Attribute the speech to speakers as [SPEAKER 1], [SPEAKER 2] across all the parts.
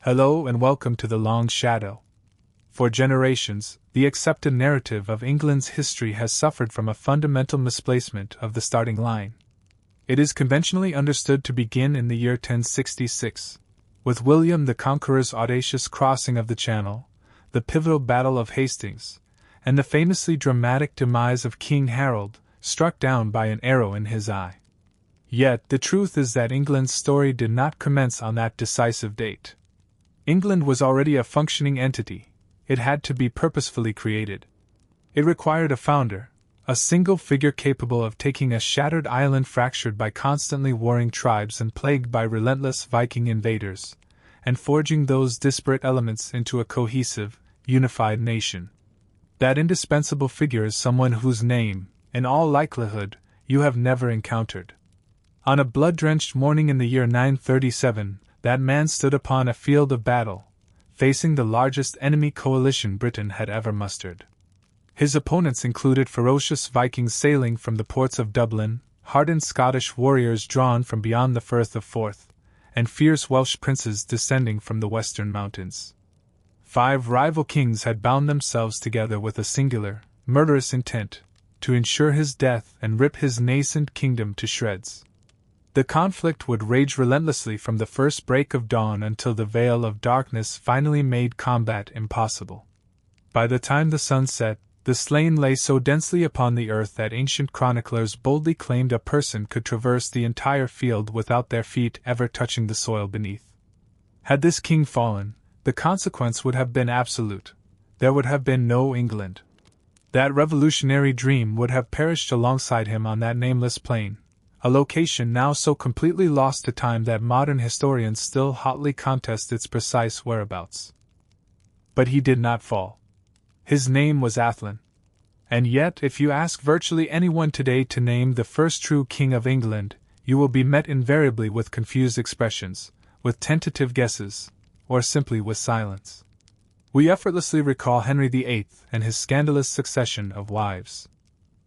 [SPEAKER 1] Hello and welcome to The Long Shadow. For generations, the accepted narrative of England's history has suffered from a fundamental misplacement of the starting line. It is conventionally understood to begin in the year 1066, with William the Conqueror's audacious crossing of the Channel, the pivotal Battle of Hastings, and the famously dramatic demise of King Harold, struck down by an arrow in his eye. Yet the truth is that England's story did not commence on that decisive date. England was already a functioning entity. It had to be purposefully created. It required a founder, a single figure capable of taking a shattered island fractured by constantly warring tribes and plagued by relentless Viking invaders, and forging those disparate elements into a cohesive, unified nation. That indispensable figure is someone whose name, in all likelihood, you have never encountered. On a blood-drenched morning in the year 937, that man stood upon a field of battle, facing the largest enemy coalition Britain had ever mustered. His opponents included ferocious Vikings sailing from the ports of Dublin, hardened Scottish warriors drawn from beyond the Firth of Forth, and fierce Welsh princes descending from the western mountains. 5 rival kings had bound themselves together with a singular, murderous intent, to ensure his death and rip his nascent kingdom to shreds. The conflict would rage relentlessly from the first break of dawn until the veil of darkness finally made combat impossible. By the time the sun set, the slain lay so densely upon the earth that ancient chroniclers boldly claimed a person could traverse the entire field without their feet ever touching the soil beneath. Had this king fallen, the consequence would have been absolute. There would have been no England. That revolutionary dream would have perished alongside him on that nameless plain, a location now so completely lost to time that modern historians still hotly contest its precise whereabouts. But he did not fall. His name was Æthelstan. And yet, if you ask virtually anyone today to name the first true king of England, you will be met invariably with confused expressions, with tentative guesses, or simply with silence. We effortlessly recall Henry VIII and his scandalous succession of wives.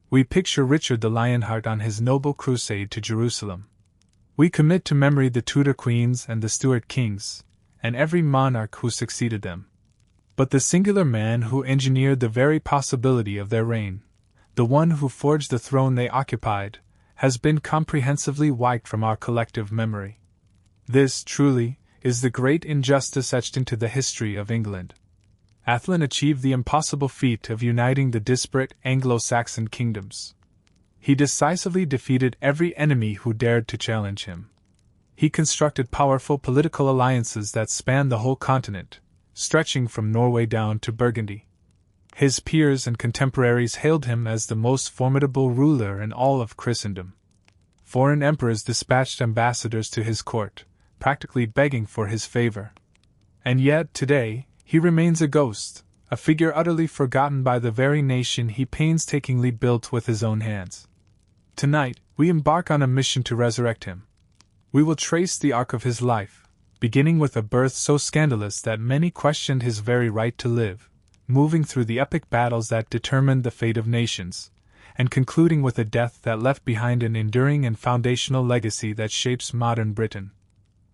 [SPEAKER 1] We picture Richard the Lionheart on his noble crusade to Jerusalem. We commit to memory the Tudor queens and the Stuart kings, and every monarch who succeeded them. But the singular man who engineered the very possibility of their reign, the one who forged the throne they occupied, has been comprehensively wiped from our collective memory. This, truly, is the great injustice etched into the history of England. Æthelstan achieved the impossible feat of uniting the disparate Anglo-Saxon kingdoms. He decisively defeated every enemy who dared to challenge him. He constructed powerful political alliances that spanned the whole continent, stretching from Norway down to Burgundy. His peers and contemporaries hailed him as the most formidable ruler in all of Christendom. Foreign emperors dispatched ambassadors to his court, practically begging for his favor. And yet, today, he remains a ghost, a figure utterly forgotten by the very nation he painstakingly built with his own hands. Tonight, we embark on a mission to resurrect him. We will trace the arc of his life, beginning with a birth so scandalous that many questioned his very right to live, moving through the epic battles that determined the fate of nations, and concluding with a death that left behind an enduring and foundational legacy that shapes modern Britain.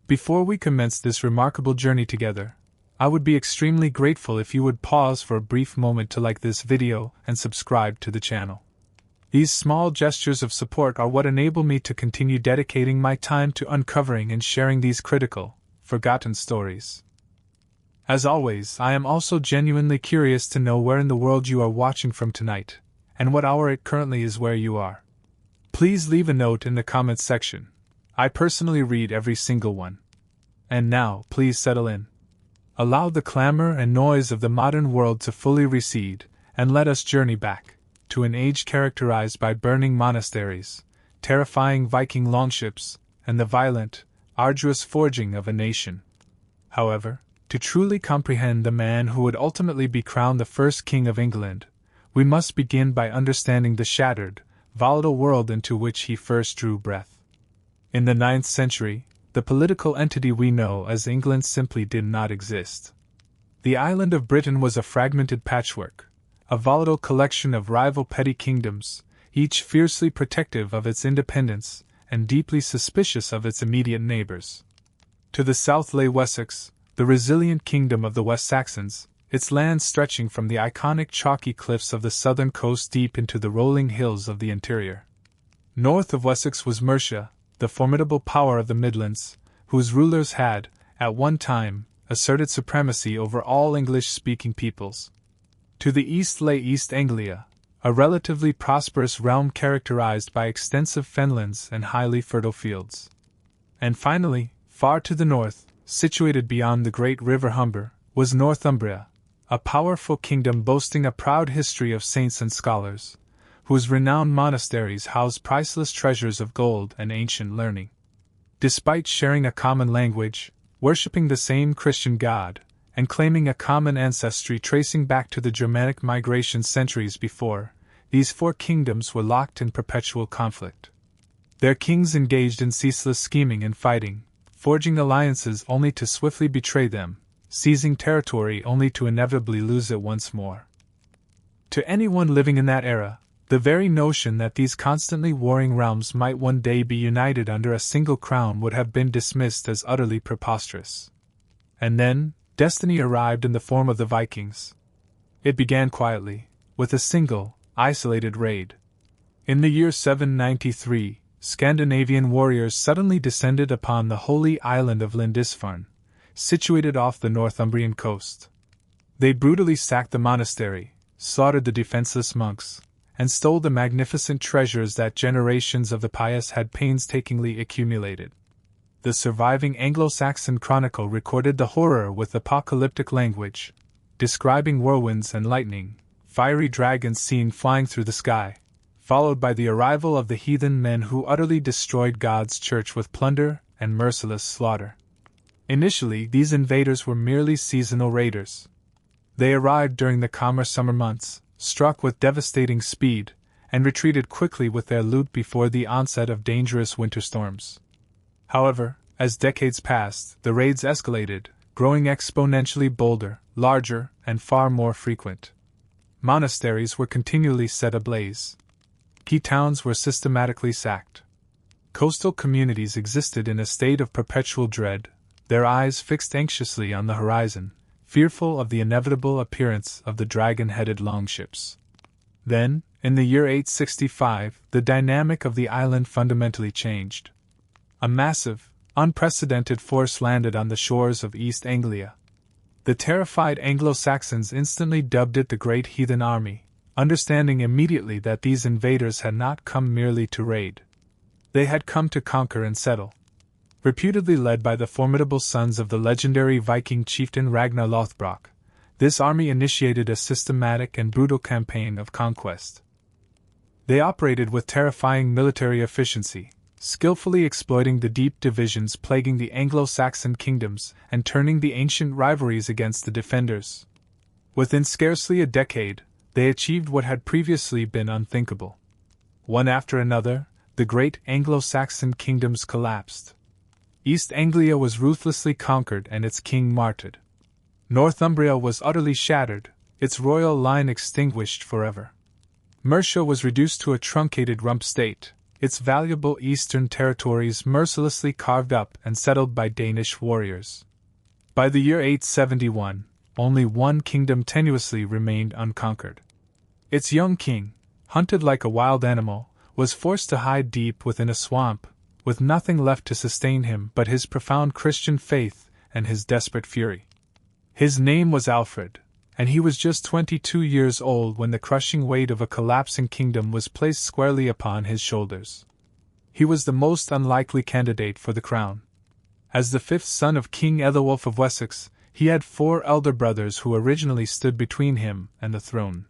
[SPEAKER 1] Before we commence this remarkable journey together, I would be extremely grateful if you would pause for a brief moment to like this video and subscribe to the channel. These small gestures of support are what enable me to continue dedicating my time to uncovering and sharing these critical, forgotten stories. As always, I am also genuinely curious to know where in the world you are watching from tonight, and what hour it currently is where you are. Please leave a note in the comments section. I personally read every single one. And now, please settle in. Allow the clamor and noise of the modern world to fully recede, and let us journey back to an age characterized by burning monasteries, terrifying Viking longships, and the violent, arduous forging of a nation. However, to truly comprehend the man who would ultimately be crowned the first king of England, we must begin by understanding the shattered, volatile world into which he first drew breath. In the 9th century, the political entity we know as England simply did not exist. The island of Britain was a fragmented patchwork, a volatile collection of rival petty kingdoms, each fiercely protective of its independence and deeply suspicious of its immediate neighbors. To the south lay Wessex, the resilient kingdom of the West Saxons, its lands stretching from the iconic chalky cliffs of the southern coast deep into the rolling hills of the interior. North of Wessex was Mercia, the formidable power of the Midlands, whose rulers had, at one time, asserted supremacy over all English-speaking peoples. To the east lay East Anglia, a relatively prosperous realm characterized by extensive fenlands and highly fertile fields. And finally, far to the north, situated beyond the great river Humber, was Northumbria, a powerful kingdom boasting a proud history of saints and scholars, whose renowned monasteries house priceless treasures of gold and ancient learning. Despite sharing a common language, worshipping the same Christian God, and claiming a common ancestry tracing back to the Germanic migration centuries before, these four kingdoms were locked in perpetual conflict. Their kings engaged in ceaseless scheming and fighting, forging alliances only to swiftly betray them, seizing territory only to inevitably lose it once more. To anyone living in that era, the very notion that these constantly warring realms might one day be united under a single crown would have been dismissed as utterly preposterous. And then, destiny arrived in the form of the Vikings. It began quietly, with a single, isolated raid. In the year 793, Scandinavian warriors suddenly descended upon the holy island of Lindisfarne, situated off the Northumbrian coast. They brutally sacked the monastery, slaughtered the defenseless monks, and stole the magnificent treasures that generations of the pious had painstakingly accumulated. The surviving Anglo-Saxon chronicle recorded the horror with apocalyptic language, describing whirlwinds and lightning, fiery dragons seen flying through the sky, followed by the arrival of the heathen men who utterly destroyed God's church with plunder and merciless slaughter. Initially, these invaders were merely seasonal raiders. They arrived during the calmer summer months, struck with devastating speed, and retreated quickly with their loot before the onset of dangerous winter storms. However, as decades passed, the raids escalated, growing exponentially bolder, larger, and far more frequent. Monasteries were continually set ablaze. Key towns were systematically sacked. Coastal communities existed in a state of perpetual dread, their eyes fixed anxiously on the horizon, fearful of the inevitable appearance of the dragon-headed longships. Then, in the year 865, the dynamic of the island fundamentally changed. A massive, unprecedented force landed on the shores of East Anglia. The terrified Anglo-Saxons instantly dubbed it the Great Heathen Army, understanding immediately that these invaders had not come merely to raid. They had come to conquer and settle. Reputedly led by the formidable sons of the legendary Viking chieftain Ragnar Lothbrok, this army initiated a systematic and brutal campaign of conquest. They operated with terrifying military efficiency, skillfully exploiting the deep divisions plaguing the Anglo-Saxon kingdoms and turning the ancient rivalries against the defenders. Within scarcely a decade, they achieved what had previously been unthinkable. One after another, the great Anglo-Saxon kingdoms collapsed. East Anglia was ruthlessly conquered and its king martyred. Northumbria was utterly shattered, its royal line extinguished forever. Mercia was reduced to a truncated rump state, its valuable eastern territories mercilessly carved up and settled by Danish warriors. By the year 871, only one kingdom tenuously remained unconquered. Its young king, hunted like a wild animal, was forced to hide deep within a swamp, with nothing left to sustain him but his profound Christian faith and his desperate fury. His name was Alfred, and he was just 22 years old when the crushing weight of a collapsing kingdom was placed squarely upon his shoulders. He was the most unlikely candidate for the crown. As the fifth son of King Ethelwulf of Wessex, he had 4 elder brothers who originally stood between him and the throne.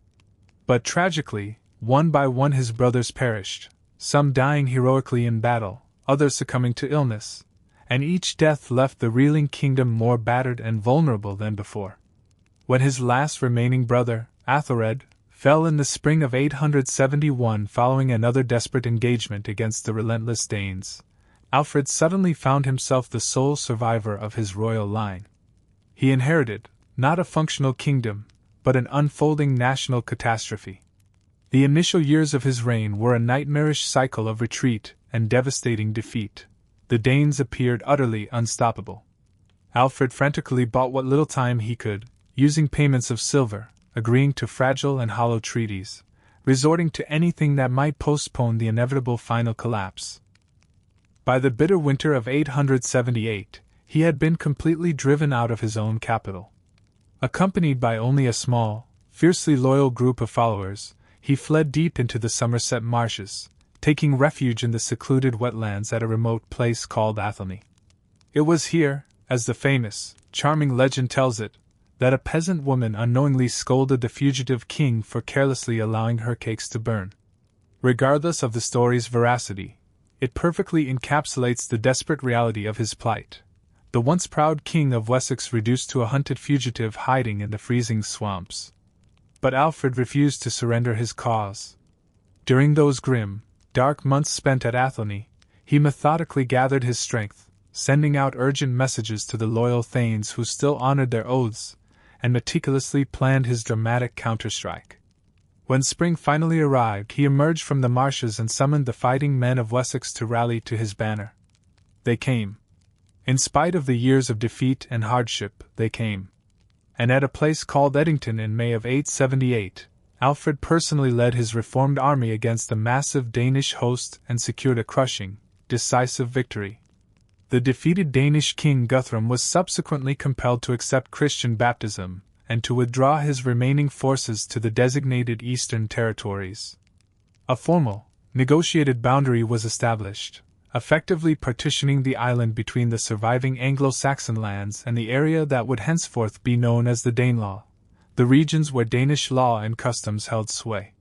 [SPEAKER 1] But tragically, one by one his brothers perished, some dying heroically in battle, others succumbing to illness, and each death left the reeling kingdom more battered and vulnerable than before. When his last remaining brother, Athelred, fell in the spring of 871 following another desperate engagement against the relentless Danes, Alfred suddenly found himself the sole survivor of his royal line. He inherited, not a functional kingdom, but an unfolding national catastrophe. The initial years of his reign were a nightmarish cycle of retreat and devastating defeat. The Danes appeared utterly unstoppable. Alfred frantically bought what little time he could, using payments of silver, agreeing to fragile and hollow treaties, resorting to anything that might postpone the inevitable final collapse. By the bitter winter of 878, he had been completely driven out of his own capital. Accompanied by only a small, fiercely loyal group of followers, he fled deep into the Somerset marshes, taking refuge in the secluded wetlands at a remote place called Athelney. It was here, as the famous, charming legend tells it, that a peasant woman unknowingly scolded the fugitive king for carelessly allowing her cakes to burn. Regardless of the story's veracity, it perfectly encapsulates the desperate reality of his plight. The once proud king of Wessex reduced to a hunted fugitive hiding in the freezing swamps. But Alfred refused to surrender his cause. During those grim, dark months spent at Athelney, he methodically gathered his strength, sending out urgent messages to the loyal thanes who still honored their oaths, and meticulously planned his dramatic counterstrike. When spring finally arrived, he emerged from the marshes and summoned the fighting men of Wessex to rally to his banner. They came. In spite of the years of defeat and hardship, they came. And at a place called Eddington in May of 878, Alfred personally led his reformed army against the massive Danish host and secured a crushing, decisive victory. The defeated Danish king Guthrum was subsequently compelled to accept Christian baptism and to withdraw his remaining forces to the designated Eastern Territories. A formal, negotiated boundary was established, effectively partitioning the island between the surviving Anglo-Saxon lands and the area that would henceforth be known as the Danelaw, the regions where Danish law and customs held sway.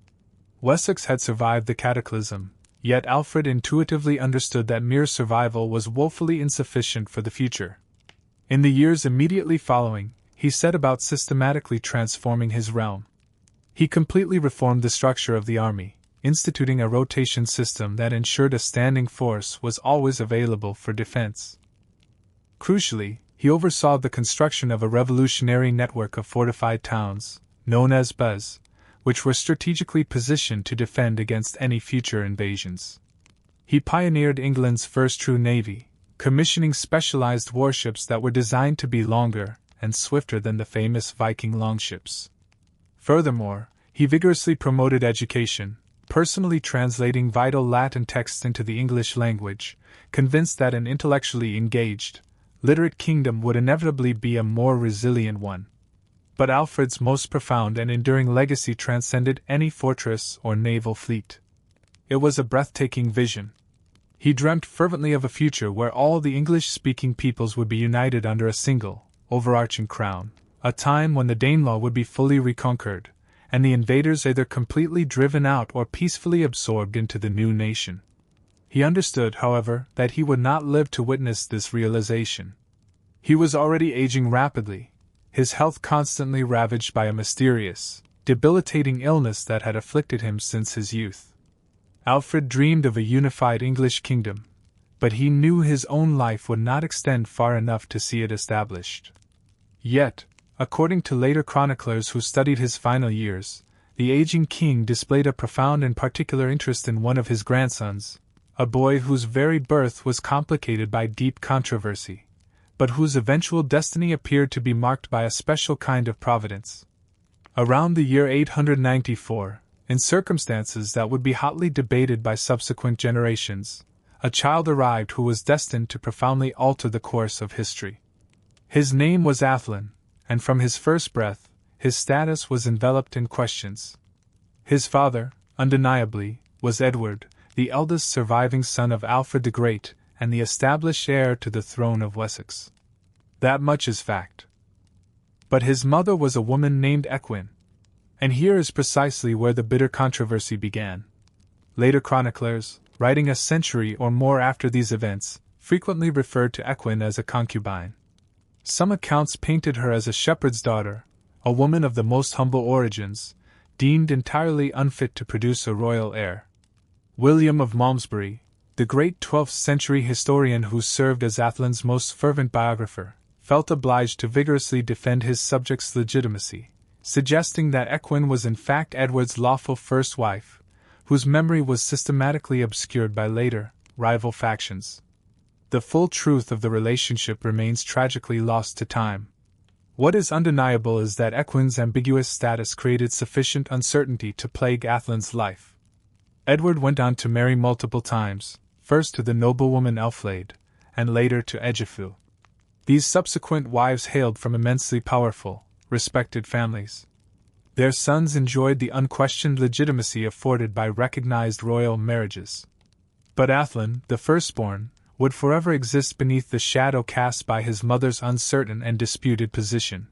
[SPEAKER 1] Wessex had survived the cataclysm, yet Alfred intuitively understood that mere survival was woefully insufficient for the future. In the years immediately following, he set about systematically transforming his realm. He completely reformed the structure of the army, instituting a rotation system that ensured a standing force was always available for defense. Crucially, he oversaw the construction of a revolutionary network of fortified towns, known as Buzz, which were strategically positioned to defend against any future invasions. He pioneered England's first true navy, commissioning specialized warships that were designed to be longer and swifter than the famous Viking longships. Furthermore, he vigorously promoted education, personally translating vital Latin texts into the English language, convinced that an intellectually engaged, literate kingdom would inevitably be a more resilient one. But Alfred's most profound and enduring legacy transcended any fortress or naval fleet. It was a breathtaking vision. He dreamt fervently of a future where all the English-speaking peoples would be united under a single, overarching crown, a time when the Danelaw would be fully reconquered, and the invaders either completely driven out or peacefully absorbed into the new nation. He understood, however, that he would not live to witness this realization. He was already aging rapidly, his health constantly ravaged by a mysterious, debilitating illness that had afflicted him since his youth. Alfred dreamed of a unified English kingdom, but he knew his own life would not extend far enough to see it established. Yet, according to later chroniclers who studied his final years, the aging king displayed a profound and particular interest in one of his grandsons, a boy whose very birth was complicated by deep controversy, but whose eventual destiny appeared to be marked by a special kind of providence. Around the year 894, in circumstances that would be hotly debated by subsequent generations, a child arrived who was destined to profoundly alter the course of history. His name was Æthelstan, and from his first breath, his status was enveloped in questions. His father, undeniably, was Edward, the eldest surviving son of Alfred the Great, and the established heir to the throne of Wessex. That much is fact. But his mother was a woman named Ecgwin. And here is precisely where the bitter controversy began. Later chroniclers, writing a century or more after these events, frequently referred to Ecgwin as a concubine. Some accounts painted her as a shepherd's daughter, a woman of the most humble origins, deemed entirely unfit to produce a royal heir. William of Malmesbury, the great 12th century historian who served as Æthelstan's most fervent biographer, felt obliged to vigorously defend his subject's legitimacy, suggesting that Ecgwin was in fact Edward's lawful first wife, whose memory was systematically obscured by later, rival factions. the full truth of the relationship remains tragically lost to time. What is undeniable is that Equin's ambiguous status created sufficient uncertainty to plague Æthelstan's life. Edward went on to marry multiple times, first to the noblewoman Elflade, and later to Egifu. These subsequent wives hailed from immensely powerful, respected families. Their sons enjoyed the unquestioned legitimacy afforded by recognized royal marriages. But Æthelstan, the firstborn, would forever exist beneath the shadow cast by his mother's uncertain and disputed position.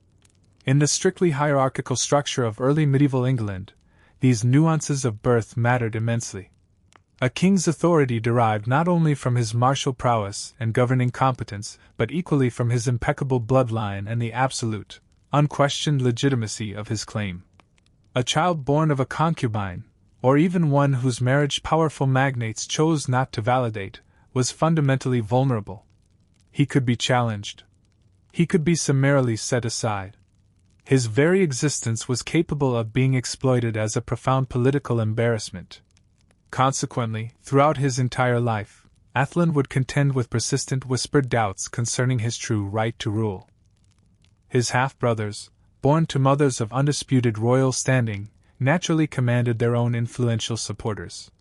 [SPEAKER 1] In the strictly hierarchical structure of early medieval England, these nuances of birth mattered immensely. A king's authority derived not only from his martial prowess and governing competence, but equally from his impeccable bloodline and the absolute, unquestioned legitimacy of his claim. A child born of a concubine, or even one whose marriage powerful magnates chose not to validate, was fundamentally vulnerable. He could be challenged. He could be summarily set aside. His very existence was capable of being exploited as a profound political embarrassment. Consequently, throughout his entire life, Æthelstan would contend with persistent whispered doubts concerning his true right to rule. His half-brothers, born to mothers of undisputed royal standing, naturally commanded their own influential supporters.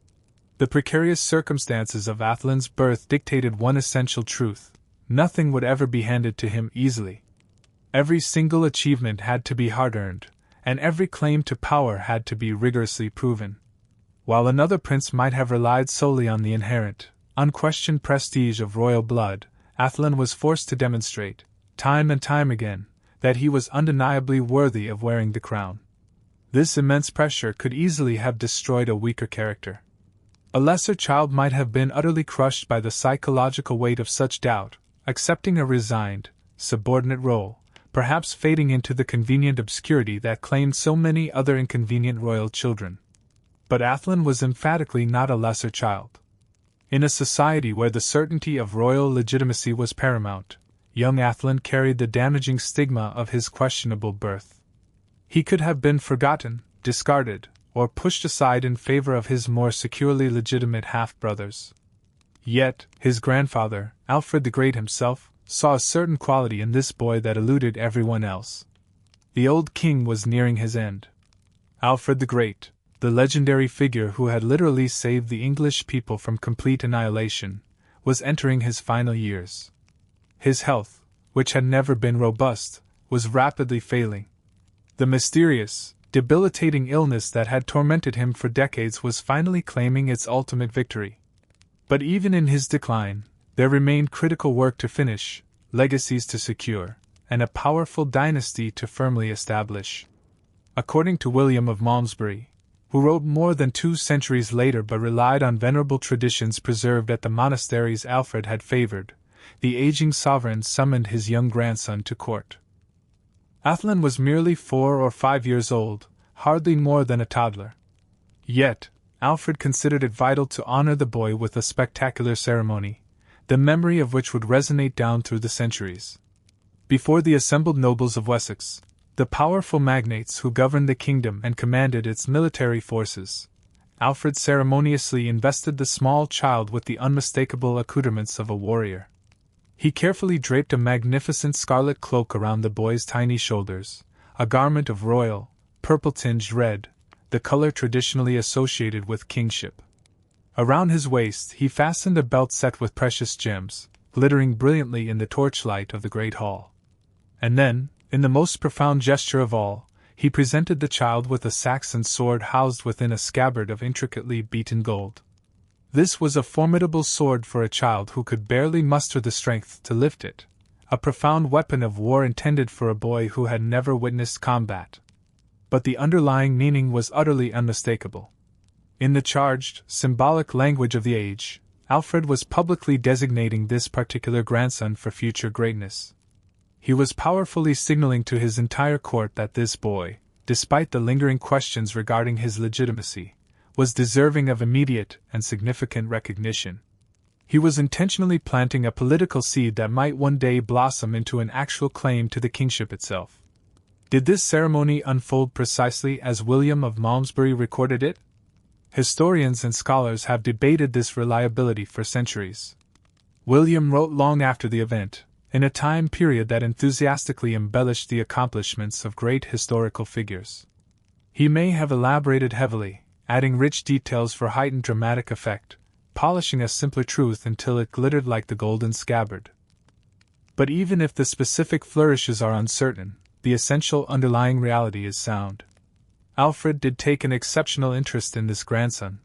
[SPEAKER 1] The precarious circumstances of Æthelstan's birth dictated one essential truth: nothing would ever be handed to him easily. Every single achievement had to be hard-earned, and every claim to power had to be rigorously proven. While another prince might have relied solely on the inherent, unquestioned prestige of royal blood, Æthelstan was forced to demonstrate, time and time again, that he was undeniably worthy of wearing the crown. This immense pressure could easily have destroyed a weaker character. A lesser child might have been utterly crushed by the psychological weight of such doubt, accepting a resigned, subordinate role, perhaps fading into the convenient obscurity that claimed so many other inconvenient royal children. But Æthelstan was emphatically not a lesser child. In a society where the certainty of royal legitimacy was paramount, young Æthelstan carried the damaging stigma of his questionable birth. He could have been forgotten, discarded, or pushed aside in favor of his more securely legitimate half-brothers. Yet, his grandfather, Alfred the Great himself, saw a certain quality in this boy that eluded everyone else. The old king was nearing his end. Alfred the Great, the legendary figure who had literally saved the English people from complete annihilation, was entering his final years. His health, which had never been robust, was rapidly failing. The mysterious, debilitating illness that had tormented him for decades was finally claiming its ultimate victory. But even in his decline, there remained critical work to finish, legacies to secure, and a powerful dynasty to firmly establish. According to William of Malmesbury, who wrote more than 2 centuries later but relied on venerable traditions preserved at the monasteries Alfred had favored, the aging sovereign summoned his young grandson to court. Æthelstan was merely 4 or 5 years old, hardly more than a toddler. Yet, Alfred considered it vital to honor the boy with a spectacular ceremony, the memory of which would resonate down through the centuries. Before the assembled nobles of Wessex, the powerful magnates who governed the kingdom and commanded its military forces, Alfred ceremoniously invested the small child with the unmistakable accoutrements of a warrior. He carefully draped a magnificent scarlet cloak around the boy's tiny shoulders, a garment of royal, purple-tinged red, the color traditionally associated with kingship. Around his waist he fastened a belt set with precious gems, glittering brilliantly in the torchlight of the great hall. And then, in the most profound gesture of all, he presented the child with a Saxon sword housed within a scabbard of intricately beaten gold. This was a formidable sword for a child who could barely muster the strength to lift it, a profound weapon of war intended for a boy who had never witnessed combat. But the underlying meaning was utterly unmistakable. In the charged, symbolic language of the age, Alfred was publicly designating this particular grandson for future greatness. He was powerfully signaling to his entire court that this boy, despite the lingering questions regarding his legitimacy, was deserving of immediate and significant recognition. He was intentionally planting a political seed that might one day blossom into an actual claim to the kingship itself. Did this ceremony unfold precisely as William of Malmesbury recorded it? Historians and scholars have debated this reliability for centuries. William wrote long after the event, in a time period that enthusiastically embellished the accomplishments of great historical figures. He may have elaborated heavily, adding rich details for heightened dramatic effect, polishing a simpler truth until it glittered like the golden scabbard. But even if the specific flourishes are uncertain, the essential underlying reality is sound. Alfred did take an exceptional interest in this grandson.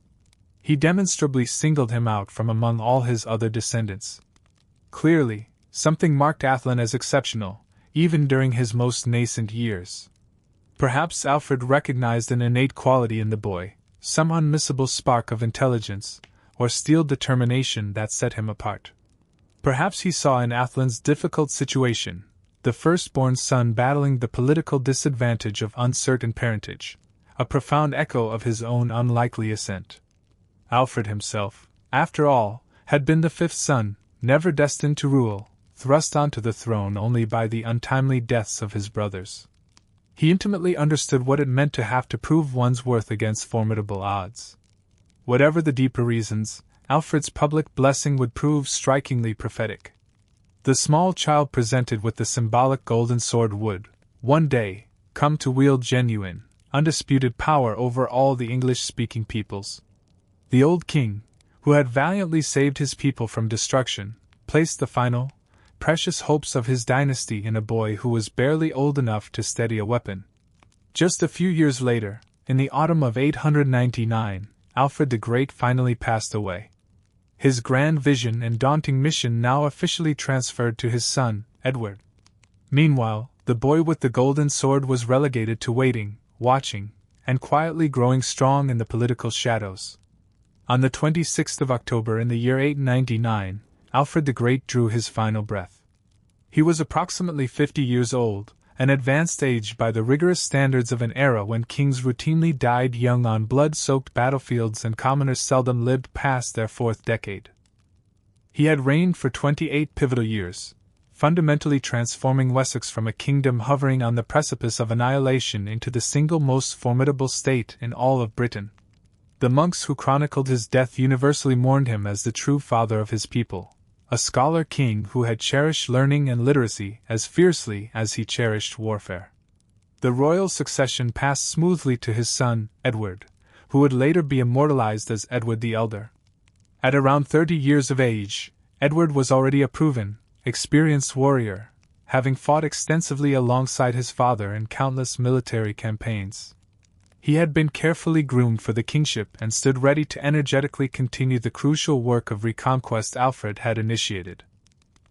[SPEAKER 1] He demonstrably singled him out from among all his other descendants. Clearly, something marked Æthelstan as exceptional, even during his most nascent years. Perhaps Alfred recognized an innate quality in the boy, some unmissable spark of intelligence, or steeled determination that set him apart. Perhaps he saw in Æthelstan's difficult situation, the firstborn son battling the political disadvantage of uncertain parentage, a profound echo of his own unlikely ascent. Alfred himself, after all, had been the fifth son, never destined to rule, thrust onto the throne only by the untimely deaths of his brothers. He intimately understood what it meant to have to prove one's worth against formidable odds. Whatever the deeper reasons, Alfred's public blessing would prove strikingly prophetic. The small child presented with the symbolic golden sword would, one day, come to wield genuine, undisputed power over all the English-speaking peoples. The old king, who had valiantly saved his people from destruction, placed the final, precious hopes of his dynasty in a boy who was barely old enough to steady a weapon. Just a few years later, in the autumn of 899, Alfred the Great finally passed away. His grand vision and daunting mission now officially transferred to his son, Edward. Meanwhile, the boy with the golden sword was relegated to waiting, watching, and quietly growing strong in the political shadows. On the 26th of October in the year 899, Alfred the Great drew his final breath. He was approximately 50 years old, an advanced age by the rigorous standards of an era when kings routinely died young on blood-soaked battlefields and commoners seldom lived past their fourth decade. He had reigned for 28 pivotal years, fundamentally transforming Wessex from a kingdom hovering on the precipice of annihilation into the single most formidable state in all of Britain. The monks who chronicled his death universally mourned him as the true father of his people, a scholar king who had cherished learning and literacy as fiercely as he cherished warfare. The royal succession passed smoothly to his son, Edward, who would later be immortalized as Edward the Elder. At around 30 years of age, Edward was already a proven, experienced warrior, having fought extensively alongside his father in countless military campaigns. He had been carefully groomed for the kingship and stood ready to energetically continue the crucial work of reconquest Alfred had initiated.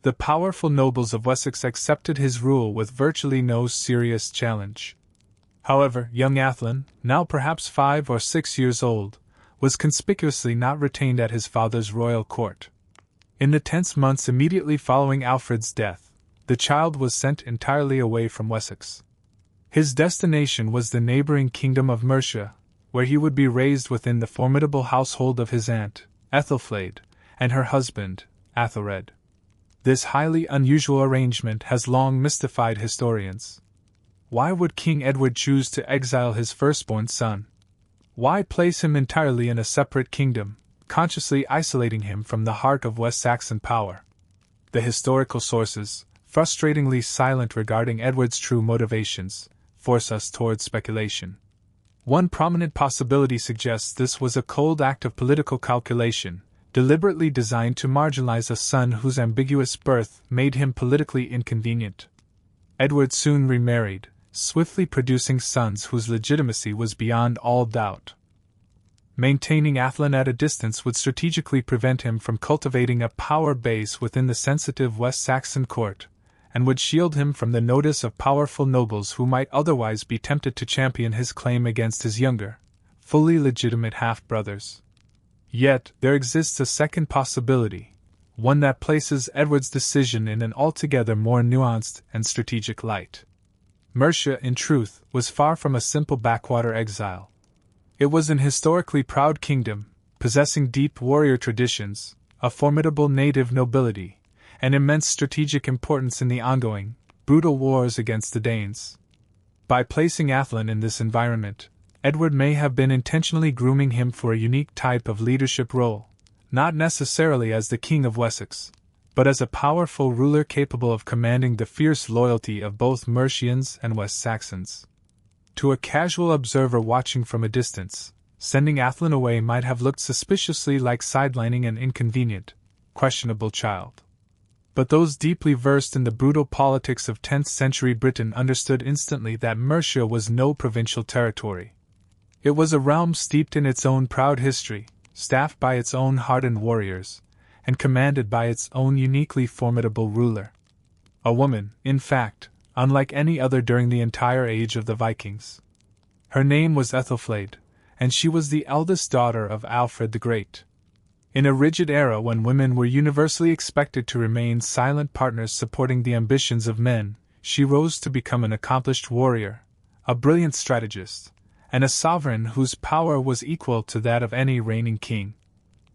[SPEAKER 1] The powerful nobles of Wessex accepted his rule with virtually no serious challenge. However, young Æthelstan, now perhaps 5 or 6 years old, was conspicuously not retained at his father's royal court. In the tense months immediately following Alfred's death, the child was sent entirely away from Wessex. His destination was the neighboring kingdom of Mercia, where he would be raised within the formidable household of his aunt, Æthelflaed, and her husband, Athelred. This highly unusual arrangement has long mystified historians. Why would King Edward choose to exile his firstborn son? Why place him entirely in a separate kingdom, consciously isolating him from the heart of West Saxon power? The historical sources, frustratingly silent regarding Edward's true motivations, force us towards speculation. One prominent possibility suggests this was a cold act of political calculation, deliberately designed to marginalize a son whose ambiguous birth made him politically inconvenient. Edward soon remarried, swiftly producing sons whose legitimacy was beyond all doubt. Maintaining Æthelstan at a distance would strategically prevent him from cultivating a power base within the sensitive West Saxon court, and would shield him from the notice of powerful nobles who might otherwise be tempted to champion his claim against his younger, fully legitimate half-brothers. Yet, there exists a second possibility, one that places Edward's decision in an altogether more nuanced and strategic light. Mercia, in truth, was far from a simple backwater exile. It was an historically proud kingdom, possessing deep warrior traditions, a formidable native nobility, and immense strategic importance in the ongoing, brutal wars against the Danes. By placing Æthelstan in this environment, Edward may have been intentionally grooming him for a unique type of leadership role, not necessarily as the King of Wessex, but as a powerful ruler capable of commanding the fierce loyalty of both Mercians and West Saxons. To a casual observer watching from a distance, sending Æthelstan away might have looked suspiciously like sidelining an inconvenient, questionable child. But those deeply versed in the brutal politics of 10th century Britain understood instantly that Mercia was no provincial territory. It was a realm steeped in its own proud history, staffed by its own hardened warriors, and commanded by its own uniquely formidable ruler. A woman, in fact, unlike any other during the entire age of the Vikings. Her name was Æthelflæd, and she was the eldest daughter of Alfred the Great. In a rigid era when women were universally expected to remain silent partners supporting the ambitions of men, she rose to become an accomplished warrior, a brilliant strategist, and a sovereign whose power was equal to that of any reigning king.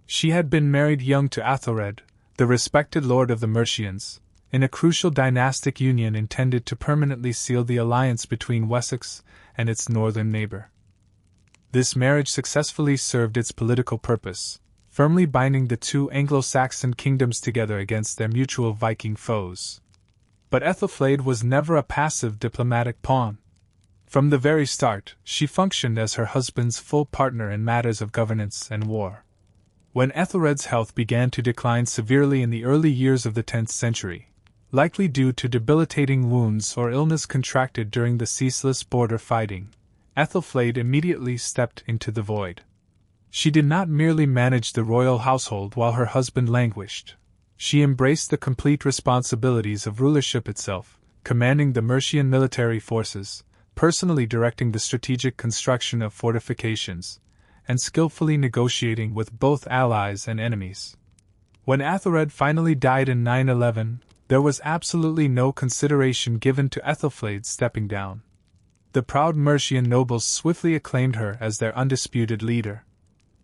[SPEAKER 1] She had been married young to Æthelred, the respected lord of the Mercians, in a crucial dynastic union intended to permanently seal the alliance between Wessex and its northern neighbor. This marriage successfully served its political purpose, firmly binding the two Anglo-Saxon kingdoms together against their mutual Viking foes. But Æthelflæd was never a passive diplomatic pawn. From the very start, she functioned as her husband's full partner in matters of governance and war. When Æthelred's health began to decline severely in the early years of the 10th century, likely due to debilitating wounds or illness contracted during the ceaseless border fighting, Æthelflæd immediately stepped into the void. She did not merely manage the royal household while her husband languished. She embraced the complete responsibilities of rulership itself, commanding the Mercian military forces, personally directing the strategic construction of fortifications, and skillfully negotiating with both allies and enemies. When Æthelred finally died in 911, there was absolutely no consideration given to Æthelflæd stepping down. The proud Mercian nobles swiftly acclaimed her as their undisputed leader.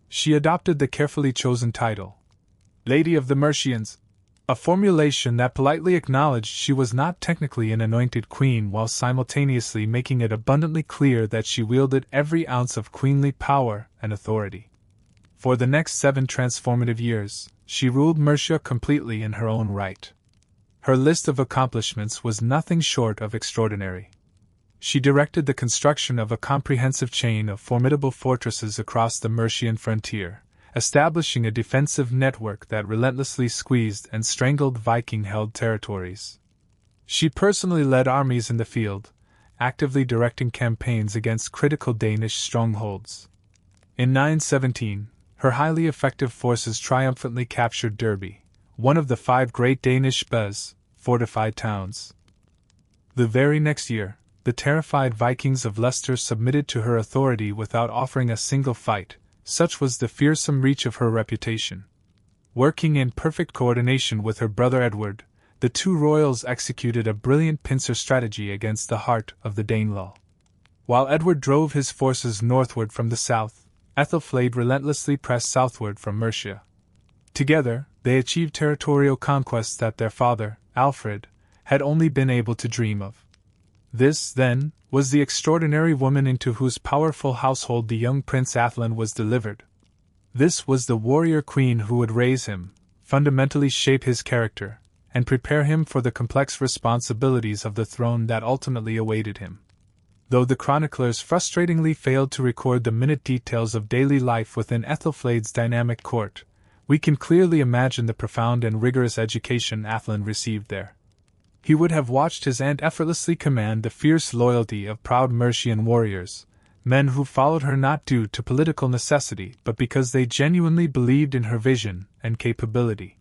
[SPEAKER 1] She adopted the carefully chosen title, Lady of the Mercians, a formulation that politely acknowledged she was not technically an anointed queen while simultaneously making it abundantly clear that she wielded every ounce of queenly power and authority. For the next 7 transformative years, she ruled Mercia completely in her own right. Her list of accomplishments was nothing short of extraordinary. She directed the construction of a comprehensive chain of formidable fortresses across the Mercian frontier, establishing a defensive network that relentlessly squeezed and strangled Viking-held territories. She personally led armies in the field, actively directing campaigns against critical Danish strongholds. In 917, her highly effective forces triumphantly captured Derby, one of the 5 great Danish fortified towns. The very next year, the terrified Vikings of Leicester submitted to her authority without offering a single fight, such was the fearsome reach of her reputation. Working in perfect coordination with her brother Edward, the two royals executed a brilliant pincer strategy against the heart of the Danelaw. While Edward drove his forces northward from the south, Æthelflæd relentlessly pressed southward from Mercia. Together, they achieved territorial conquests that their father, Alfred, had only been able to dream of. This, then, was the extraordinary woman into whose powerful household the young Prince Æthelstan was delivered. This was the warrior queen who would raise him, fundamentally shape his character, and prepare him for the complex responsibilities of the throne that ultimately awaited him. Though the chroniclers frustratingly failed to record the minute details of daily life within Æthelflæd's dynamic court, we can clearly imagine the profound and rigorous education Æthelstan received there. He would have watched his aunt effortlessly command the fierce loyalty of proud Mercian warriors, men who followed her not due to political necessity but because they genuinely believed in her vision and capability.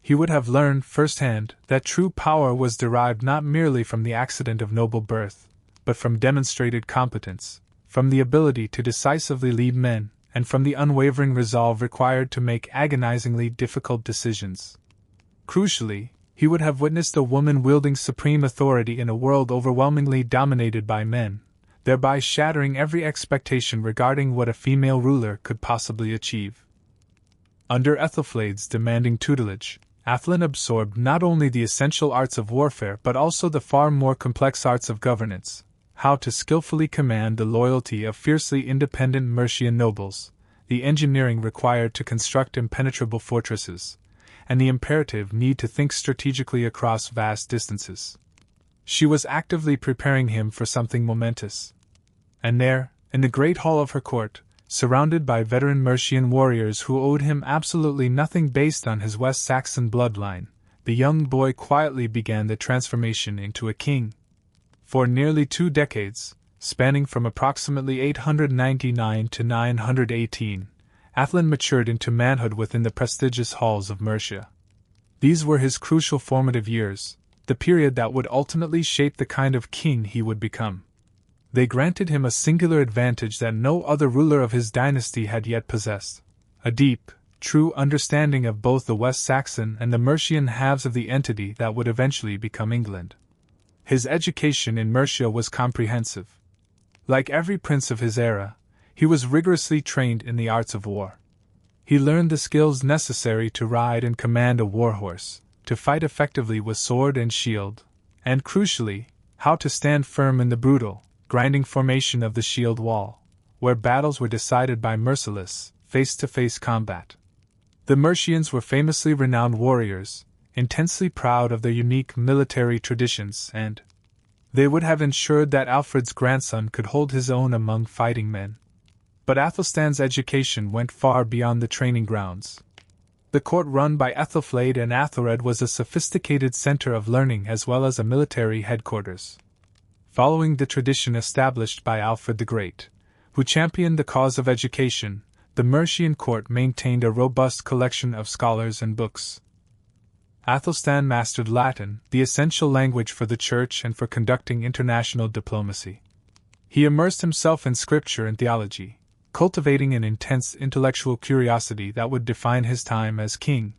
[SPEAKER 1] He would have learned firsthand that true power was derived not merely from the accident of noble birth, but from demonstrated competence, from the ability to decisively lead men, and from the unwavering resolve required to make agonizingly difficult decisions. Crucially, he would have witnessed a woman wielding supreme authority in a world overwhelmingly dominated by men, thereby shattering every expectation regarding what a female ruler could possibly achieve. Under Æthelflæd's demanding tutelage, Æthelstan absorbed not only the essential arts of warfare but also the far more complex arts of governance, how to skillfully command the loyalty of fiercely independent Mercian nobles, the engineering required to construct impenetrable fortresses, and the imperative need to think strategically across vast distances. She was actively preparing him for something momentous. And there, in the great hall of her court, surrounded by veteran Mercian warriors who owed him absolutely nothing based on his West Saxon bloodline, the young boy quietly began the transformation into a king. For nearly 2 decades, spanning from approximately 899 to 918, Æthelstan matured into manhood within the prestigious halls of Mercia. These were his crucial formative years, the period that would ultimately shape the kind of king he would become. They granted him a singular advantage that no other ruler of his dynasty had yet possessed: a deep, true understanding of both the West Saxon and the Mercian halves of the entity that would eventually become England. His education in Mercia was comprehensive. Like every prince of his era, he was rigorously trained in the arts of war. He learned the skills necessary to ride and command a warhorse, to fight effectively with sword and shield, and crucially, how to stand firm in the brutal, grinding formation of the shield wall, where battles were decided by merciless, face-to-face combat. The Mercians were famously renowned warriors, intensely proud of their unique military traditions, and they would have ensured that Alfred's grandson could hold his own among fighting men. But Æthelstan's education went far beyond the training grounds. The court run by Æthelflæd and Æthelred was a sophisticated center of learning as well as a military headquarters. Following the tradition established by Alfred the Great, who championed the cause of education, the Mercian court maintained a robust collection of scholars and books. Æthelstan mastered Latin, the essential language for the church and for conducting international diplomacy. He immersed himself in scripture and theology, cultivating an intense intellectual curiosity that would define his time as king.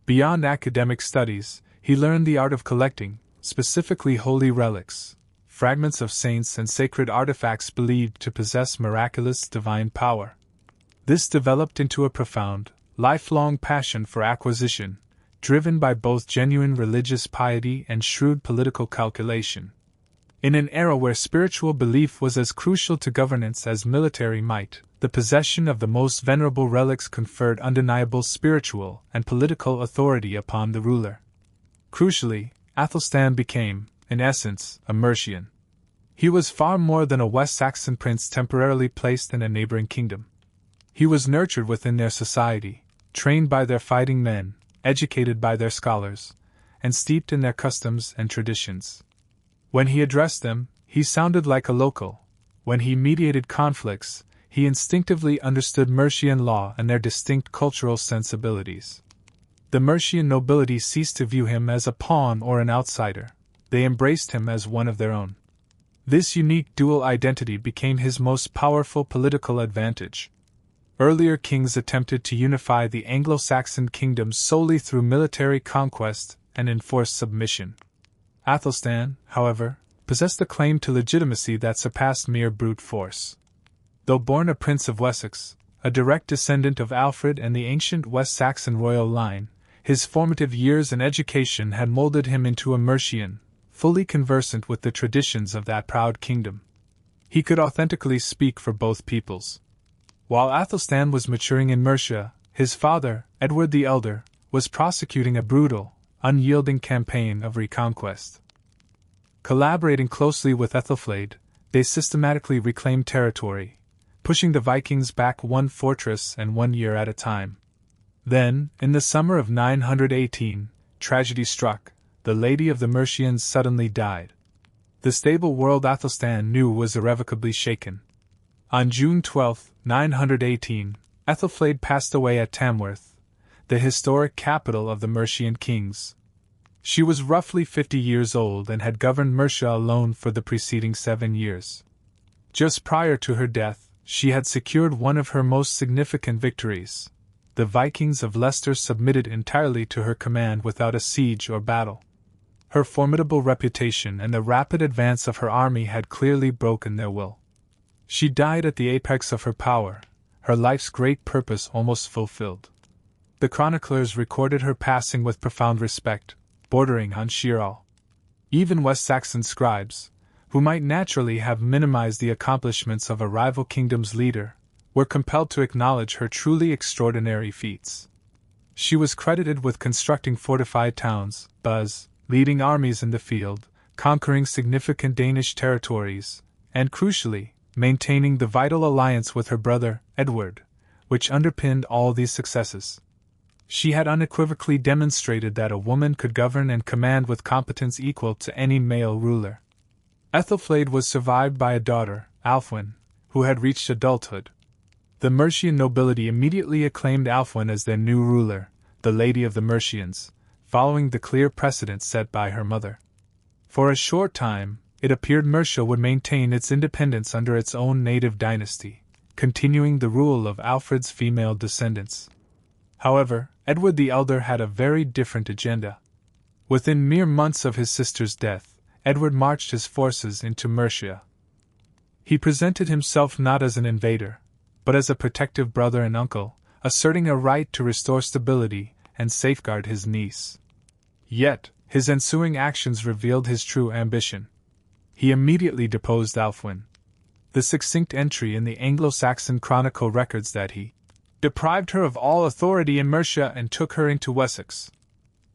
[SPEAKER 1] Beyond academic studies, he learned the art of collecting, specifically holy relics, fragments of saints and sacred artifacts believed to possess miraculous divine power. This developed into a profound, lifelong passion for acquisition, driven by both genuine religious piety and shrewd political calculation. In an era where spiritual belief was as crucial to governance as military might, the possession of the most venerable relics conferred undeniable spiritual and political authority upon the ruler. Crucially, Æthelstan became, in essence, a Mercian. He was far more than a West Saxon prince temporarily placed in a neighboring kingdom. He was nurtured within their society, trained by their fighting men, educated by their scholars, and steeped in their customs and traditions. When he addressed them, he sounded like a local. When he mediated conflicts, he instinctively understood Mercian law and their distinct cultural sensibilities. The Mercian nobility ceased to view him as a pawn or an outsider. They embraced him as one of their own. This unique dual identity became his most powerful political advantage. Earlier kings attempted to unify the Anglo-Saxon kingdoms solely through military conquest and enforced submission. Æthelstan, however, possessed a claim to legitimacy that surpassed mere brute force. Though born a prince of Wessex, a direct descendant of Alfred and the ancient West Saxon royal line, his formative years and education had molded him into a Mercian, fully conversant with the traditions of that proud kingdom. He could authentically speak for both peoples. While Æthelstan was maturing in Mercia, his father, Edward the Elder, was prosecuting a brutal, unyielding campaign of reconquest. Collaborating closely with Æthelflæd, they systematically reclaimed territory, pushing the Vikings back one fortress and 1 year at a time. Then, in the summer of 918, tragedy struck. The Lady of the Mercians suddenly died. The stable world Æthelstan knew was irrevocably shaken. On June 12, 918, Æthelflæd passed away at Tamworth, the historic capital of the Mercian kings. She was roughly 50 years old and had governed Mercia alone for the preceding 7 years. Just prior to her death, she had secured one of her most significant victories. The Vikings of Leicester submitted entirely to her command without a siege or battle. Her formidable reputation and the rapid advance of her army had clearly broken their will. She died at the apex of her power, her life's great purpose almost fulfilled. The chroniclers recorded her passing with profound respect, bordering on sheer awe. Even West Saxon scribes, who might naturally have minimized the accomplishments of a rival kingdom's leader, were compelled to acknowledge her truly extraordinary feats. She was credited with constructing fortified towns, leading armies in the field, conquering significant Danish territories, and crucially, maintaining the vital alliance with her brother, Edward, which underpinned all these successes. She had unequivocally demonstrated that a woman could govern and command with competence equal to any male ruler. Æthelflæd was survived by a daughter, Ælfwine, who had reached adulthood. The Mercian nobility immediately acclaimed Ælfwine as their new ruler, the Lady of the Mercians, following the clear precedent set by her mother. For a short time, it appeared Mercia would maintain its independence under its own native dynasty, continuing the rule of Alfred's female descendants. However, Edward the Elder had a very different agenda. Within mere months of his sister's death, Edward marched his forces into Mercia. He presented himself not as an invader, but as a protective brother and uncle, asserting a right to restore stability and safeguard his niece. Yet, his ensuing actions revealed his true ambition. He immediately deposed Ælfwine. The succinct entry in the Anglo-Saxon Chronicle records that he deprived her of all authority in Mercia and took her into Wessex.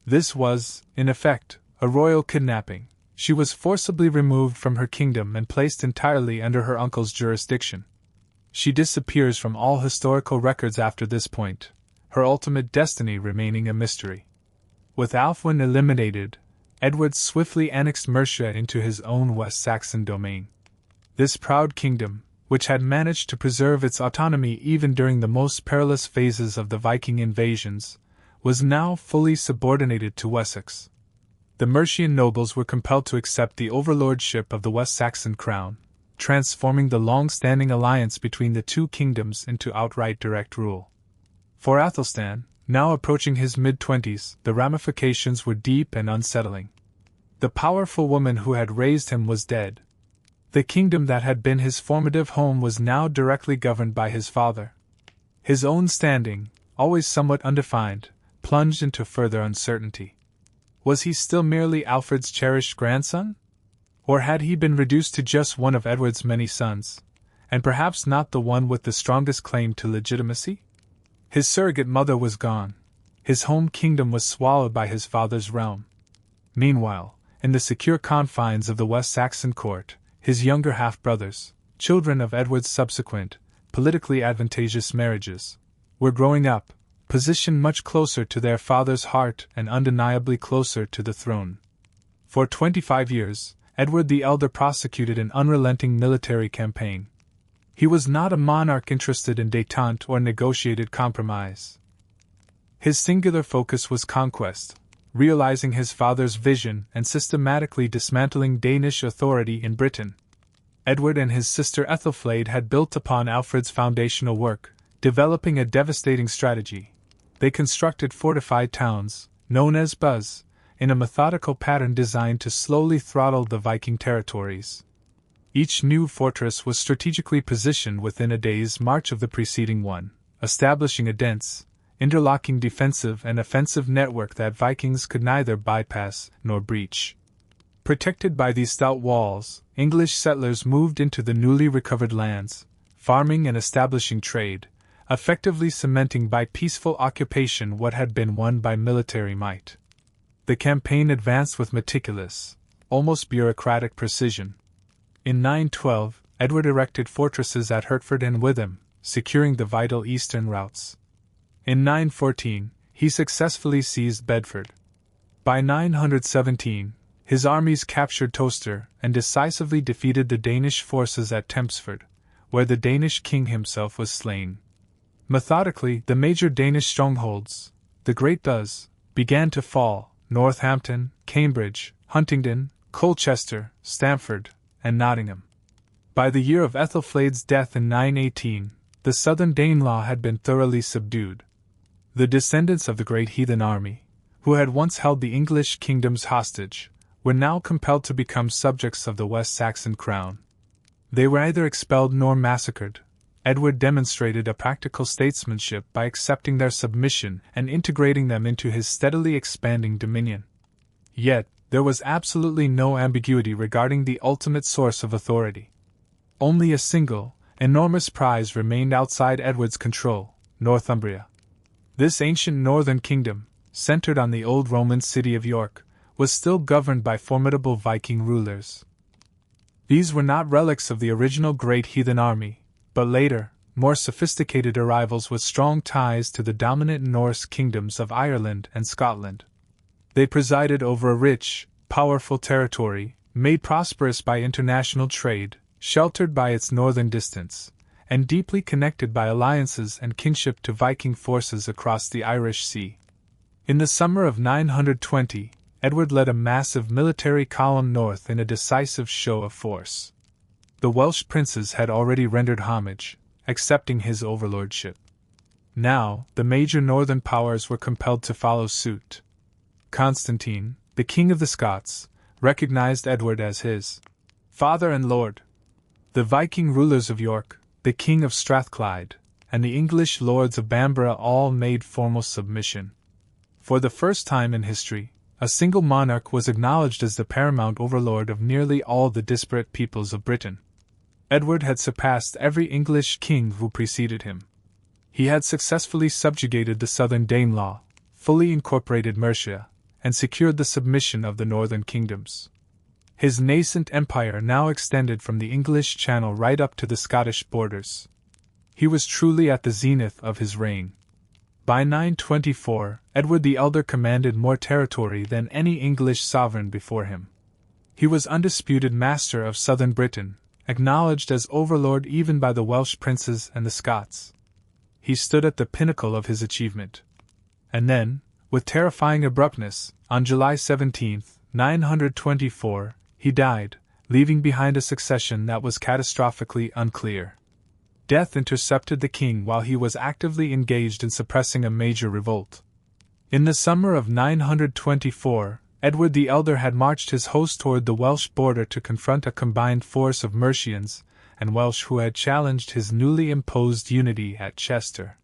[SPEAKER 1] This was, in effect, a royal kidnapping. She was forcibly removed from her kingdom and placed entirely under her uncle's jurisdiction. She disappears from all historical records after this point, her ultimate destiny remaining a mystery. With Ælfwine eliminated, Edward swiftly annexed Mercia into his own West Saxon domain. This proud kingdom, which had managed to preserve its autonomy even during the most perilous phases of the Viking invasions, was now fully subordinated to Wessex. The Mercian nobles were compelled to accept the overlordship of the West Saxon crown, transforming the long-standing alliance between the two kingdoms into outright direct rule. For Æthelstan, now approaching his mid-20s, the ramifications were deep and unsettling. The powerful woman who had raised him was dead. The kingdom that had been his formative home was now directly governed by his father. His own standing, always somewhat undefined, plunged into further uncertainty. Was he still merely Alfred's cherished grandson? Or had he been reduced to just one of Edward's many sons, and perhaps not the one with the strongest claim to legitimacy? His surrogate mother was gone. His home kingdom was swallowed by his father's realm. Meanwhile, in the secure confines of the West Saxon court, his younger half-brothers, children of Edward's subsequent, politically advantageous marriages, were growing up, positioned much closer to their father's heart and undeniably closer to the throne. For 25 years, Edward the Elder prosecuted an unrelenting military campaign. He was not a monarch interested in détente or negotiated compromise. His singular focus was conquest, realizing his father's vision and systematically dismantling Danish authority in Britain. Edward and his sister Æthelflæd had built upon Alfred's foundational work, developing a devastating strategy. They constructed fortified towns, known as in a methodical pattern designed to slowly throttle the Viking territories. Each new fortress was strategically positioned within a day's march of the preceding one, establishing a dense, interlocking defensive and offensive network that Vikings could neither bypass nor breach. Protected by these stout walls, English settlers moved into the newly recovered lands, farming and establishing trade, effectively cementing by peaceful occupation what had been won by military might. The campaign advanced with meticulous, almost bureaucratic precision. In 912, Edward erected fortresses at Hertford and Witham, securing the vital eastern routes. In 914, he successfully seized Bedford. By 917, his armies captured Towcester and decisively defeated the Danish forces at Tempsford, where the Danish king himself was slain. Methodically, the major Danish strongholds, the Great began to fall: Northampton, Cambridge, Huntingdon, Colchester, Stamford, and Nottingham. By the year of Æthelflæd's death in 918, the southern Danelaw had been thoroughly subdued. The descendants of the great heathen army, who had once held the English kingdoms hostage, were now compelled to become subjects of the West Saxon crown. They were neither expelled nor massacred. Edward demonstrated a practical statesmanship by accepting their submission and integrating them into his steadily expanding dominion. Yet, there was absolutely no ambiguity regarding the ultimate source of authority. Only a single, enormous prize remained outside Edward's control: Northumbria. This ancient northern kingdom, centered on the old Roman city of York, was still governed by formidable Viking rulers. These were not relics of the original great heathen army, but later, more sophisticated arrivals with strong ties to the dominant Norse kingdoms of Ireland and Scotland. They presided over a rich, powerful territory, made prosperous by international trade, sheltered by its northern distance, and deeply connected by alliances and kinship to Viking forces across the Irish Sea. In the summer of 920, Edward led a massive military column north in a decisive show of force. The Welsh princes had already rendered homage, accepting his overlordship. Now, the major northern powers were compelled to follow suit. Constantine, the king of the Scots, recognized Edward as his father and lord. The Viking rulers of York, the king of Strathclyde, and the English lords of Bamborough all made formal submission. For the first time in history, a single monarch was acknowledged as the paramount overlord of nearly all the disparate peoples of Britain. Edward had surpassed every English king who preceded him. He had successfully subjugated the southern Danelaw, fully incorporated Mercia, and secured the submission of the northern kingdoms. His nascent empire now extended from the English Channel right up to the Scottish borders. He was truly at the zenith of his reign. By 924, Edward the Elder commanded more territory than any English sovereign before him. He was undisputed master of southern Britain, acknowledged as overlord even by the Welsh princes and the Scots. He stood at the pinnacle of his achievement. And then, with terrifying abruptness, on July 17, 924, he died, leaving behind a succession that was catastrophically unclear. Death intercepted the king while he was actively engaged in suppressing a major revolt. In the summer of 924, Edward the Elder had marched his host toward the Welsh border to confront a combined force of Mercians and Welsh who had challenged his newly imposed unity at Chester.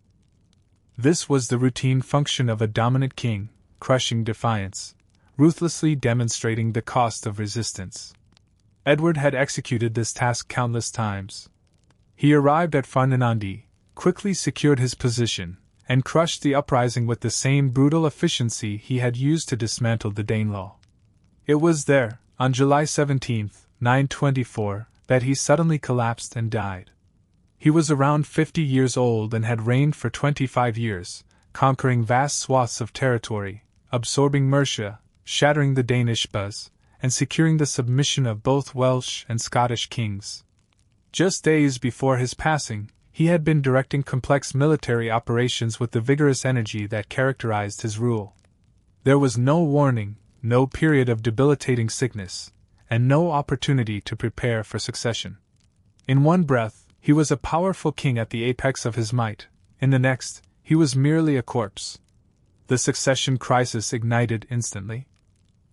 [SPEAKER 1] This was the routine function of a dominant king, crushing defiance, ruthlessly demonstrating the cost of resistance. Edward had executed this task countless times. He arrived at Farnanandi, quickly secured his position, and crushed the uprising with the same brutal efficiency he had used to dismantle the Danelaw. It was there, on July 17, 924, that he suddenly collapsed and died. He was around 50 years old and had reigned for 25 years, conquering vast swaths of territory, absorbing Mercia, shattering the Danish buzz, and securing the submission of both Welsh and Scottish kings. Just days before his passing, he had been directing complex military operations with the vigorous energy that characterized his rule. There was no warning, no period of debilitating sickness, and no opportunity to prepare for succession. In one breath, he was a powerful king at the apex of his might; in the next, he was merely a corpse. The succession crisis ignited instantly.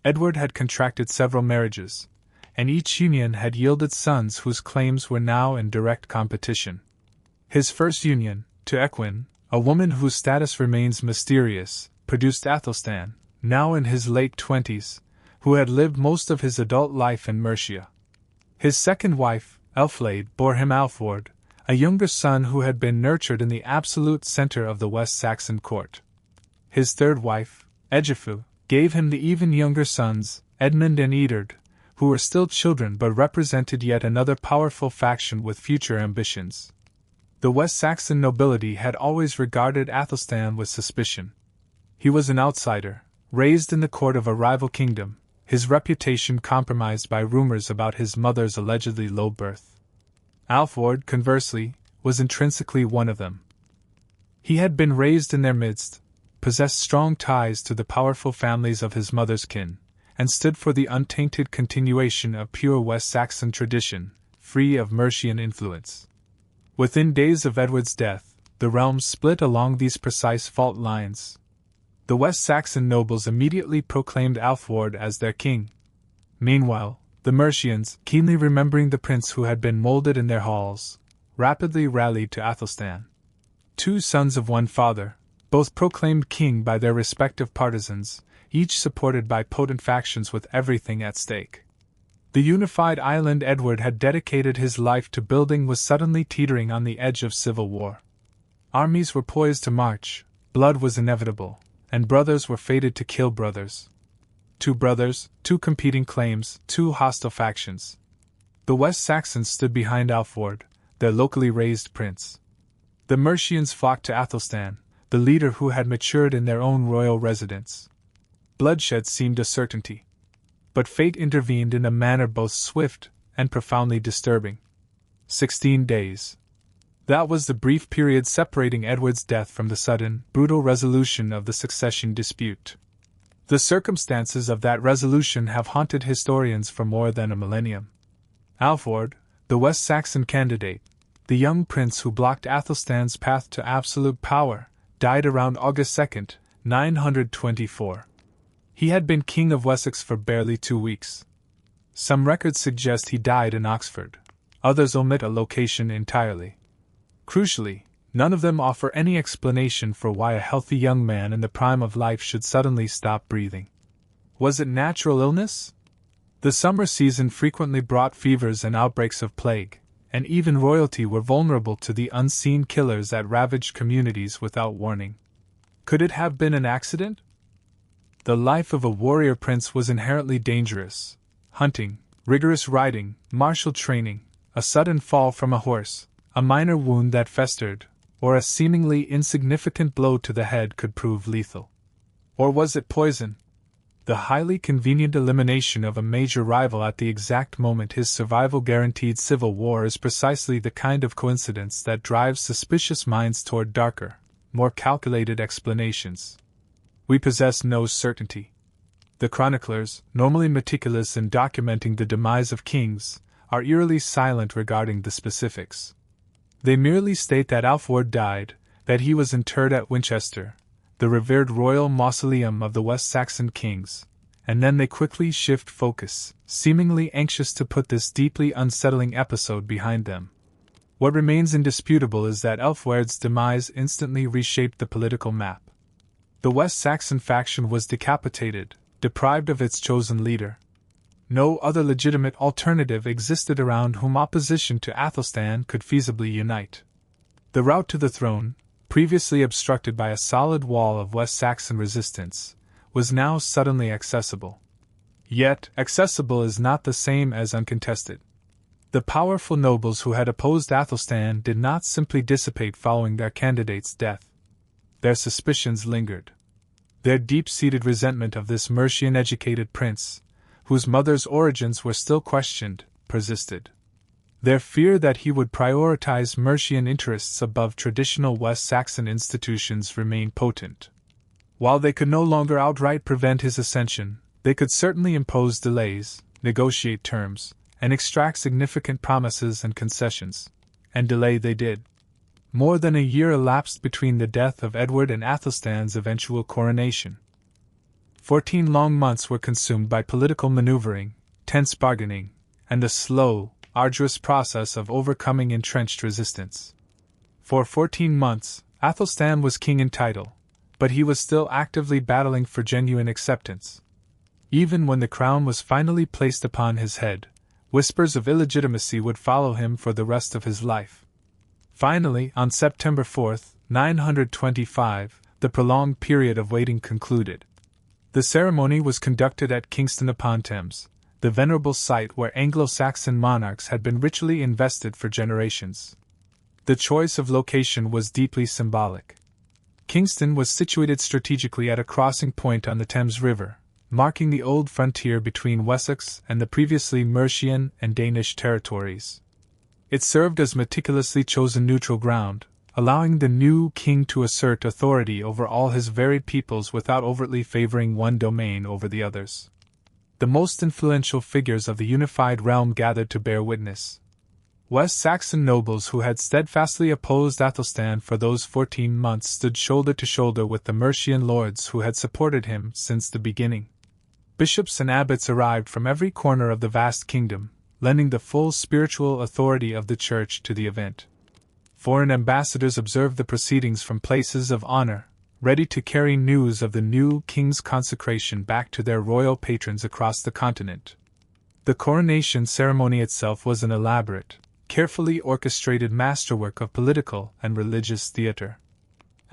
[SPEAKER 1] Edward had contracted several marriages, and each union had yielded sons whose claims were now in direct competition. His first union, to Ecgwin, a woman whose status remains mysterious, produced Æthelstan, now in his late 20s, who had lived most of his adult life in Mercia. His second wife, Elflade, bore him Alfward, a younger son who had been nurtured in the absolute center of the West Saxon court. His third wife, Egifu, gave him the even younger sons, Edmund and Eadred, who were still children but represented yet another powerful faction with future ambitions. The West Saxon nobility had always regarded Æthelstan with suspicion. He was an outsider, raised in the court of a rival kingdom, his reputation compromised by rumors about his mother's allegedly low birth. Alfward, conversely, was intrinsically one of them. He had been raised in their midst, possessed strong ties to the powerful families of his mother's kin, and stood for the untainted continuation of pure West Saxon tradition, free of Mercian influence. Within days of Edward's death, the realms split along these precise fault lines. The West Saxon nobles immediately proclaimed Alfward as their king. Meanwhile, the Mercians, keenly remembering the prince who had been molded in their halls, rapidly rallied to Æthelstan. Two sons of one father, both proclaimed king by their respective partisans, each supported by potent factions with everything at stake. The unified island Edward had dedicated his life to building was suddenly teetering on the edge of civil war. Armies were poised to march, Blood was inevitable, and brothers were fated to kill brothers. Two brothers, two competing claims, two hostile factions. The West Saxons stood behind Ælfweard, their locally raised prince. The Mercians flocked to Æthelstan, the leader who had matured in their own royal residence. Bloodshed seemed a certainty. But fate intervened in a manner both swift and profoundly disturbing. 16 days. That was the brief period separating Edward's death from the sudden, brutal resolution of the succession dispute. The circumstances of that resolution have haunted historians for more than a millennium. Ælfweard, the West Saxon candidate, the young prince who blocked Æthelstan's path to absolute power, died around August 2, 924. He had been king of Wessex for barely 2 weeks. Some records suggest he died in Oxford, others omit a location entirely. Crucially, none of them offer any explanation for why a healthy young man in the prime of life should suddenly stop breathing. Was it natural illness? The summer season frequently brought fevers and outbreaks of plague, and even royalty were vulnerable to the unseen killers that ravaged communities without warning. Could it have been an accident? The life of a warrior prince was inherently dangerous. Hunting, rigorous riding, martial training, a sudden fall from a horse, a minor wound that festered, or a seemingly insignificant blow to the head could prove lethal. Or was it poison? The highly convenient elimination of a major rival at the exact moment his survival guaranteed civil war is precisely the kind of coincidence that drives suspicious minds toward darker, more calculated explanations. We possess no certainty. The chroniclers, normally meticulous in documenting the demise of kings, are eerily silent regarding the specifics. They merely state that Ælfweard died, that he was interred at Winchester, the revered royal mausoleum of the West Saxon kings, and then they quickly shift focus, seemingly anxious to put this deeply unsettling episode behind them. What remains indisputable is that Ælfweard's demise instantly reshaped the political map. The West Saxon faction was decapitated, deprived of its chosen leader. No other legitimate alternative existed around whom opposition to Æthelstan could feasibly unite. The route to the throne, previously obstructed by a solid wall of West Saxon resistance, was now suddenly accessible. Yet, accessible is not the same as uncontested. The powerful nobles who had opposed Æthelstan did not simply dissipate following their candidate's death. Their suspicions lingered. Their deep-seated resentment of this Mercian-educated prince, whose mother's origins were still questioned, persisted. Their fear that he would prioritize Mercian interests above traditional West Saxon institutions remained potent. While they could no longer outright prevent his ascension, they could certainly impose delays, negotiate terms, and extract significant promises and concessions. And delay they did. More than a year elapsed between the death of Edward and Æthelstan's eventual coronation. 14 long months were consumed by political maneuvering, tense bargaining, and the slow, arduous process of overcoming entrenched resistance. For 14 months, Æthelstan was king in title, but he was still actively battling for genuine acceptance. Even when the crown was finally placed upon his head, whispers of illegitimacy would follow him for the rest of his life. Finally, on September 4, 925, the prolonged period of waiting concluded. The ceremony was conducted at Kingston-upon-Thames, the venerable site where Anglo-Saxon monarchs had been ritually invested for generations. The choice of location was deeply symbolic. Kingston was situated strategically at a crossing point on the Thames River, marking the old frontier between Wessex and the previously Mercian and Danish territories. It served as meticulously chosen neutral ground, allowing the new king to assert authority over all his varied peoples without overtly favoring one domain over the others. The most influential figures of the unified realm gathered to bear witness. West Saxon nobles who had steadfastly opposed Æthelstan for those 14 months stood shoulder to shoulder with the Mercian lords who had supported him since the beginning. Bishops and abbots arrived from every corner of the vast kingdom, lending the full spiritual authority of the Church to the event. Foreign ambassadors observed the proceedings from places of honor, ready to carry news of the new king's consecration back to their royal patrons across the continent. The coronation ceremony itself was an elaborate, carefully orchestrated masterwork of political and religious theater.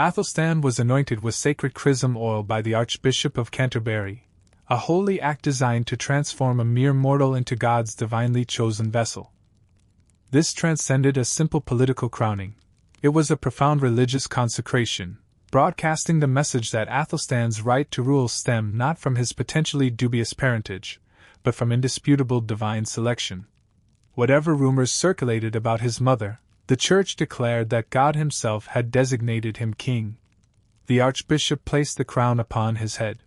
[SPEAKER 1] Æthelstan was anointed with sacred chrism oil by the Archbishop of Canterbury, a holy act designed to transform a mere mortal into God's divinely chosen vessel. This transcended a simple political crowning. It was a profound religious consecration, broadcasting the message that Æthelstan's right to rule stemmed not from his potentially dubious parentage, but from indisputable divine selection. Whatever rumors circulated about his mother, the Church declared that God himself had designated him king. The Archbishop placed the crown upon his head.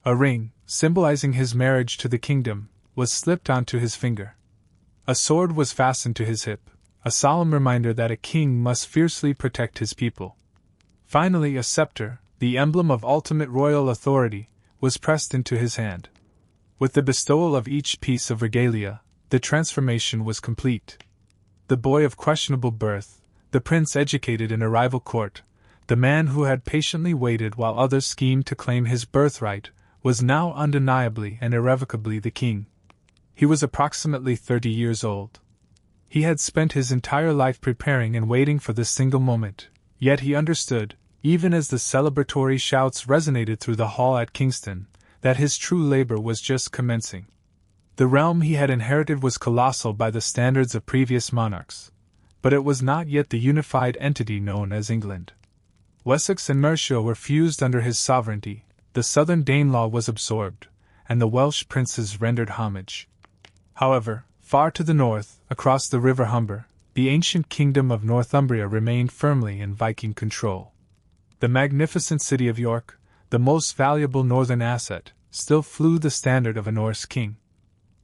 [SPEAKER 1] A ring, symbolizing his marriage to the kingdom, was slipped onto his finger. A sword was fastened to his hip, a solemn reminder that a king must fiercely protect his people. Finally, a scepter, the emblem of ultimate royal authority, was pressed into his hand. With the bestowal of each piece of regalia, the transformation was complete. The boy of questionable birth, the prince educated in a rival court, the man who had patiently waited while others schemed to claim his birthright, was now undeniably and irrevocably the king. He was approximately 30 years old. He had spent his entire life preparing and waiting for this single moment, yet he understood, even as the celebratory shouts resonated through the hall at Kingston, that his true labor was just commencing. The realm he had inherited was colossal by the standards of previous monarchs, but it was not yet the unified entity known as England. Wessex and Mercia were fused under his sovereignty, the southern Danelaw was absorbed, and the Welsh princes rendered homage. However, far to the north, across the River Humber, the ancient kingdom of Northumbria remained firmly in Viking control. The magnificent city of York, the most valuable northern asset, still flew the standard of a Norse king.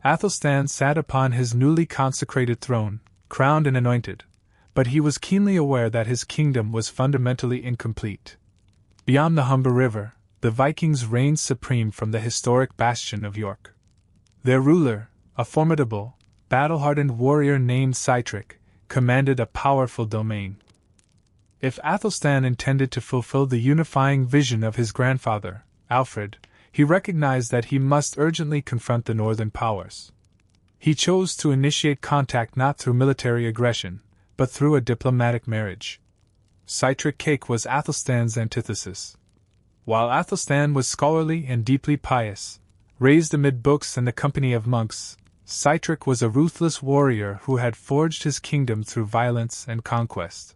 [SPEAKER 1] Æthelstan sat upon his newly consecrated throne, crowned and anointed, but he was keenly aware that his kingdom was fundamentally incomplete. Beyond the Humber River, the Vikings reigned supreme from the historic bastion of York. Their ruler, a formidable, battle-hardened warrior named Sihtric, commanded a powerful domain. If Æthelstan intended to fulfill the unifying vision of his grandfather, Alfred, he recognized that he must urgently confront the northern powers. He chose to initiate contact not through military aggression, but through a diplomatic marriage. Sihtric cake was Æthelstan's antithesis. While Æthelstan was scholarly and deeply pious, raised amid books and the company of monks, Sihtric was a ruthless warrior who had forged his kingdom through violence and conquest.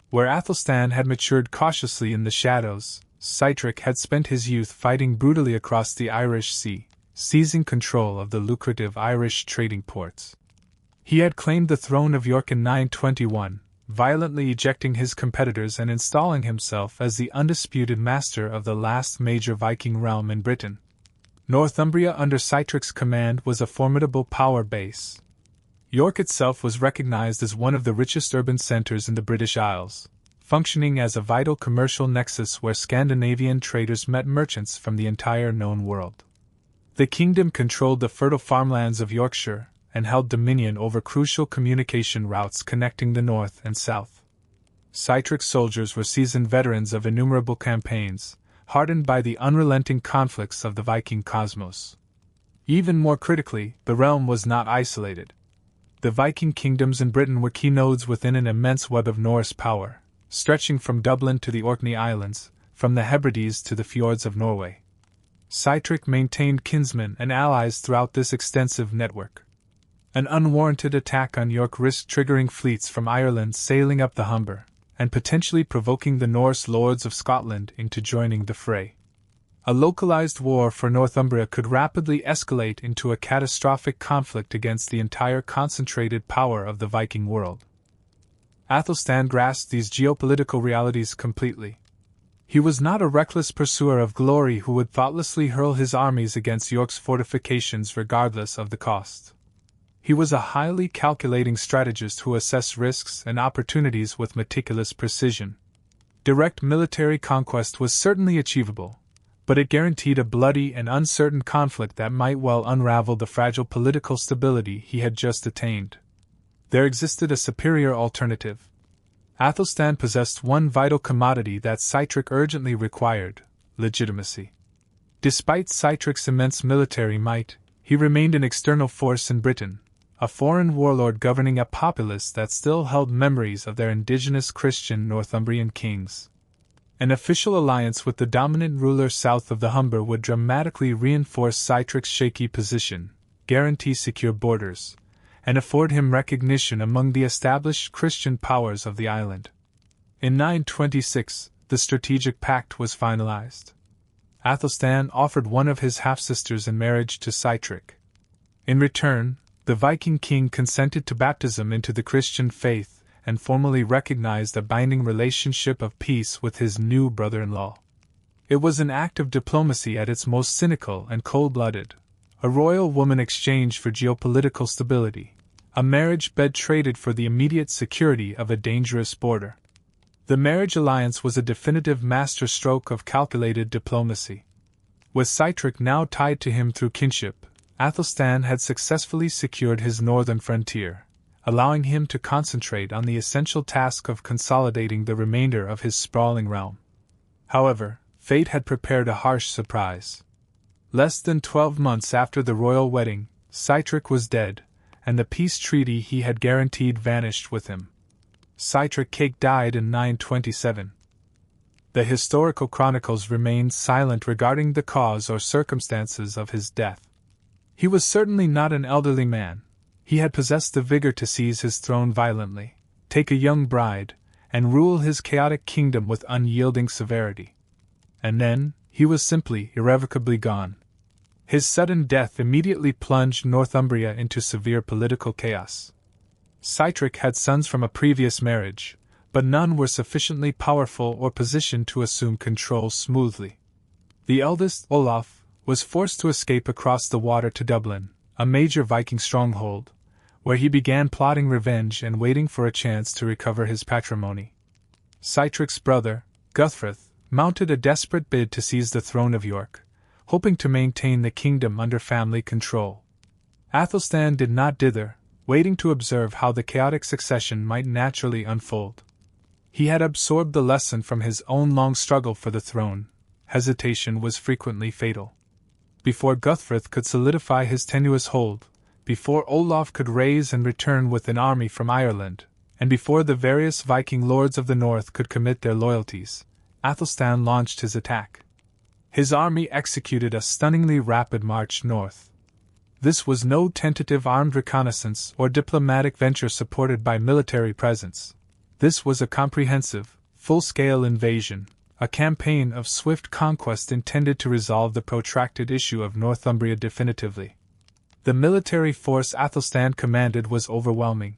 [SPEAKER 1] Where Æthelstan had matured cautiously in the shadows, Sihtric had spent his youth fighting brutally across the Irish Sea, seizing control of the lucrative Irish trading ports. He had claimed the throne of York in 921, violently ejecting his competitors and installing himself as the undisputed master of the last major Viking realm in Britain. Northumbria under Sihtric's command was a formidable power base. York itself was recognized as one of the richest urban centers in the British Isles, functioning as a vital commercial nexus where Scandinavian traders met merchants from the entire known world. The kingdom controlled the fertile farmlands of Yorkshire and held dominion over crucial communication routes connecting the north and south. Sihtric's soldiers were seasoned veterans of innumerable campaigns, hardened by the unrelenting conflicts of the Viking cosmos. Even more critically, the realm was not isolated. The Viking kingdoms in Britain were key nodes within an immense web of Norse power, stretching from Dublin to the Orkney Islands, from the Hebrides to the fjords of Norway. Sihtric maintained kinsmen and allies throughout this extensive network. An unwarranted attack on York risked triggering fleets from Ireland sailing up the Humber, and potentially provoking the Norse lords of Scotland into joining the fray. A localized war for Northumbria could rapidly escalate into a catastrophic conflict against the entire concentrated power of the Viking world. Æthelstan grasped these geopolitical realities completely. He was not a reckless pursuer of glory who would thoughtlessly hurl his armies against York's fortifications regardless of the cost. He was a highly calculating strategist who assessed risks and opportunities with meticulous precision. Direct military conquest was certainly achievable, but it guaranteed a bloody and uncertain conflict that might well unravel the fragile political stability he had just attained. There existed a superior alternative. Æthelstan possessed one vital commodity that Sihtric urgently required: legitimacy. Despite Sihtric's immense military might, he remained an external force in Britain, a foreign warlord governing a populace that still held memories of their indigenous Christian Northumbrian kings. An official alliance with the dominant ruler south of the Humber would dramatically reinforce Sitric's shaky position, guarantee secure borders, and afford him recognition among the established Christian powers of the island. In 926, the strategic pact was finalized. Æthelstan offered one of his half-sisters in marriage to Sitric. In return, the Viking king consented to baptism into the Christian faith and formally recognized a binding relationship of peace with his new brother-in-law. It was an act of diplomacy at its most cynical and cold-blooded, a royal woman exchanged for geopolitical stability, a marriage bed traded for the immediate security of a dangerous border. The marriage alliance was a definitive masterstroke of calculated diplomacy. With Sitric now tied to him through kinship, Æthelstan had successfully secured his northern frontier, allowing him to concentrate on the essential task of consolidating the remainder of his sprawling realm. However, fate had prepared a harsh surprise. Less than 12 months after the royal wedding, Sitric was dead, and the peace treaty he had guaranteed vanished with him. Sitric died in 927. The historical chronicles remain silent regarding the cause or circumstances of his death. He was certainly not an elderly man. He had possessed the vigor to seize his throne violently, take a young bride, and rule his chaotic kingdom with unyielding severity. And then, he was simply, irrevocably gone. His sudden death immediately plunged Northumbria into severe political chaos. Sitric had sons from a previous marriage, but none were sufficiently powerful or positioned to assume control smoothly. The eldest, Olaf, was forced to escape across the water to Dublin, a major Viking stronghold, where he began plotting revenge and waiting for a chance to recover his patrimony. Sitric's brother, Guthfrith, mounted a desperate bid to seize the throne of York, hoping to maintain the kingdom under family control. Æthelstan did not dither, waiting to observe how the chaotic succession might naturally unfold. He had absorbed the lesson from his own long struggle for the throne. Hesitation was frequently fatal. Before Guthfrith could solidify his tenuous hold, before Olaf could raise and return with an army from Ireland, and before the various Viking lords of the north could commit their loyalties, Æthelstan launched his attack. His army executed a stunningly rapid march north. This was no tentative armed reconnaissance or diplomatic venture supported by military presence. This was a comprehensive, full-scale invasion, a campaign of swift conquest intended to resolve the protracted issue of Northumbria definitively. The military force Æthelstan commanded was overwhelming.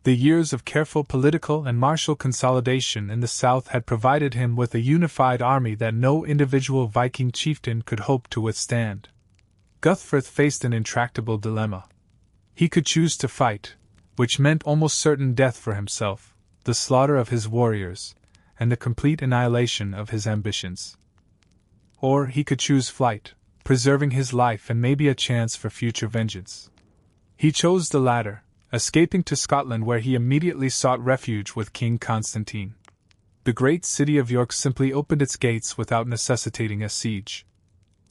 [SPEAKER 1] The years of careful political and martial consolidation in the south had provided him with a unified army that no individual Viking chieftain could hope to withstand. Guthfrith faced an intractable dilemma. He could choose to fight, which meant almost certain death for himself, the slaughter of his warriors, and the complete annihilation of his ambitions. Or he could choose flight, preserving his life and maybe a chance for future vengeance. He chose the latter, escaping to Scotland where he immediately sought refuge with King Constantine. The great city of York simply opened its gates without necessitating a siege.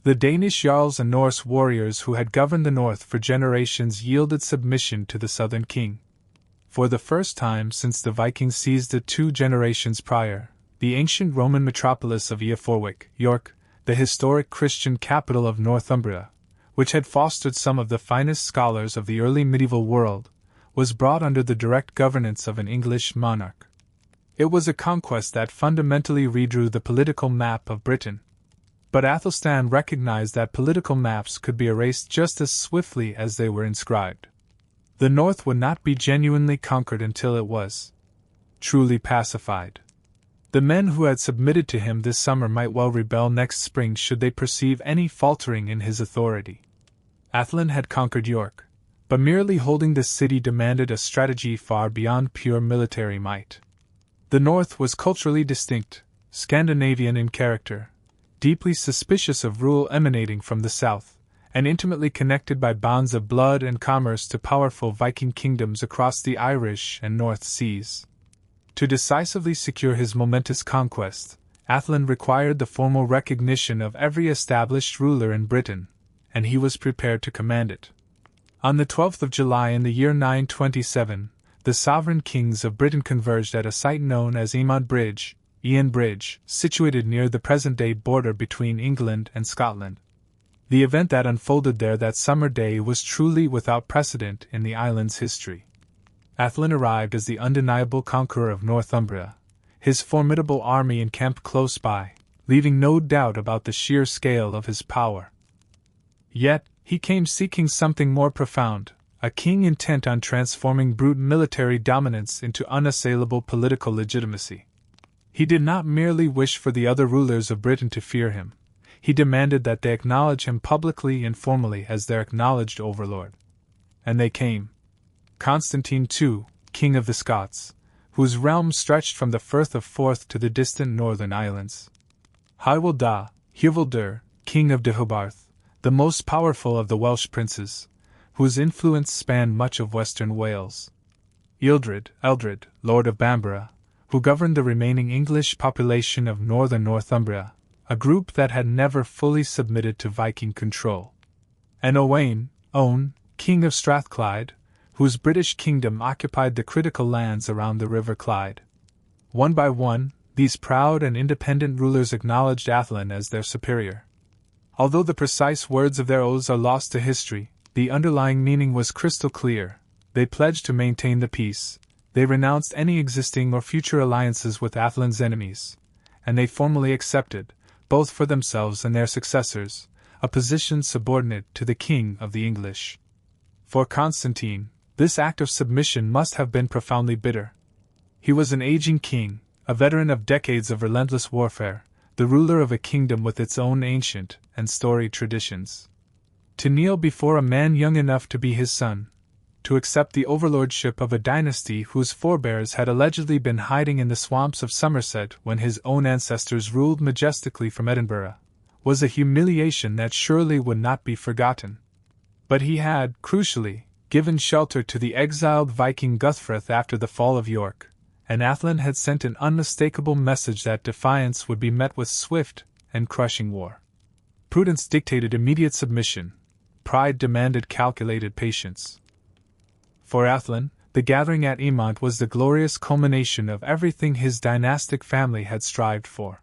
[SPEAKER 1] The Danish jarls and Norse warriors who had governed the north for generations yielded submission to the southern king. For the first time since the Vikings seized it 2 generations prior, the ancient Roman metropolis of Eoforwic, York, the historic Christian capital of Northumbria, which had fostered some of the finest scholars of the early medieval world, was brought under the direct governance of an English monarch. It was a conquest that fundamentally redrew the political map of Britain. But Æthelstan recognized that political maps could be erased just as swiftly as they were inscribed. The north would not be genuinely conquered until it was truly pacified. The men who had submitted to him this summer might well rebel next spring should they perceive any faltering in his authority. Athlin had conquered York, but merely holding the city demanded a strategy far beyond pure military might. The north was culturally distinct, Scandinavian in character, deeply suspicious of rule emanating from the south, and intimately connected by bonds of blood and commerce to powerful Viking kingdoms across the Irish and North Seas. To decisively secure his momentous conquest, Athlin required the formal recognition of every established ruler in Britain, and he was prepared to command it. On the 12th of July in the year 927, the sovereign kings of Britain converged at a site known as Emond Bridge, Ian Bridge, situated near the present-day border between England and Scotland. The event that unfolded there that summer day was truly without precedent in the island's history. Æthelstan arrived as the undeniable conqueror of Northumbria, his formidable army encamped close by, leaving no doubt about the sheer scale of his power. Yet, he came seeking something more profound, a king intent on transforming brute military dominance into unassailable political legitimacy. He did not merely wish for the other rulers of Britain to fear him, he demanded that they acknowledge him publicly and formally as their acknowledged overlord. And they came. Constantine II, King of the Scots, whose realm stretched from the Firth of Forth to the distant northern islands. Hywel Dda, King of Deheubarth, the most powerful of the Welsh princes, whose influence spanned much of western Wales. Ealdred, Lord of Bamborough, who governed the remaining English population of northern Northumbria, a group that had never fully submitted to Viking control. And Owain, King of Strathclyde, whose British kingdom occupied the critical lands around the River Clyde. One by one, these proud and independent rulers acknowledged Æthelstan as their superior. Although the precise words of their oaths are lost to history, the underlying meaning was crystal clear. They pledged to maintain the peace, they renounced any existing or future alliances with Æthelstan's enemies, and they formally accepted, both for themselves and their successors, a position subordinate to the King of the English. For Constantine, this act of submission must have been profoundly bitter. He was an aging king, a veteran of decades of relentless warfare, the ruler of a kingdom with its own ancient and storied traditions. To kneel before a man young enough to be his son, to accept the overlordship of a dynasty whose forebears had allegedly been hiding in the swamps of Somerset when his own ancestors ruled majestically from Edinburgh, was a humiliation that surely would not be forgotten. But he had, crucially, given shelter to the exiled Viking Guthfrith after the fall of York, and Æthelstan had sent an unmistakable message that defiance would be met with swift and crushing war. Prudence dictated immediate submission, pride demanded calculated patience. For Æthelstan, the gathering at Emont was the glorious culmination of everything his dynastic family had strived for.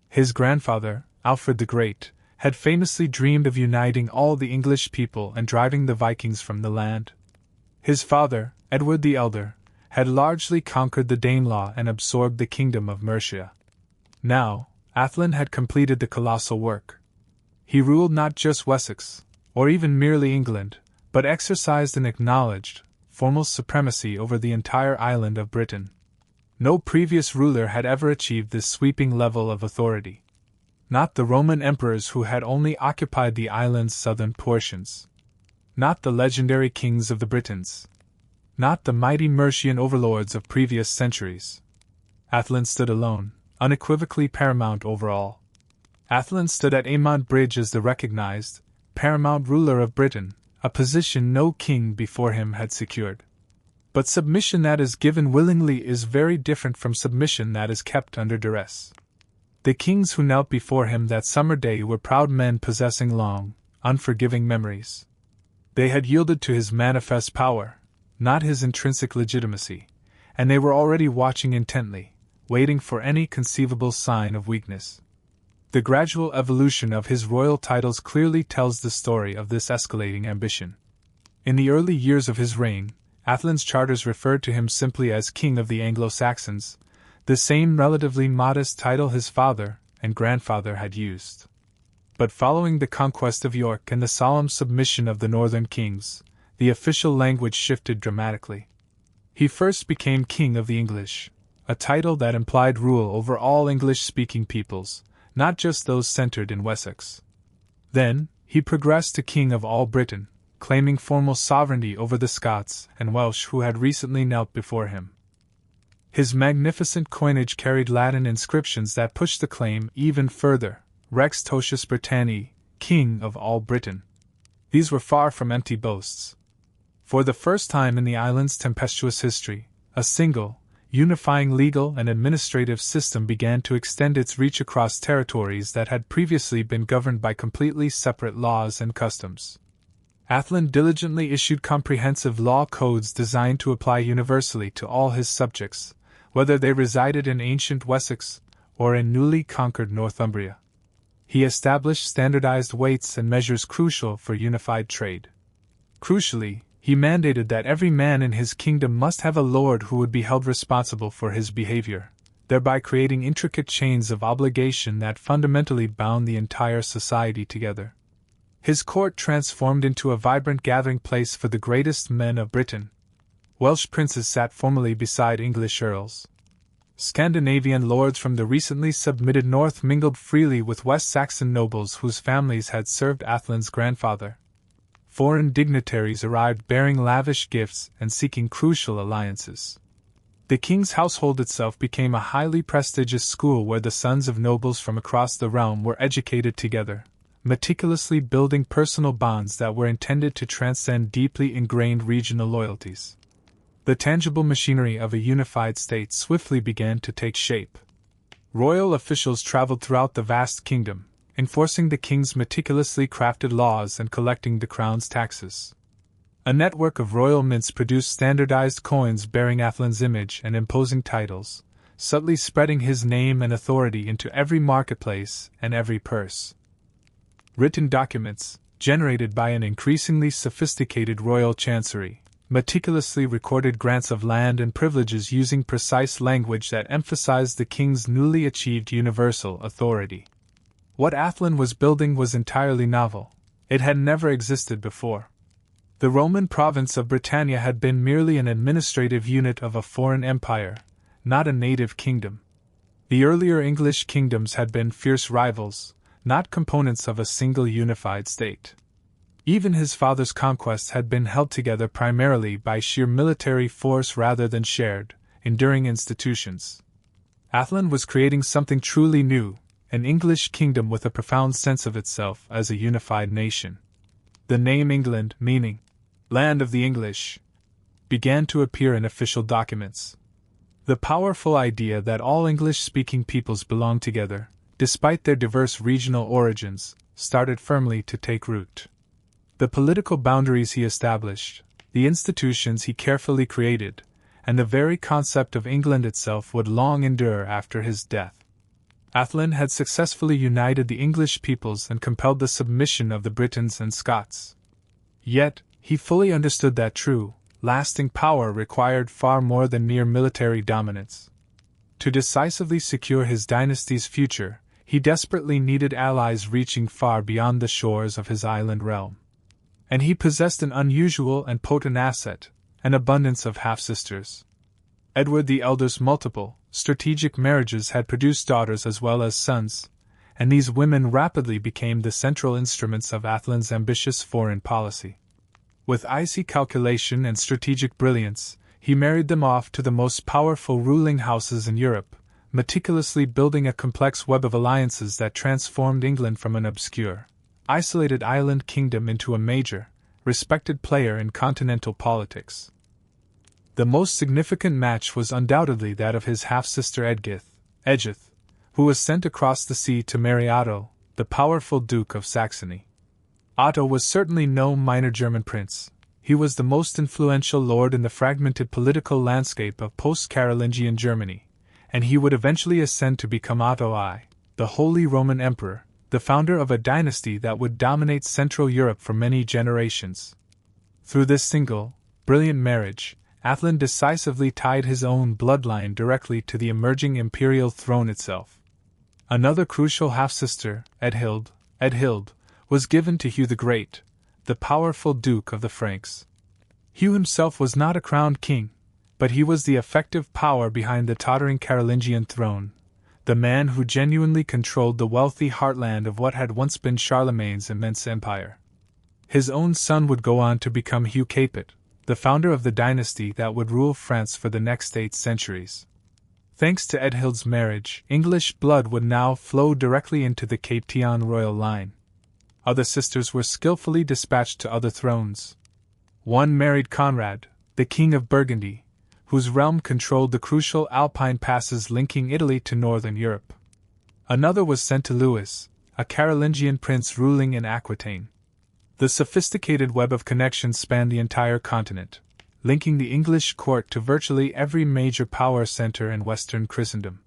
[SPEAKER 1] His grandfather, Alfred the Great, had famously dreamed of uniting all the English people and driving the Vikings from the land. His father, Edward the Elder, had largely conquered the Danelaw and absorbed the kingdom of Mercia. Now, Æthelstan had completed the colossal work. He ruled not just Wessex, or even merely England, but exercised an acknowledged, formal supremacy over the entire island of Britain. No previous ruler had ever achieved this sweeping level of authority. Not the Roman emperors who had only occupied the island's southern portions. Not the legendary kings of the Britons. Not the mighty Mercian overlords of previous centuries. Æthelstan stood alone, unequivocally paramount over all. Æthelstan stood at Emont Bridge as the recognized, paramount ruler of Britain, a position no king before him had secured. But submission that is given willingly is very different from submission that is kept under duress. The kings who knelt before him that summer day were proud men possessing long, unforgiving memories. They had yielded to his manifest power, not his intrinsic legitimacy, and they were already watching intently, waiting for any conceivable sign of weakness. The gradual evolution of his royal titles clearly tells the story of this escalating ambition. In the early years of his reign, Æthelstan's charters referred to him simply as King of the Anglo-Saxons, the same relatively modest title his father and grandfather had used. But following the conquest of York and the solemn submission of the northern kings, the official language shifted dramatically. He first became King of the English, a title that implied rule over all English-speaking peoples, not just those centered in Wessex. Then, he progressed to King of all Britain, claiming formal sovereignty over the Scots and Welsh who had recently knelt before him. His magnificent coinage carried Latin inscriptions that pushed the claim even further, Rex Totius Britanniae, King of all Britain. These were far from empty boasts. For the first time in the island's tempestuous history, a single, unifying legal and administrative system began to extend its reach across territories that had previously been governed by completely separate laws and customs. Æthelstan diligently issued comprehensive law codes designed to apply universally to all his subjects, whether they resided in ancient Wessex or in newly conquered Northumbria. He established standardized weights and measures crucial for unified trade. Crucially, he mandated that every man in his kingdom must have a lord who would be held responsible for his behavior, thereby creating intricate chains of obligation that fundamentally bound the entire society together. His court transformed into a vibrant gathering place for the greatest men of Britain. Welsh princes sat formally beside English earls. Scandinavian lords from the recently submitted north mingled freely with West Saxon nobles whose families had served Athlin's grandfather. Foreign dignitaries arrived bearing lavish gifts and seeking crucial alliances. The king's household itself became a highly prestigious school where the sons of nobles from across the realm were educated together, meticulously building personal bonds that were intended to transcend deeply ingrained regional loyalties. The tangible machinery of a unified state swiftly began to take shape. Royal officials traveled throughout the vast kingdom, enforcing the king's meticulously crafted laws and collecting the crown's taxes. A network of royal mints produced standardized coins bearing Athlin's image and imposing titles, subtly spreading his name and authority into every marketplace and every purse. Written documents, generated by an increasingly sophisticated royal chancery, meticulously recorded grants of land and privileges using precise language that emphasized the king's newly achieved universal authority. What Athlin was building was entirely novel. It had never existed before. The Roman province of Britannia had been merely an administrative unit of a foreign empire, not a native kingdom. The earlier English kingdoms had been fierce rivals, not components of a single unified state. Even his father's conquests had been held together primarily by sheer military force rather than shared, enduring institutions. Athlin was creating something truly new, an English kingdom with a profound sense of itself as a unified nation. The name England, meaning land of the English, began to appear in official documents. The powerful idea that all English-speaking peoples belong together, despite their diverse regional origins, started firmly to take root. The political boundaries he established, the institutions he carefully created, and the very concept of England itself would long endure after his death. Athlin had successfully united the English peoples and compelled the submission of the Britons and Scots. Yet, he fully understood that true, lasting power required far more than mere military dominance. To decisively secure his dynasty's future, he desperately needed allies reaching far beyond the shores of his island realm. And he possessed an unusual and potent asset, an abundance of half-sisters. Edward the Elder's multiple, strategic marriages had produced daughters as well as sons, and these women rapidly became the central instruments of Athlin's ambitious foreign policy. With icy calculation and strategic brilliance, he married them off to the most powerful ruling houses in Europe, meticulously building a complex web of alliances that transformed England from an obscure, isolated island kingdom into a major, respected player in continental politics. The most significant match was undoubtedly that of his half-sister Edgith, who was sent across the sea to marry Otto, the powerful Duke of Saxony. Otto was certainly no minor German prince. He was the most influential lord in the fragmented political landscape of post-Carolingian Germany, and he would eventually ascend to become Otto I, the Holy Roman Emperor, the founder of a dynasty that would dominate Central Europe for many generations. Through this single, brilliant marriage, Athlin decisively tied his own bloodline directly to the emerging imperial throne itself. Another crucial half-sister, Edhild, was given to Hugh the Great, the powerful Duke of the Franks. Hugh himself was not a crowned king, but he was the effective power behind the tottering Carolingian throne, the man who genuinely controlled the wealthy heartland of what had once been Charlemagne's immense empire. His own son would go on to become Hugh Capet, the founder of the dynasty that would rule France for the next 8 centuries. Thanks to Edhild's marriage, English blood would now flow directly into the Capetian royal line. Other sisters were skillfully dispatched to other thrones. One married Conrad, the King of Burgundy, whose realm controlled the crucial Alpine passes linking Italy to northern Europe. Another was sent to Louis, a Carolingian prince ruling in Aquitaine. The sophisticated web of connections spanned the entire continent, linking the English court to virtually every major power center in Western Christendom.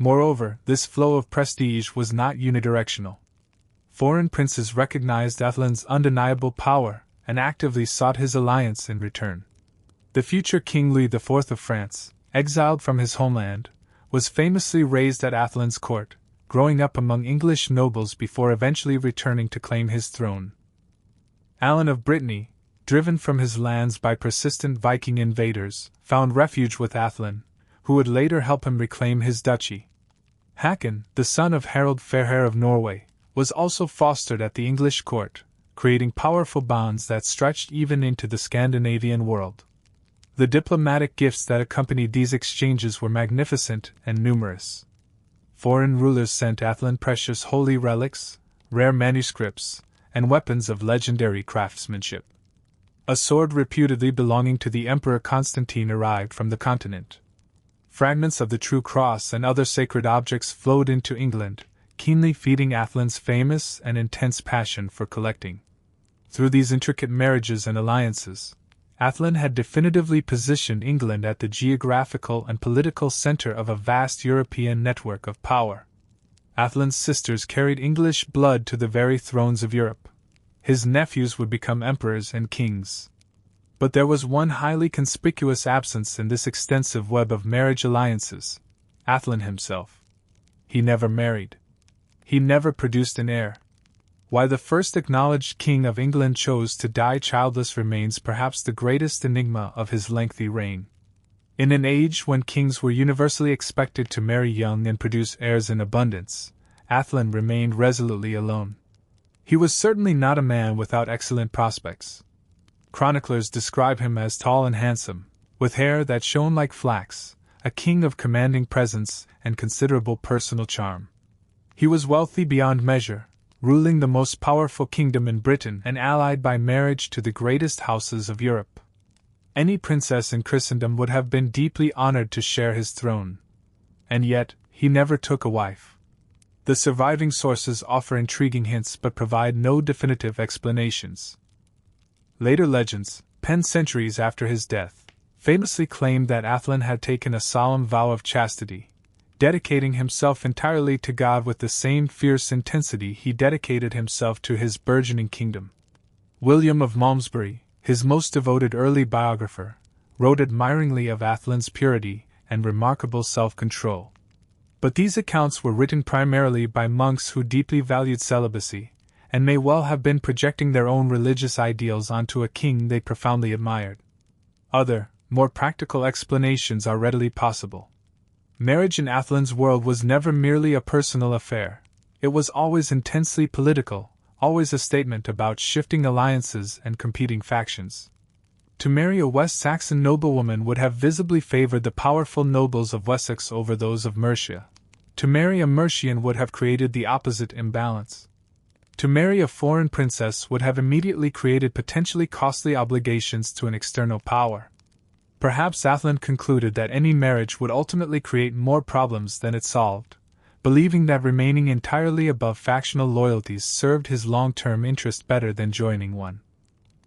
[SPEAKER 1] Moreover, this flow of prestige was not unidirectional. Foreign princes recognized Æthelin's undeniable power and actively sought his alliance in return. The future King Louis IV of France, exiled from his homeland, was famously raised at Æthelin's court, growing up among English nobles before eventually returning to claim his throne. Alan of Brittany, driven from his lands by persistent Viking invaders, found refuge with Æthelin, who would later help him reclaim his duchy. Håkon, the son of Harald Fairhair of Norway, was also fostered at the English court, creating powerful bonds that stretched even into the Scandinavian world. The diplomatic gifts that accompanied these exchanges were magnificent and numerous. Foreign rulers sent Æthelin precious holy relics, rare manuscripts, and weapons of legendary craftsmanship. A sword reputedly belonging to the Emperor Constantine arrived from the continent. Fragments of the True Cross and other sacred objects flowed into England, keenly feeding Æthelin's famous and intense passion for collecting. Through these intricate marriages and alliances, Æthelin had definitively positioned England at the geographical and political center of a vast European network of power. Æthelin's sisters carried English blood to the very thrones of Europe. His nephews would become emperors and kings. But there was one highly conspicuous absence in this extensive web of marriage alliances: Æthelin himself. He never married. He never produced an heir. Why the first acknowledged king of England chose to die childless remains perhaps the greatest enigma of his lengthy reign. In an age when kings were universally expected to marry young and produce heirs in abundance, Æthelin remained resolutely alone. He was certainly not a man without excellent prospects. Chroniclers describe him as tall and handsome, with hair that shone like flax, a king of commanding presence and considerable personal charm. He was wealthy beyond measure, ruling the most powerful kingdom in Britain and allied by marriage to the greatest houses of Europe. Any princess in Christendom would have been deeply honored to share his throne. And yet, he never took a wife. The surviving sources offer intriguing hints but provide no definitive explanations. Later legends, penned centuries after his death, famously claimed that Æthelin had taken a solemn vow of chastity, dedicating himself entirely to God with the same fierce intensity he dedicated himself to his burgeoning kingdom. William of Malmesbury, his most devoted early biographer, wrote admiringly of Æthelin's purity and remarkable self-control. But these accounts were written primarily by monks who deeply valued celibacy, and may well have been projecting their own religious ideals onto a king they profoundly admired. Other, more practical explanations are readily possible. Marriage in Æthelin's world was never merely a personal affair. It was always intensely political, always a statement about shifting alliances and competing factions. To marry a West Saxon noblewoman would have visibly favored the powerful nobles of Wessex over those of Mercia. To marry a Mercian would have created the opposite imbalance. To marry a foreign princess would have immediately created potentially costly obligations to an external power. Perhaps Æthelin concluded that any marriage would ultimately create more problems than it solved, believing that remaining entirely above factional loyalties served his long-term interest better than joining one.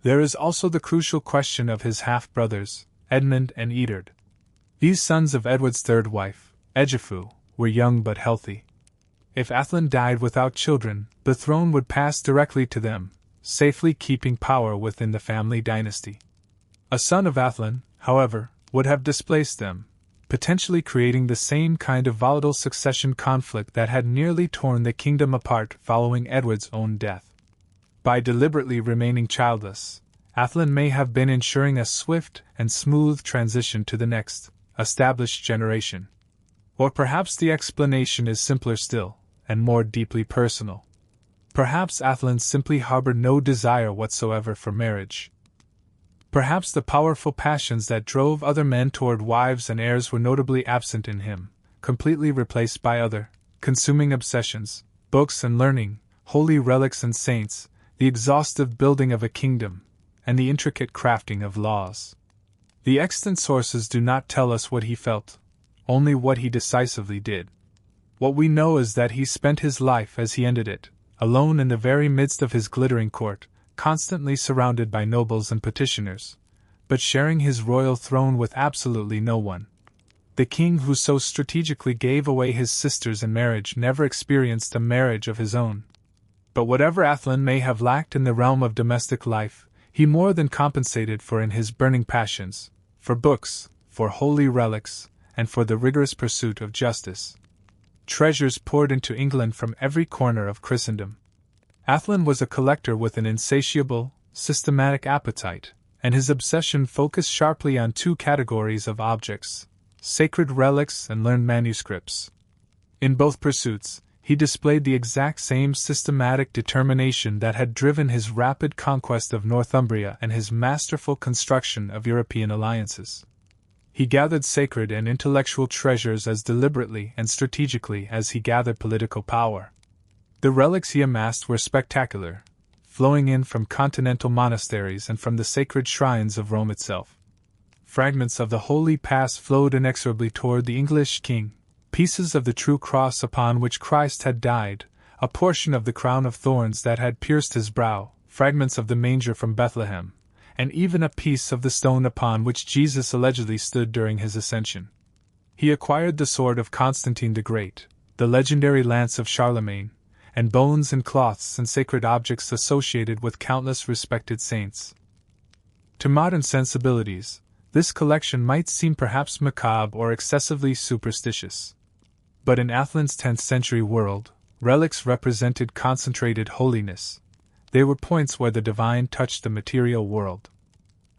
[SPEAKER 1] There is also the crucial question of his half-brothers, Edmund and Eadred. These sons of Edward's third wife, Egifu, were young but healthy. If Æthelin died without children, the throne would pass directly to them, safely keeping power within the family dynasty. A son of Æthelin, however, would have displaced them, potentially creating the same kind of volatile succession conflict that had nearly torn the kingdom apart following Edward's own death. By deliberately remaining childless, Æthelin may have been ensuring a swift and smooth transition to the next, established generation. Or perhaps the explanation is simpler still, and more deeply personal. Perhaps Æthelin simply harbored no desire whatsoever for marriage. Perhaps the powerful passions that drove other men toward wives and heirs were notably absent in him, completely replaced by other, consuming obsessions, books and learning, holy relics and saints, the exhaustive building of a kingdom, and the intricate crafting of laws. The extant sources do not tell us what he felt, only what he decisively did. What we know is that he spent his life as he ended it, alone in the very midst of his glittering court, constantly surrounded by nobles and petitioners, but sharing his royal throne with absolutely no one. The king who so strategically gave away his sisters in marriage never experienced a marriage of his own. But whatever Æthelstan may have lacked in the realm of domestic life, he more than compensated for in his burning passions, for books, for holy relics, and for the rigorous pursuit of justice. Treasures poured into England from every corner of Christendom. Æthelstan was a collector with an insatiable, systematic appetite, and his obsession focused sharply on two categories of objects: sacred relics and learned manuscripts. In both pursuits, he displayed the exact same systematic determination that had driven his rapid conquest of Northumbria and his masterful construction of European alliances. He gathered sacred and intellectual treasures as deliberately and strategically as he gathered political power. The relics he amassed were spectacular, flowing in from continental monasteries and from the sacred shrines of Rome itself. Fragments of the holy past flowed inexorably toward the English king, pieces of the true cross upon which Christ had died, a portion of the crown of thorns that had pierced his brow, fragments of the manger from Bethlehem, and even a piece of the stone upon which Jesus allegedly stood during his ascension. He acquired the sword of Constantine the Great, the legendary lance of Charlemagne, and bones and cloths and sacred objects associated with countless respected saints. To modern sensibilities, this collection might seem perhaps macabre or excessively superstitious. But in Æthelstan's 10th century world, relics represented concentrated holiness. They were points where the divine touched the material world.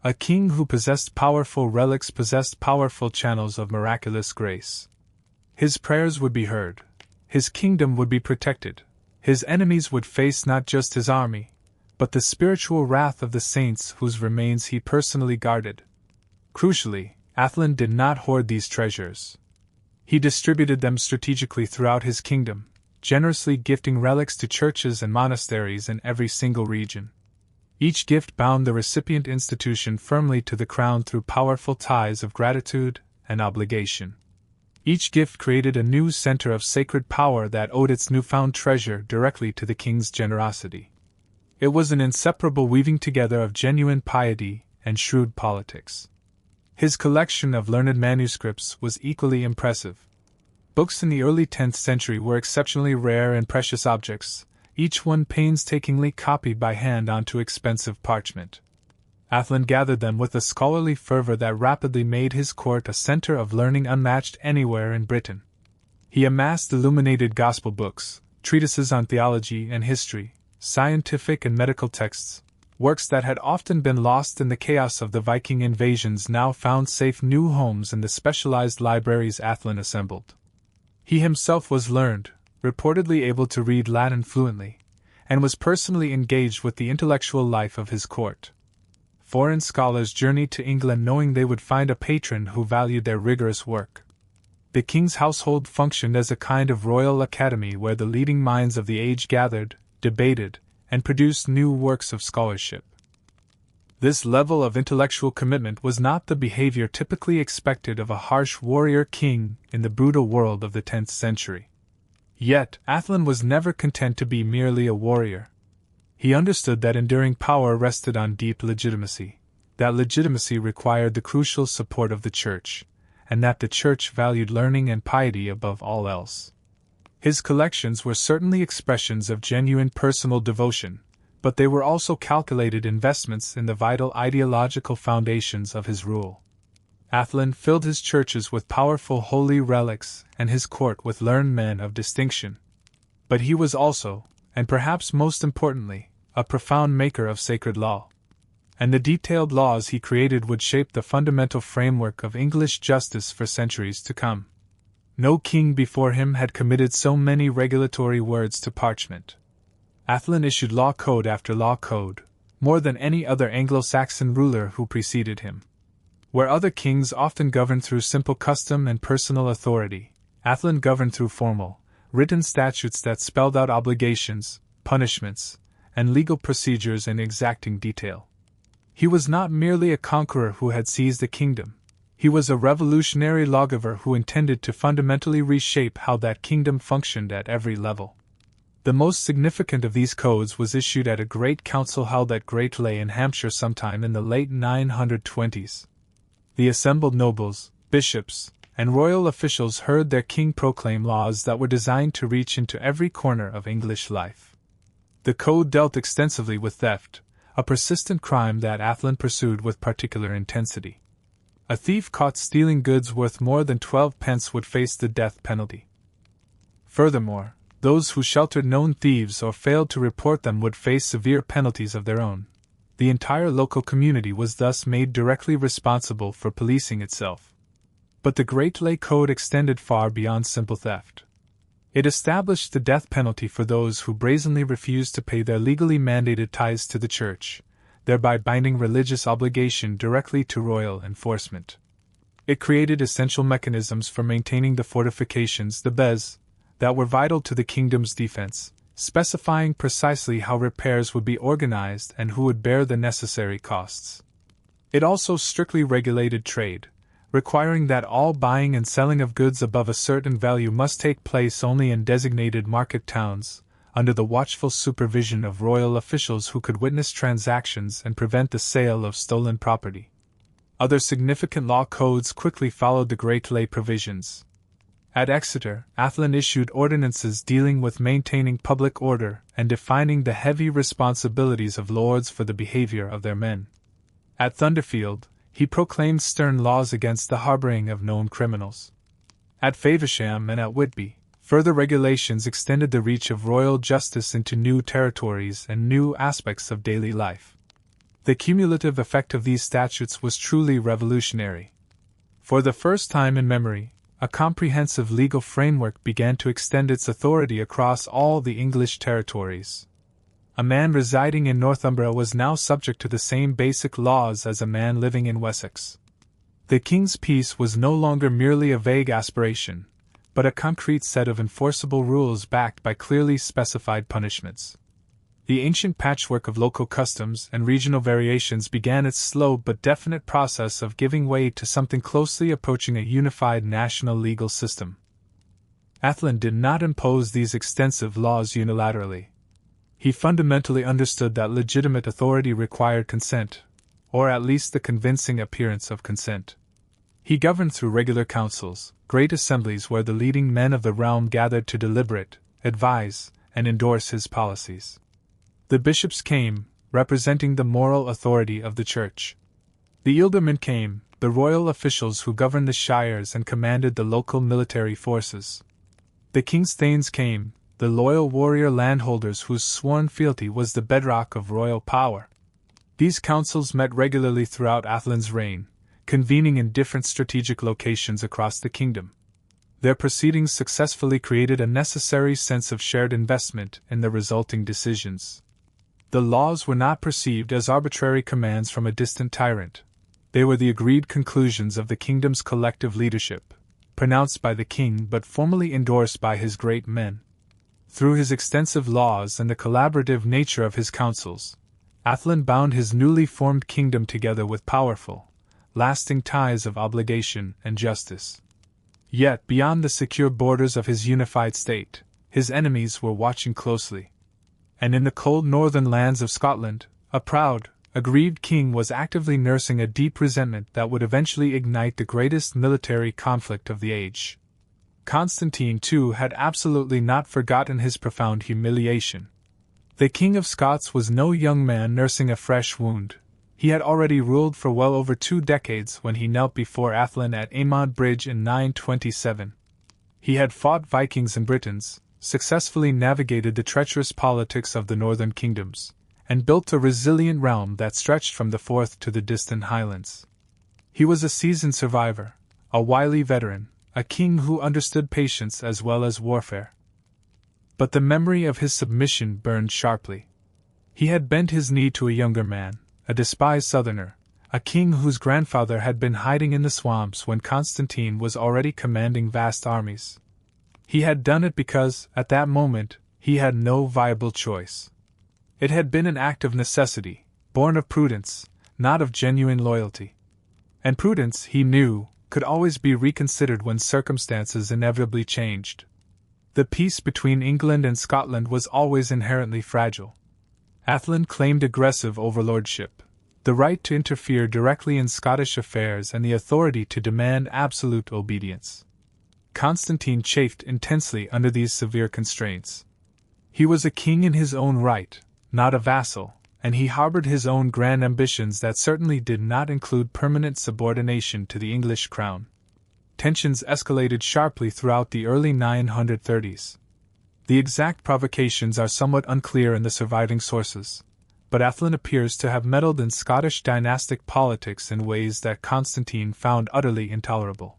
[SPEAKER 1] A king who possessed powerful relics possessed powerful channels of miraculous grace. His prayers would be heard. His kingdom would be protected. His enemies would face not just his army, but the spiritual wrath of the saints whose remains he personally guarded. Crucially, Æthelstan did not hoard these treasures. He distributed them strategically throughout his kingdom, generously gifting relics to churches and monasteries in every single region. Each gift bound the recipient institution firmly to the crown through powerful ties of gratitude and obligation. Each gift created a new center of sacred power that owed its newfound treasure directly to the king's generosity. It was an inseparable weaving together of genuine piety and shrewd politics. His collection of learned manuscripts was equally impressive. Books in the early 10th century were exceptionally rare and precious objects, each one painstakingly copied by hand onto expensive parchment. Æthelstan gathered them with a scholarly fervor that rapidly made his court a center of learning unmatched anywhere in Britain. He amassed illuminated gospel books, treatises on theology and history, scientific and medical texts. Works that had often been lost in the chaos of the Viking invasions now found safe new homes in the specialized libraries Æthelstan assembled. He himself was learned, reportedly able to read Latin fluently, and was personally engaged with the intellectual life of his court. Foreign scholars journeyed to England knowing they would find a patron who valued their rigorous work. The king's household functioned as a kind of royal academy where the leading minds of the age gathered, debated, and produced new works of scholarship. This level of intellectual commitment was not the behavior typically expected of a harsh warrior king in the brutal world of the 10th century. Yet, Æthelstan was never content to be merely a warrior. He understood that enduring power rested on deep legitimacy, that legitimacy required the crucial support of the Church, and that the Church valued learning and piety above all else. His collections were certainly expressions of genuine personal devotion, but they were also calculated investments in the vital ideological foundations of his rule. Æthelstan filled his churches with powerful holy relics and his court with learned men of distinction. But he was also, and perhaps most importantly, a profound maker of sacred law. And the detailed laws he created would shape the fundamental framework of English justice for centuries to come. No king before him had committed so many regulatory words to parchment. Æthelstan issued law code after law code, more than any other Anglo-Saxon ruler who preceded him. Where other kings often governed through simple custom and personal authority, Æthelstan governed through formal, written statutes that spelled out obligations, punishments, and legal procedures in exacting detail. He was not merely a conqueror who had seized a kingdom. He was a revolutionary lawgiver who intended to fundamentally reshape how that kingdom functioned at every level. The most significant of these codes was issued at a great council held at Great Ley in Hampshire sometime in the late 920s. The assembled nobles, bishops, and royal officials heard their king proclaim laws that were designed to reach into every corner of English life. The code dealt extensively with theft, a persistent crime that Æthelstan pursued with particular intensity. A thief caught stealing goods worth more than 12 pence would face the death penalty. Furthermore, those who sheltered known thieves or failed to report them would face severe penalties of their own. The entire local community was thus made directly responsible for policing itself. But the Great Lay Code extended far beyond simple theft. It established the death penalty for those who brazenly refused to pay their legally mandated tithes to the church, thereby binding religious obligation directly to royal enforcement. It created essential mechanisms for maintaining the fortifications, the bez, that were vital to the kingdom's defense, specifying precisely how repairs would be organized and who would bear the necessary costs. It also strictly regulated trade, requiring that all buying and selling of goods above a certain value must take place only in designated market towns, under the watchful supervision of royal officials who could witness transactions and prevent the sale of stolen property. Other significant law codes quickly followed the Great Lay provisions. At Exeter, Æthelstan issued ordinances dealing with maintaining public order and defining the heavy responsibilities of lords for the behavior of their men. At Thunderfield, he proclaimed stern laws against the harboring of known criminals. At Faversham and at Whitby, further regulations extended the reach of royal justice into new territories and new aspects of daily life. The cumulative effect of these statutes was truly revolutionary. For the first time in memory, a comprehensive legal framework began to extend its authority across all the English territories. A man residing in Northumbria was now subject to the same basic laws as a man living in Wessex. The king's peace was no longer merely a vague aspiration, but a concrete set of enforceable rules backed by clearly specified punishments. The ancient patchwork of local customs and regional variations began its slow but definite process of giving way to something closely approaching a unified national legal system. Æthelstan did not impose these extensive laws unilaterally. He fundamentally understood that legitimate authority required consent, or at least the convincing appearance of consent. He governed through regular councils, great assemblies where the leading men of the realm gathered to deliberate, advise, and endorse his policies. The bishops came, representing the moral authority of the church. The ealdormen came, the royal officials who governed the shires and commanded the local military forces. The king's thanes came, the loyal warrior landholders whose sworn fealty was the bedrock of royal power. These councils met regularly throughout Æthelstan's reign, convening in different strategic locations across the kingdom. Their proceedings successfully created a necessary sense of shared investment in the resulting decisions. The laws were not perceived as arbitrary commands from a distant tyrant. They were the agreed conclusions of the kingdom's collective leadership, pronounced by the king but formally endorsed by his great men. Through his extensive laws and the collaborative nature of his councils, Æthelstan bound his newly formed kingdom together with powerful, lasting ties of obligation and justice. Yet, beyond the secure borders of his unified state, his enemies were watching closely. And in the cold northern lands of Scotland, a proud, aggrieved king was actively nursing a deep resentment that would eventually ignite the greatest military conflict of the age. Constantine, too, had absolutely not forgotten his profound humiliation. The King of Scots was no young man nursing a fresh wound. He had already ruled for well over 2 decades when he knelt before Æthelstan at Amond Bridge in 927. He had fought Vikings and Britons, successfully navigated the treacherous politics of the northern kingdoms, and built a resilient realm that stretched from the Forth to the distant highlands. He was a seasoned survivor, a wily veteran, a king who understood patience as well as warfare. But the memory of his submission burned sharply. He had bent his knee to a younger man, a despised southerner, a king whose grandfather had been hiding in the swamps when Constantine was already commanding vast armies. He had done it because, at that moment, he had no viable choice. It had been an act of necessity, born of prudence, not of genuine loyalty. And prudence, he knew, could always be reconsidered when circumstances inevitably changed. The peace between England and Scotland was always inherently fragile. Æthelstan claimed aggressive overlordship. the right to interfere directly in Scottish affairs and the authority to demand absolute obedience. Constantine chafed intensely under these severe constraints. He was a king in his own right, not a vassal, and he harbored his own grand ambitions that certainly did not include permanent subordination to the English crown. Tensions escalated sharply throughout the early 930s. The exact provocations are somewhat unclear in the surviving sources, but Æthelstan appears to have meddled in Scottish dynastic politics in ways that Constantine found utterly intolerable.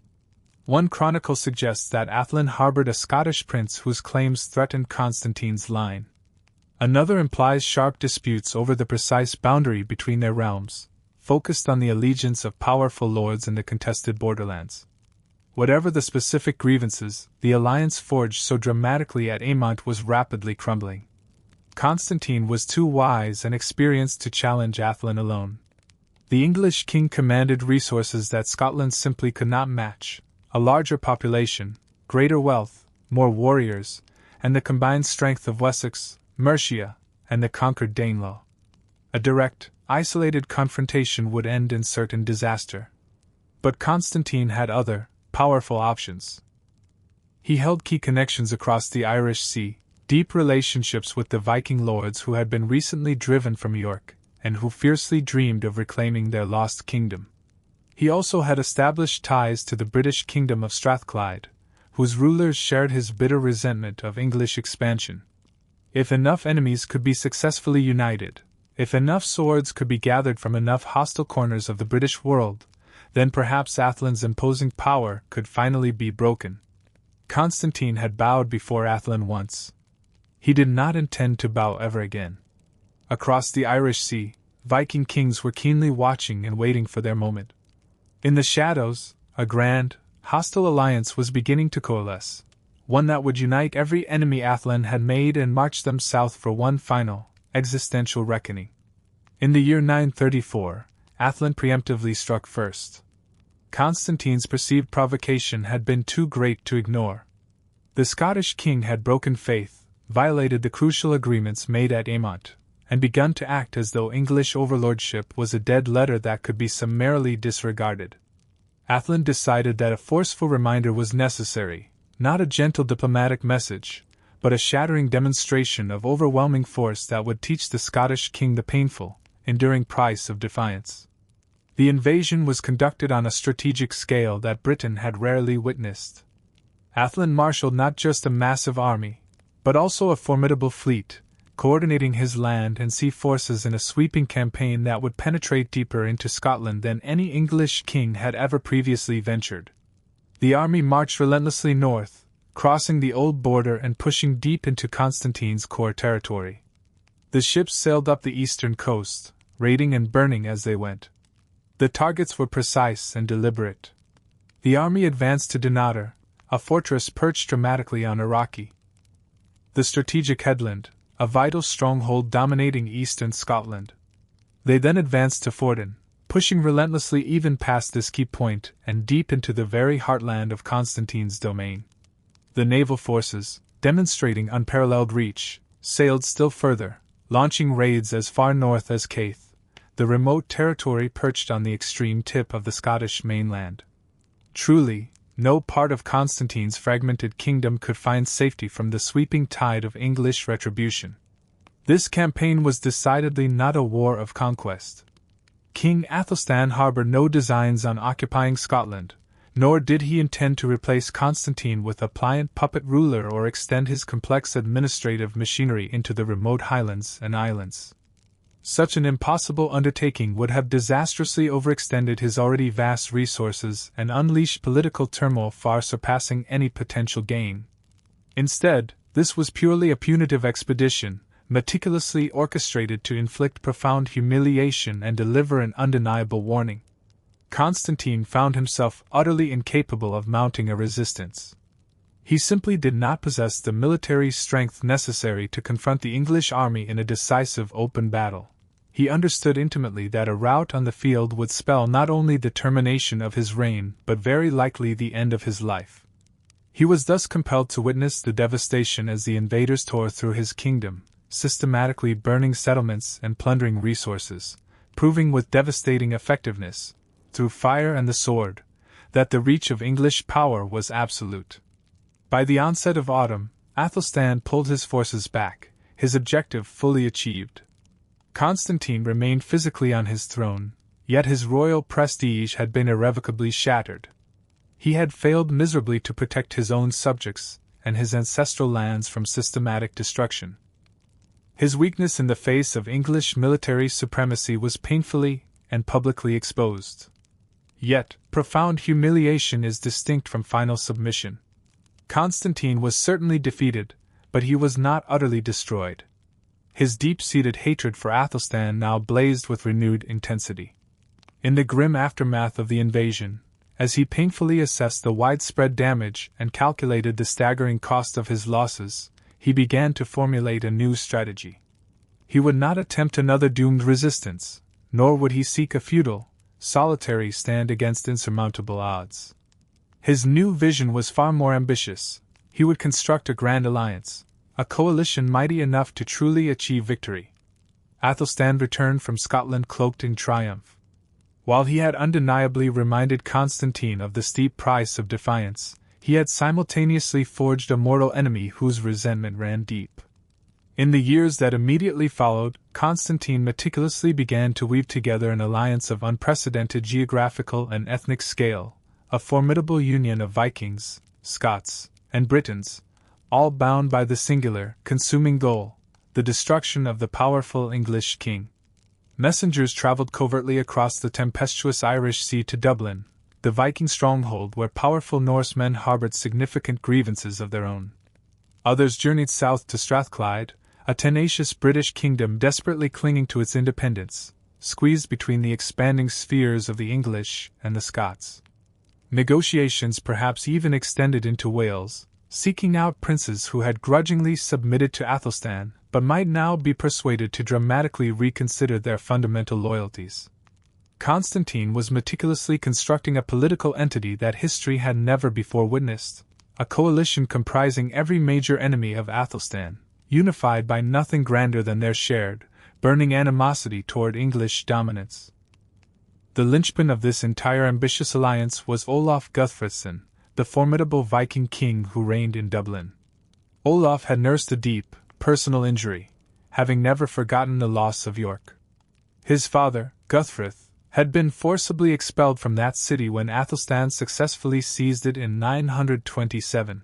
[SPEAKER 1] One chronicle suggests that Æthelstan harbored a Scottish prince whose claims threatened Constantine's line. Another implies sharp disputes over the precise boundary between their realms, focused on the allegiance of powerful lords in the contested borderlands. Whatever the specific grievances, the alliance forged so dramatically at Aemont was rapidly crumbling. Constantine was too wise and experienced to challenge Æthelstan alone. The English king commanded resources that Scotland simply could not match: a larger population, greater wealth, more warriors, and the combined strength of Wessex, Mercia, and the conquered Danelaw. A direct, isolated confrontation would end in certain disaster. But Constantine had other, powerful options. He held key connections across the Irish Sea, deep relationships with the Viking lords who had been recently driven from York, and who fiercely dreamed of reclaiming their lost kingdom. He also had established ties to the British kingdom of Strathclyde, whose rulers shared his bitter resentment of English expansion. If enough enemies could be successfully united, if enough swords could be gathered from enough hostile corners of the British world, then perhaps Æthelstan's imposing power could finally be broken. Constantine had bowed before Æthelstan once. He did not intend to bow ever again. Across the Irish Sea, Viking kings were keenly watching and waiting for their moment. In the shadows, a grand, hostile alliance was beginning to coalesce, one that would unite every enemy Æthelstan had made and march them south for one final, existential reckoning. In the year 934, Æthelstan preemptively struck first. Constantine's perceived provocation had been too great to ignore. The Scottish king had broken faith, violated the crucial agreements made at Aemont, and begun to act as though English overlordship was a dead letter that could be summarily disregarded. Æthelstan decided that a forceful reminder was necessary, not a gentle diplomatic message, but a shattering demonstration of overwhelming force that would teach the Scottish king the painful, enduring price of defiance. The invasion was conducted on a strategic scale that Britain had rarely witnessed. Æthelstan marshaled not just a massive army, but also a formidable fleet, coordinating his land and sea forces in a sweeping campaign that would penetrate deeper into Scotland than any English king had ever previously ventured. The army marched relentlessly north, crossing the old border and pushing deep into Constantine's core territory. The ships sailed up the eastern coast, raiding and burning as they went. The targets were precise and deliberate. The army advanced to Dunnottar, a fortress perched dramatically on a rocky, the strategic headland, a vital stronghold dominating eastern Scotland. They then advanced to Fordun, pushing relentlessly even past this key point and deep into the very heartland of Constantine's domain. The naval forces, demonstrating unparalleled reach, sailed still further, launching raids as far north as Caith, the remote territory perched on the extreme tip of the Scottish mainland. Truly, no part of Constantine's fragmented kingdom could find safety from the sweeping tide of English retribution. This campaign was decidedly not a war of conquest. King Æthelstan harbored no designs on occupying Scotland, nor did he intend to replace Constantine with a pliant puppet ruler or extend his complex administrative machinery into the remote highlands and islands. Such an impossible undertaking would have disastrously overextended his already vast resources and unleashed political turmoil far surpassing any potential gain. Instead, this was purely a punitive expedition, meticulously orchestrated to inflict profound humiliation and deliver an undeniable warning. Constantine found himself utterly incapable of mounting a resistance. He simply did not possess the military strength necessary to confront the English army in a decisive open battle. He understood intimately that a rout on the field would spell not only the termination of his reign but very likely the end of his life. He was thus compelled to witness the devastation as the invaders tore through his kingdom, systematically burning settlements and plundering resources, proving with devastating effectiveness, through fire and the sword, that the reach of English power was absolute. By the onset of autumn, Æthelstan pulled his forces back, his objective fully achieved. Constantine remained physically on his throne, yet his royal prestige had been irrevocably shattered. He had failed miserably to protect his own subjects and his ancestral lands from systematic destruction. His weakness in the face of English military supremacy was painfully and publicly exposed. Yet, profound humiliation is distinct from final submission. Constantine was certainly defeated, but he was not utterly destroyed. His deep-seated hatred for Æthelstan now blazed with renewed intensity. In the grim aftermath of the invasion, as he painfully assessed the widespread damage and calculated the staggering cost of his losses, he began to formulate a new strategy. He would not attempt another doomed resistance, nor would he seek a futile, solitary stand against insurmountable odds. His new vision was far more ambitious. He would construct a grand alliance, a coalition mighty enough to truly achieve victory. Æthelstan returned from Scotland cloaked in triumph. While he had undeniably reminded Constantine of the steep price of defiance, he had simultaneously forged a mortal enemy whose resentment ran deep. In the years that immediately followed, Constantine meticulously began to weave together an alliance of unprecedented geographical and ethnic scale, a formidable union of Vikings, Scots, and Britons, all bound by the singular, consuming goal, the destruction of the powerful English king. Messengers travelled covertly across the tempestuous Irish Sea to Dublin, the Viking stronghold where powerful Norsemen harboured significant grievances of their own. Others journeyed south to Strathclyde, a tenacious British kingdom desperately clinging to its independence, squeezed between the expanding spheres of the English and the Scots. Negotiations perhaps even extended into Wales, seeking out princes who had grudgingly submitted to Æthelstan, but might now be persuaded to dramatically reconsider their fundamental loyalties. Constantine was meticulously constructing a political entity that history had never before witnessed, a coalition comprising every major enemy of Æthelstan, unified by nothing grander than their shared, burning animosity toward English dominance. The linchpin of this entire ambitious alliance was Olaf Guthfrithson, the formidable Viking king who reigned in Dublin. Olaf had nursed a deep, personal injury, having never forgotten the loss of York. His father, Guthfrith, had been forcibly expelled from that city when Æthelstan successfully seized it in 927.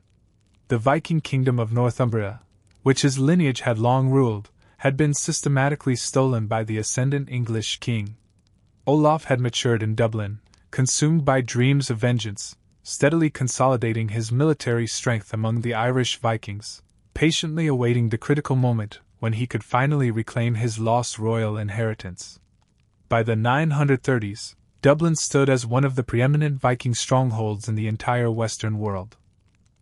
[SPEAKER 1] The Viking kingdom of Northumbria, which his lineage had long ruled, had been systematically stolen by the ascendant English king. Olaf had matured in Dublin, consumed by dreams of vengeance, steadily consolidating his military strength among the Irish Vikings, patiently awaiting the critical moment when he could finally reclaim his lost royal inheritance. By the 930s, Dublin stood as one of the preeminent Viking strongholds in the entire Western world.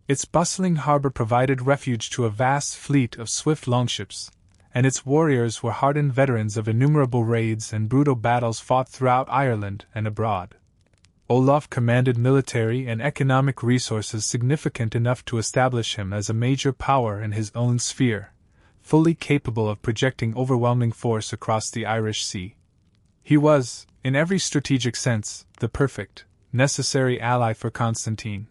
[SPEAKER 1] Its bustling harbor provided refuge to a vast fleet of swift longships, and its warriors were hardened veterans of innumerable raids and brutal battles fought throughout Ireland and abroad. Olaf commanded military and economic resources significant enough to establish him as a major power in his own sphere, fully capable of projecting overwhelming force across the Irish Sea. He was, in every strategic sense, the perfect, necessary ally for Constantine.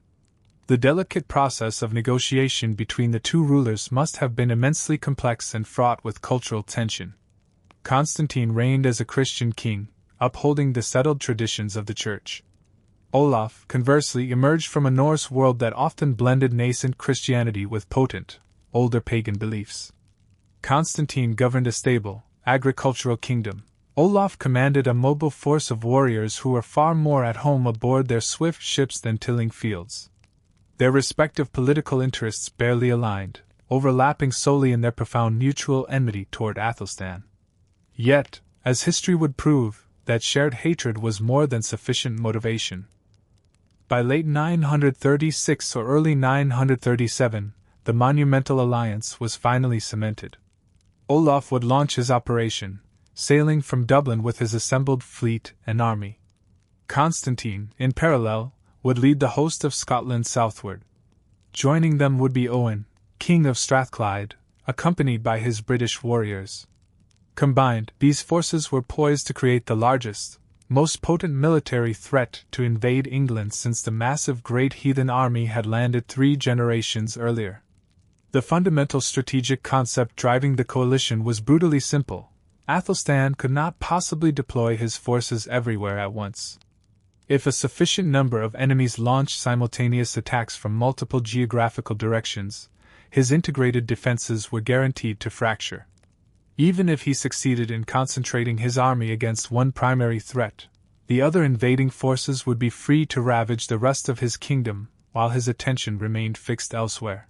[SPEAKER 1] The delicate process of negotiation between the two rulers must have been immensely complex and fraught with cultural tension. Constantine reigned as a Christian king, upholding the settled traditions of the Church. Olaf, conversely, emerged from a Norse world that often blended nascent Christianity with potent, older pagan beliefs. Constantine governed a stable, agricultural kingdom. Olaf commanded a mobile force of warriors who were far more at home aboard their swift ships than tilling fields. Their respective political interests barely aligned, overlapping solely in their profound mutual enmity toward Æthelstan. Yet, as history would prove, that shared hatred was more than sufficient motivation. By late 936 or early 937, the monumental alliance was finally cemented. Olaf would launch his operation, sailing from Dublin with his assembled fleet and army. Constantine, in parallel, would lead the host of Scotland southward. Joining them would be Owen, King of Strathclyde, accompanied by his British warriors. Combined, these forces were poised to create the largest, most potent military threat to invade England since the massive Great Heathen Army had landed 3 generations earlier. The fundamental strategic concept driving the coalition was brutally simple. Æthelstan could not possibly deploy his forces everywhere at once. If a sufficient number of enemies launched simultaneous attacks from multiple geographical directions, his integrated defenses were guaranteed to fracture. Even if he succeeded in concentrating his army against one primary threat, the other invading forces would be free to ravage the rest of his kingdom, while his attention remained fixed elsewhere.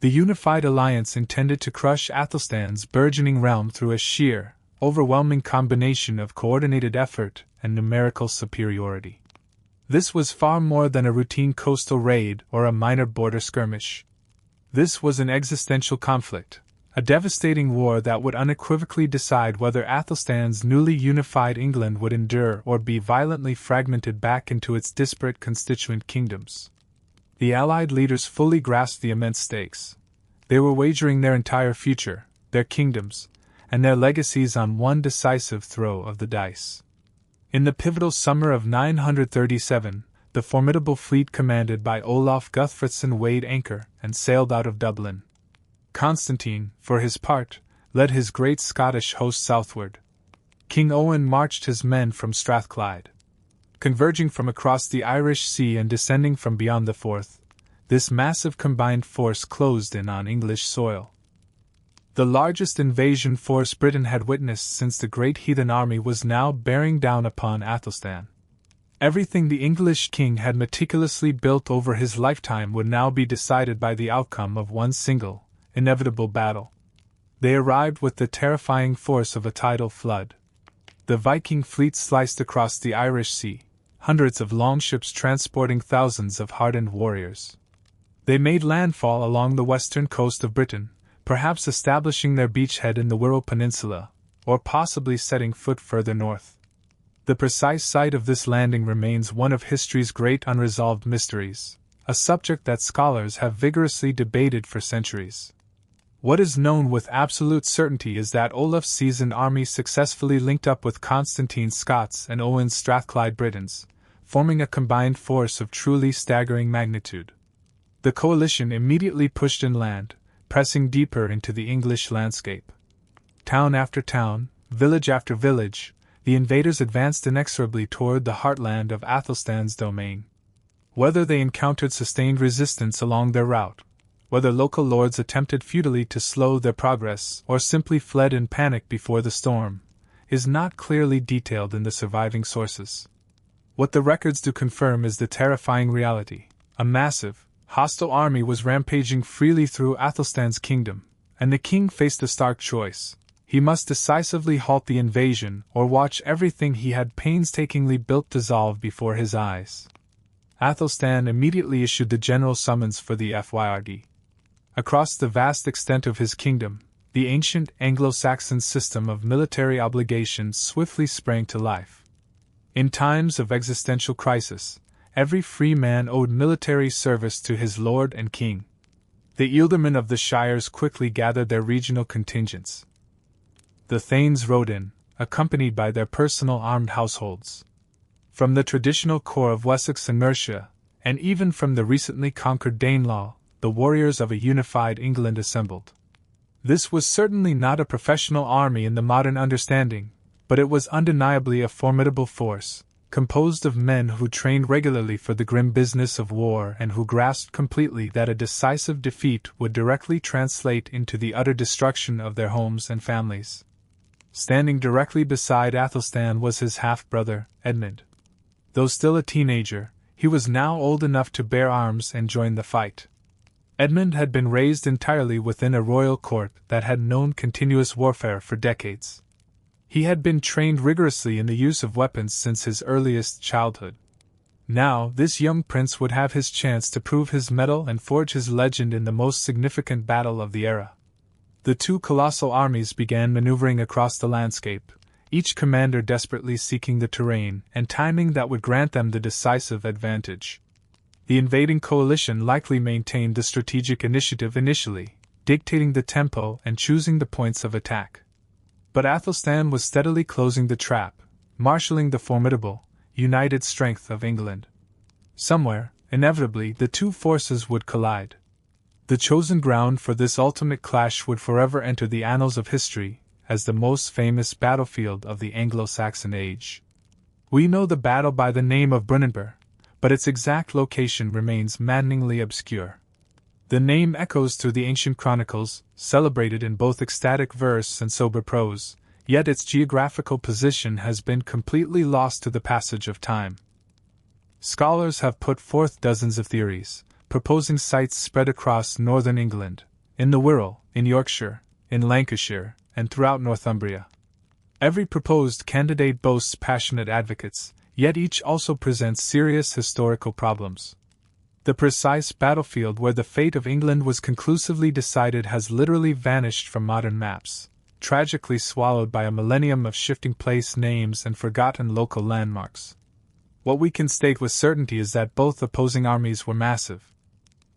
[SPEAKER 1] The unified alliance intended to crush Æthelstan's burgeoning realm through a sheer, overwhelming combination of coordinated effort and numerical superiority. This was far more than a routine coastal raid or a minor border skirmish. This was an existential conflict, a devastating war that would unequivocally decide whether Æthelstan's newly unified England would endure or be violently fragmented back into its disparate constituent kingdoms. The Allied leaders fully grasped the immense stakes. They were wagering their entire future, their kingdoms, and their legacies on one decisive throw of the dice. In the pivotal summer of 937, the formidable fleet commanded by Olaf Guthfrithson weighed anchor and sailed out of Dublin. Constantine, for his part, led his great Scottish host southward. King Owen marched his men from Strathclyde. Converging from across the Irish Sea and descending from beyond the Forth, this massive combined force closed in on English soil. The largest invasion force Britain had witnessed since the Great Heathen Army was now bearing down upon Æthelstan. Everything the English king had meticulously built over his lifetime would now be decided by the outcome of one single, inevitable battle. They arrived with the terrifying force of a tidal flood. The Viking fleet sliced across the Irish Sea, hundreds of longships transporting thousands of hardened warriors. They made landfall along the western coast of Britain, perhaps establishing their beachhead in the Wirral Peninsula, or possibly setting foot further north. The precise site of this landing remains one of history's great unresolved mysteries, a subject that scholars have vigorously debated for centuries. What is known with absolute certainty is that Olaf's seasoned army successfully linked up with Constantine's Scots and Owen's Strathclyde Britons, forming a combined force of truly staggering magnitude. The coalition immediately pushed inland, pressing deeper into the English landscape. Town after town, village after village, the invaders advanced inexorably toward the heartland of Æthelstan's domain. Whether they encountered sustained resistance along their route, whether local lords attempted futilely to slow their progress or simply fled in panic before the storm, is not clearly detailed in the surviving sources. What the records do confirm is the terrifying reality. A massive, hostile army was rampaging freely through Æthelstan's kingdom, and the king faced a stark choice. He must decisively halt the invasion or watch everything he had painstakingly built dissolve before his eyes. Æthelstan immediately issued the general summons for the FYRD. Across the vast extent of his kingdom, the ancient Anglo-Saxon system of military obligations swiftly sprang to life. In times of existential crisis, every free man owed military service to his lord and king. The ealdormen of the shires quickly gathered their regional contingents. The thanes rode in, accompanied by their personal armed households. From the traditional core of Wessex and Mercia, and even from the recently conquered Danelaw, the warriors of a unified England assembled. This was certainly not a professional army in the modern understanding, but it was undeniably a formidable force, composed of men who trained regularly for the grim business of war and who grasped completely that a decisive defeat would directly translate into the utter destruction of their homes and families. Standing directly beside Æthelstan was his half-brother, Edmund. Though still a teenager, he was now old enough to bear arms and join the fight. Edmund had been raised entirely within a royal court that had known continuous warfare for decades. He had been trained rigorously in the use of weapons since his earliest childhood. Now, this young prince would have his chance to prove his mettle and forge his legend in the most significant battle of the era. The two colossal armies began maneuvering across the landscape, each commander desperately seeking the terrain and timing that would grant them the decisive advantage. The invading coalition likely maintained the strategic initiative initially, dictating the tempo and choosing the points of attack. But Æthelstan was steadily closing the trap, marshalling the formidable, united strength of England. Somewhere, inevitably, the two forces would collide. The chosen ground for this ultimate clash would forever enter the annals of history as the most famous battlefield of the Anglo-Saxon age. We know the battle by the name of Brunanburh, but its exact location remains maddeningly obscure. The name echoes through the ancient chronicles, celebrated in both ecstatic verse and sober prose, yet its geographical position has been completely lost to the passage of time. Scholars have put forth dozens of theories, proposing sites spread across northern England, in the Wirral, in Yorkshire, in Lancashire, and throughout Northumbria. Every proposed candidate boasts passionate advocates, yet each also presents serious historical problems. The precise battlefield where the fate of England was conclusively decided has literally vanished from modern maps, tragically swallowed by a millennium of shifting place names and forgotten local landmarks. What we can state with certainty is that both opposing armies were massive.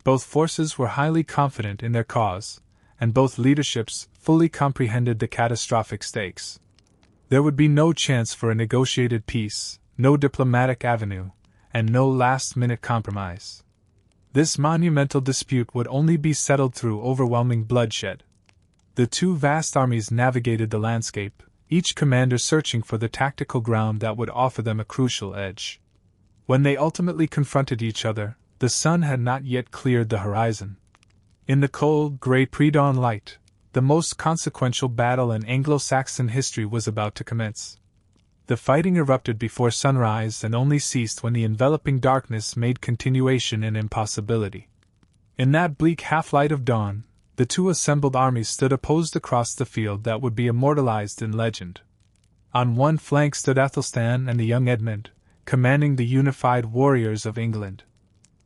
[SPEAKER 1] Both forces were highly confident in their cause, and both leaderships fully comprehended the catastrophic stakes. There would be no chance for a negotiated peace, no diplomatic avenue, and no last-minute compromise. This monumental dispute would only be settled through overwhelming bloodshed. The two vast armies navigated the landscape, each commander searching for the tactical ground that would offer them a crucial edge. When they ultimately confronted each other, the sun had not yet cleared the horizon. In the cold, gray pre-dawn light, the most consequential battle in Anglo-Saxon history was about to commence. The fighting erupted before sunrise and only ceased when the enveloping darkness made continuation an impossibility. In that bleak half-light of dawn, the two assembled armies stood opposed across the field that would be immortalized in legend. On one flank stood Æthelstan and the young Edmund, commanding the unified warriors of England.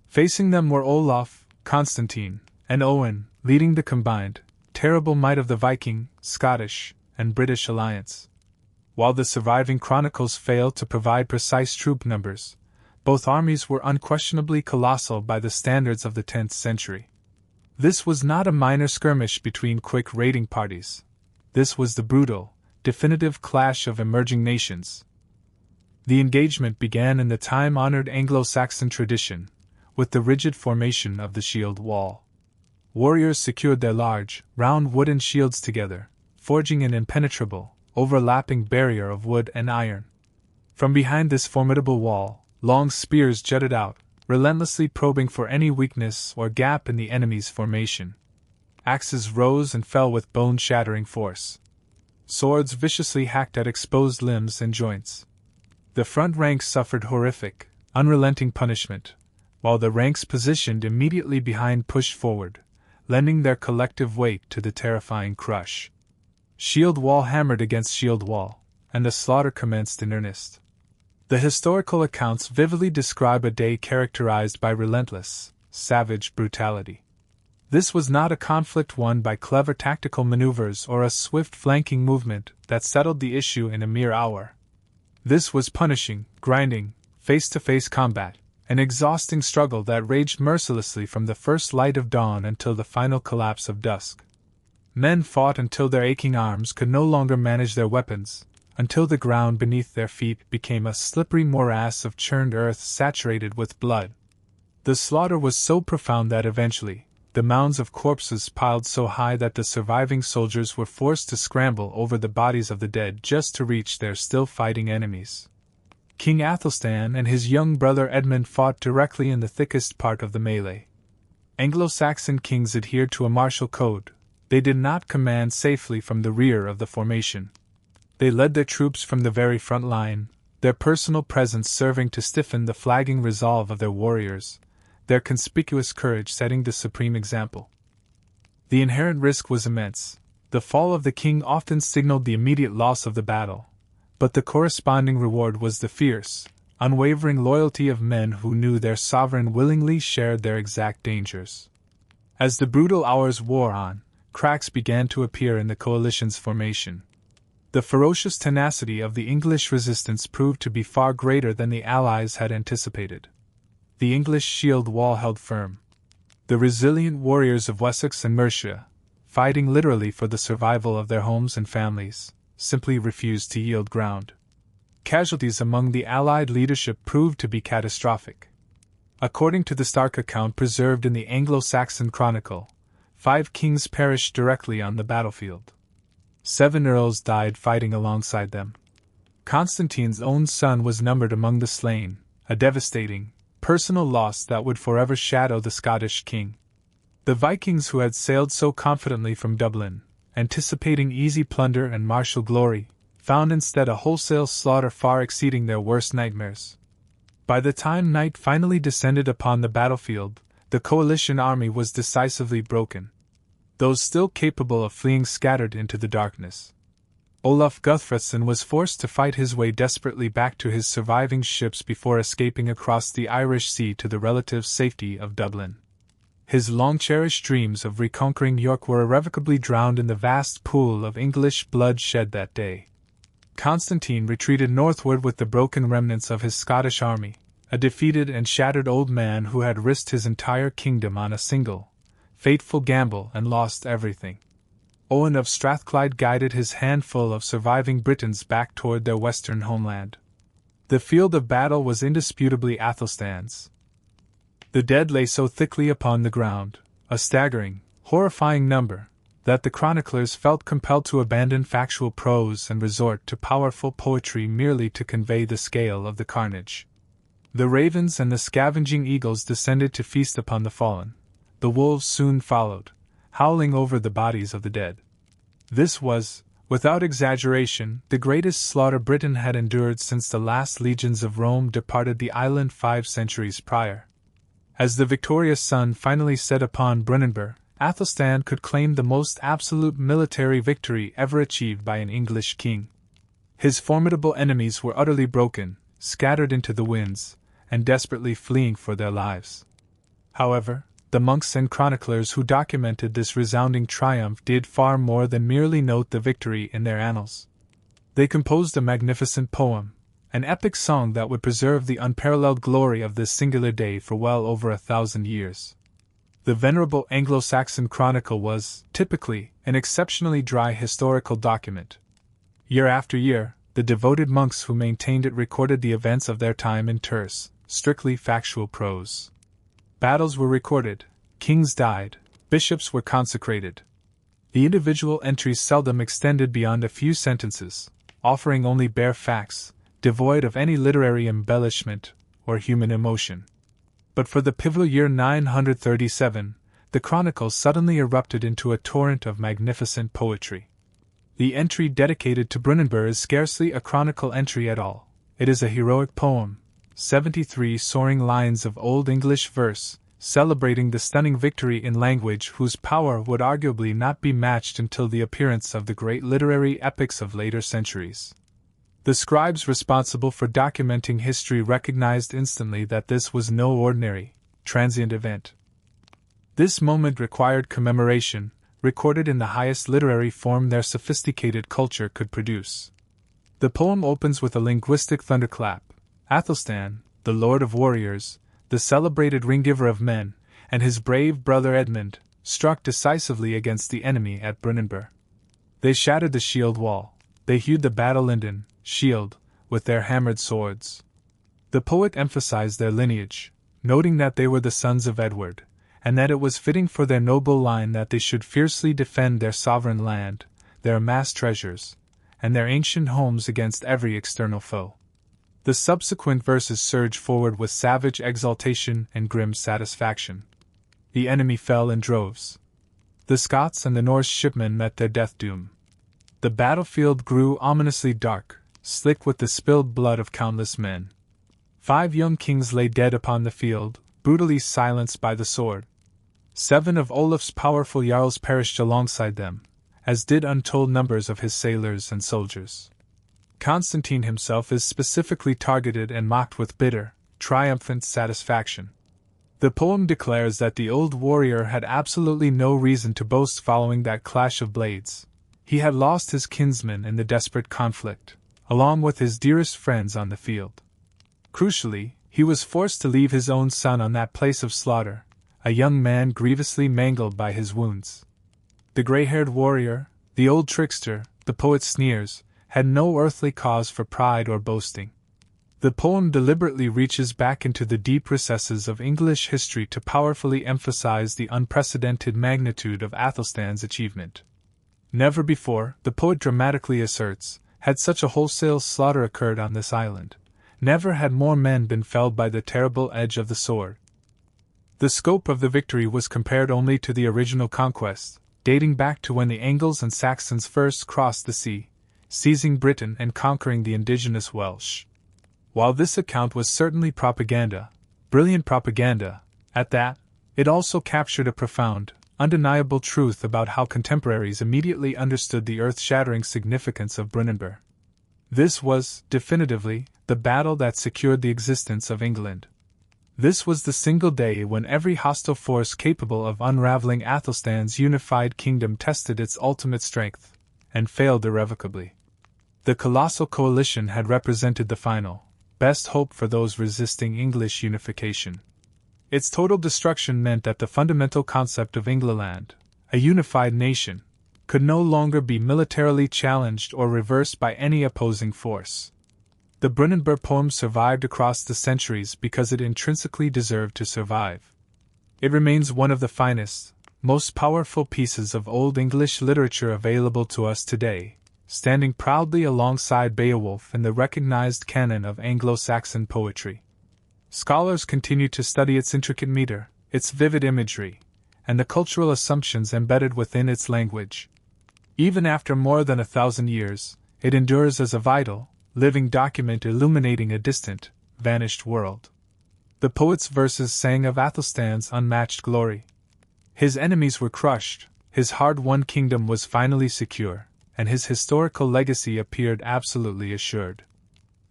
[SPEAKER 1] Facing them were Olaf, Constantine, and Owen, leading the combined, terrible might of the Viking, Scottish, and British alliance. While the surviving chronicles fail to provide precise troop numbers, both armies were unquestionably colossal by the standards of the 10th century. This was not a minor skirmish between quick raiding parties. This was the brutal, definitive clash of emerging nations. The engagement began in the time-honored Anglo-Saxon tradition, with the rigid formation of the shield wall. Warriors secured their large, round wooden shields together, forging an impenetrable, overlapping barrier of wood and iron. From behind this formidable wall, long spears jutted out, relentlessly probing for any weakness or gap in the enemy's formation. Axes rose and fell with bone-shattering force. Swords viciously hacked at exposed limbs and joints. The front ranks suffered horrific, unrelenting punishment, while the ranks positioned immediately behind pushed forward, lending their collective weight to the terrifying crush. Shield wall hammered against shield wall, and the slaughter commenced in earnest. The historical accounts vividly describe a day characterized by relentless, savage brutality. This was not a conflict won by clever tactical maneuvers or a swift flanking movement that settled the issue in a mere hour. This was punishing, grinding, face-to-face combat, an exhausting struggle that raged mercilessly from the first light of dawn until the final collapse of dusk. Men fought until their aching arms could no longer manage their weapons, until the ground beneath their feet became a slippery morass of churned earth saturated with blood. The slaughter was so profound that eventually, the mounds of corpses piled so high that the surviving soldiers were forced to scramble over the bodies of the dead just to reach their still fighting enemies. King Æthelstan and his young brother Edmund fought directly in the thickest part of the melee. Anglo-Saxon kings adhered to a martial code. They did not command safely from the rear of the formation. They led their troops from the very front line, their personal presence serving to stiffen the flagging resolve of their warriors, their conspicuous courage setting the supreme example. The inherent risk was immense. The fall of the king often signaled the immediate loss of the battle, but the corresponding reward was the fierce, unwavering loyalty of men who knew their sovereign willingly shared their exact dangers. As the brutal hours wore on, cracks began to appear in the coalition's formation. The ferocious tenacity of the English resistance proved to be far greater than the Allies had anticipated. The English shield wall held firm. The resilient warriors of Wessex and Mercia, fighting literally for the survival of their homes and families, simply refused to yield ground. Casualties among the Allied leadership proved to be catastrophic. According to the stark account preserved in the Anglo-Saxon Chronicle, 5 kings perished directly on the battlefield. 7 earls died fighting alongside them. Constantine's own son was numbered among the slain, a devastating, personal loss that would forever shadow the Scottish king. The Vikings who had sailed so confidently from Dublin, anticipating easy plunder and martial glory, found instead a wholesale slaughter far exceeding their worst nightmares. By the time night finally descended upon the battlefield, the coalition army was decisively broken. Those still capable of fleeing scattered into the darkness. Olaf Guthfrithson was forced to fight his way desperately back to his surviving ships before escaping across the Irish Sea to the relative safety of Dublin. His long-cherished dreams of reconquering York were irrevocably drowned in the vast pool of English blood shed that day. Constantine retreated northward with the broken remnants of his Scottish army, a defeated and shattered old man who had risked his entire kingdom on a single, fateful gamble and lost everything. Owen of Strathclyde guided his handful of surviving Britons back toward their western homeland. The field of battle was indisputably Æthelstan's. The dead lay so thickly upon the ground, a staggering, horrifying number, that the chroniclers felt compelled to abandon factual prose and resort to powerful poetry merely to convey the scale of the carnage. The ravens and the scavenging eagles descended to feast upon the fallen. The wolves soon followed, howling over the bodies of the dead. This was, without exaggeration, the greatest slaughter Britain had endured since the last legions of Rome departed the island 5 centuries prior. As the victorious sun finally set upon Brunanburh, Æthelstan could claim the most absolute military victory ever achieved by an English king. His formidable enemies were utterly broken, scattered into the winds, and desperately fleeing for their lives. However, the monks and chroniclers who documented this resounding triumph did far more than merely note the victory in their annals. They composed a magnificent poem, an epic song that would preserve the unparalleled glory of this singular day for well over 1,000 years. The venerable Anglo-Saxon Chronicle was, typically, an exceptionally dry historical document. Year after year, the devoted monks who maintained it recorded the events of their time in terse, strictly factual prose. Battles were recorded, kings died, bishops were consecrated. The individual entries seldom extended beyond a few sentences, offering only bare facts, devoid of any literary embellishment or human emotion. But for the pivotal year 937, the chronicle suddenly erupted into a torrent of magnificent poetry. The entry dedicated to Brunanburh is scarcely a chronicle entry at all. It is a heroic poem, 73 soaring lines of Old English verse, celebrating the stunning victory in language whose power would arguably not be matched until the appearance of the great literary epics of later centuries. The scribes responsible for documenting history recognized instantly that this was no ordinary, transient event. This moment required commemoration, recorded in the highest literary form their sophisticated culture could produce. The poem opens with a linguistic thunderclap. Æthelstan, the lord of warriors, the celebrated ring-giver of men, and his brave brother Edmund, struck decisively against the enemy at Brunanburh. They shattered the shield wall, they hewed the battle linden, shield, with their hammered swords. The poet emphasized their lineage, noting that they were the sons of Edward, and that it was fitting for their noble line that they should fiercely defend their sovereign land, their amassed treasures, and their ancient homes against every external foe. The subsequent verses surge forward with savage exultation and grim satisfaction. The enemy fell in droves. The Scots and the Norse shipmen met their death doom. The battlefield grew ominously dark, slick with the spilled blood of countless men. 5 young kings lay dead upon the field, brutally silenced by the sword. 7 of Olaf's powerful jarls perished alongside them, as did untold numbers of his sailors and soldiers. Constantine himself is specifically targeted and mocked with bitter, triumphant satisfaction. The poem declares that the old warrior had absolutely no reason to boast following that clash of blades. He had lost his kinsmen in the desperate conflict, along with his dearest friends on the field. Crucially, he was forced to leave his own son on that place of slaughter, a young man grievously mangled by his wounds. The gray-haired warrior, the old trickster, the poet sneers, had no earthly cause for pride or boasting. The poem deliberately reaches back into the deep recesses of English history to powerfully emphasize the unprecedented magnitude of Æthelstan's achievement. Never before, the poet dramatically asserts, had such a wholesale slaughter occurred on this island. Never had more men been felled by the terrible edge of the sword. The scope of the victory was compared only to the original conquest, dating back to when the Angles and Saxons first crossed the sea, seizing Britain and conquering the indigenous Welsh. While this account was certainly propaganda, brilliant propaganda, at that, it also captured a profound, undeniable truth about how contemporaries immediately understood the earth-shattering significance of Brunanburh. This was, definitively, the battle that secured the existence of England. This was the single day when every hostile force capable of unraveling Æthelstan's unified kingdom tested its ultimate strength, and failed irrevocably. The colossal coalition had represented the final, best hope for those resisting English unification. Its total destruction meant that the fundamental concept of England, a unified nation, could no longer be militarily challenged or reversed by any opposing force. The Brunanburh poem survived across the centuries because it intrinsically deserved to survive. It remains one of the finest, most powerful pieces of Old English literature available to us today, standing proudly alongside Beowulf in the recognized canon of Anglo-Saxon poetry. Scholars continue to study its intricate meter, its vivid imagery, and the cultural assumptions embedded within its language. Even after more than 1,000 years, it endures as a vital, living document illuminating a distant, vanished world. The poet's verses sang of Æthelstan's unmatched glory. His enemies were crushed, his hard-won kingdom was finally secure, and his historical legacy appeared absolutely assured.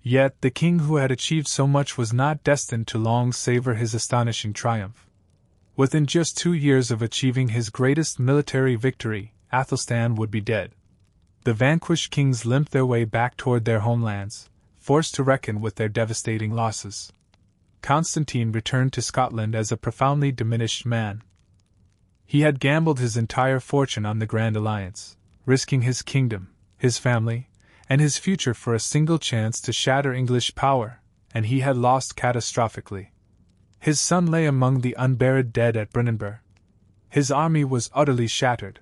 [SPEAKER 1] Yet the king who had achieved so much was not destined to long savor his astonishing triumph. Within just 2 years of achieving his greatest military victory, Æthelstan would be dead. The vanquished kings limped their way back toward their homelands, forced to reckon with their devastating losses. Constantine returned to Scotland as a profoundly diminished man. He had gambled his entire fortune on the Grand Alliance, risking his kingdom, his family, and his future for a single chance to shatter English power, and he had lost catastrophically. His son lay among the unburied dead at Brunanburh. His army was utterly shattered.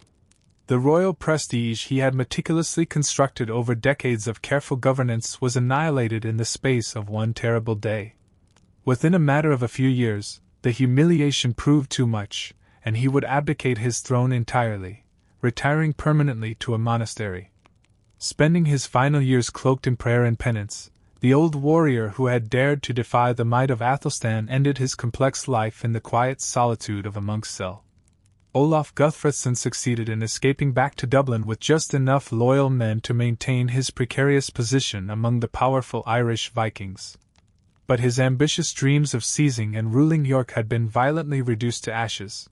[SPEAKER 1] The royal prestige he had meticulously constructed over decades of careful governance was annihilated in the space of one terrible day. Within a matter of a few years, the humiliation proved too much, and he would abdicate his throne entirely, retiring permanently to a monastery. Spending his final years cloaked in prayer and penance, the old warrior who had dared to defy the might of Æthelstan ended his complex life in the quiet solitude of a monk's cell. Olaf Guthfrithson succeeded in escaping back to Dublin with just enough loyal men to maintain his precarious position among the powerful Irish Vikings. But his ambitious dreams of seizing and ruling York had been violently reduced to ashes.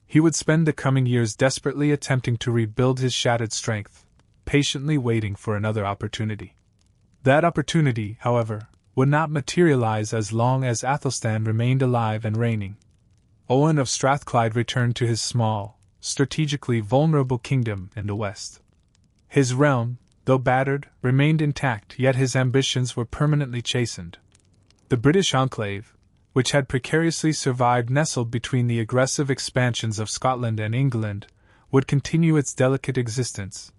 [SPEAKER 1] He would spend the coming years desperately attempting to rebuild his shattered strength, patiently waiting for another opportunity. That opportunity, however, would not materialize as long as Æthelstan remained alive and reigning. Owen of Strathclyde returned to his small, strategically vulnerable kingdom in the west. His realm, though battered, remained intact, yet his ambitions were permanently chastened. The British enclave, which had precariously survived nestled between the aggressive expansions of Scotland and England, would continue its delicate existence,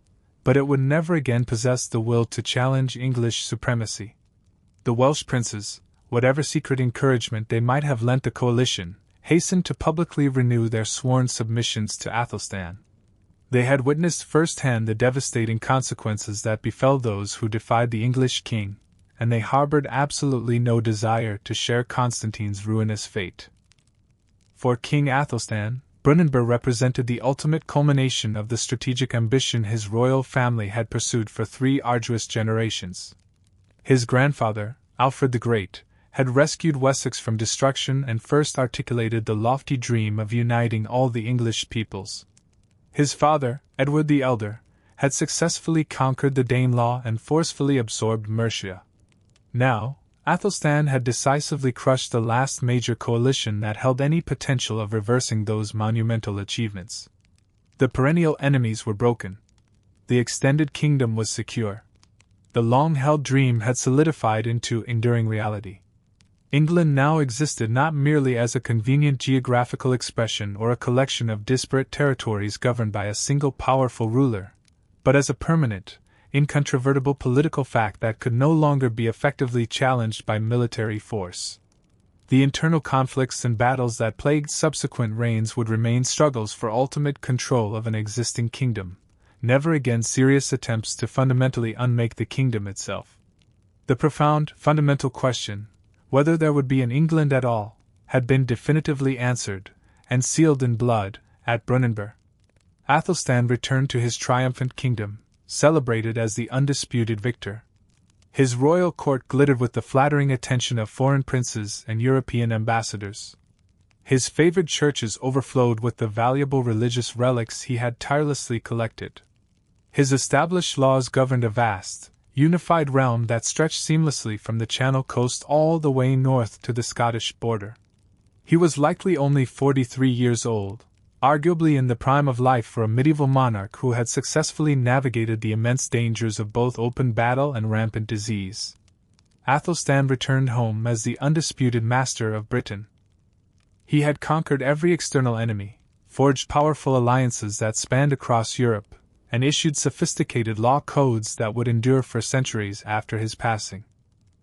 [SPEAKER 1] but it would never again possess the will to challenge English supremacy. The Welsh princes, whatever secret encouragement they might have lent the coalition, hastened to publicly renew their sworn submissions to Æthelstan. They had witnessed firsthand the devastating consequences that befell those who defied the English king, and they harbored absolutely no desire to share Constantine's ruinous fate. For King Æthelstan, Brunanburh represented the ultimate culmination of the strategic ambition his royal family had pursued for 3 arduous generations. His grandfather, Alfred the Great, had rescued Wessex from destruction and first articulated the lofty dream of uniting all the English peoples. His father, Edward the Elder, had successfully conquered the Danelaw and forcefully absorbed Mercia. Now, Æthelstan had decisively crushed the last major coalition that held any potential of reversing those monumental achievements. The perennial enemies were broken. The extended kingdom was secure. The long-held dream had solidified into enduring reality. England now existed not merely as a convenient geographical expression or a collection of disparate territories governed by a single powerful ruler, but as a permanent, incontrovertible political fact that could no longer be effectively challenged by military force. The internal conflicts and battles that plagued subsequent reigns would remain struggles for ultimate control of an existing kingdom, never again serious attempts to fundamentally unmake the kingdom itself. The profound, fundamental question, whether there would be an England at all, had been definitively answered, and sealed in blood, at Brunanburh. Æthelstan returned to his triumphant kingdom, celebrated as the undisputed victor. His royal court glittered with the flattering attention of foreign princes and European ambassadors. His favored churches overflowed with the valuable religious relics he had tirelessly collected. His established laws governed a vast, unified realm that stretched seamlessly from the Channel coast all the way north to the Scottish border. He was likely only 43 years old, arguably in the prime of life for a medieval monarch who had successfully navigated the immense dangers of both open battle and rampant disease. Æthelstan returned home as the undisputed master of Britain. He had conquered every external enemy, forged powerful alliances that spanned across Europe, and issued sophisticated law codes that would endure for centuries after his passing.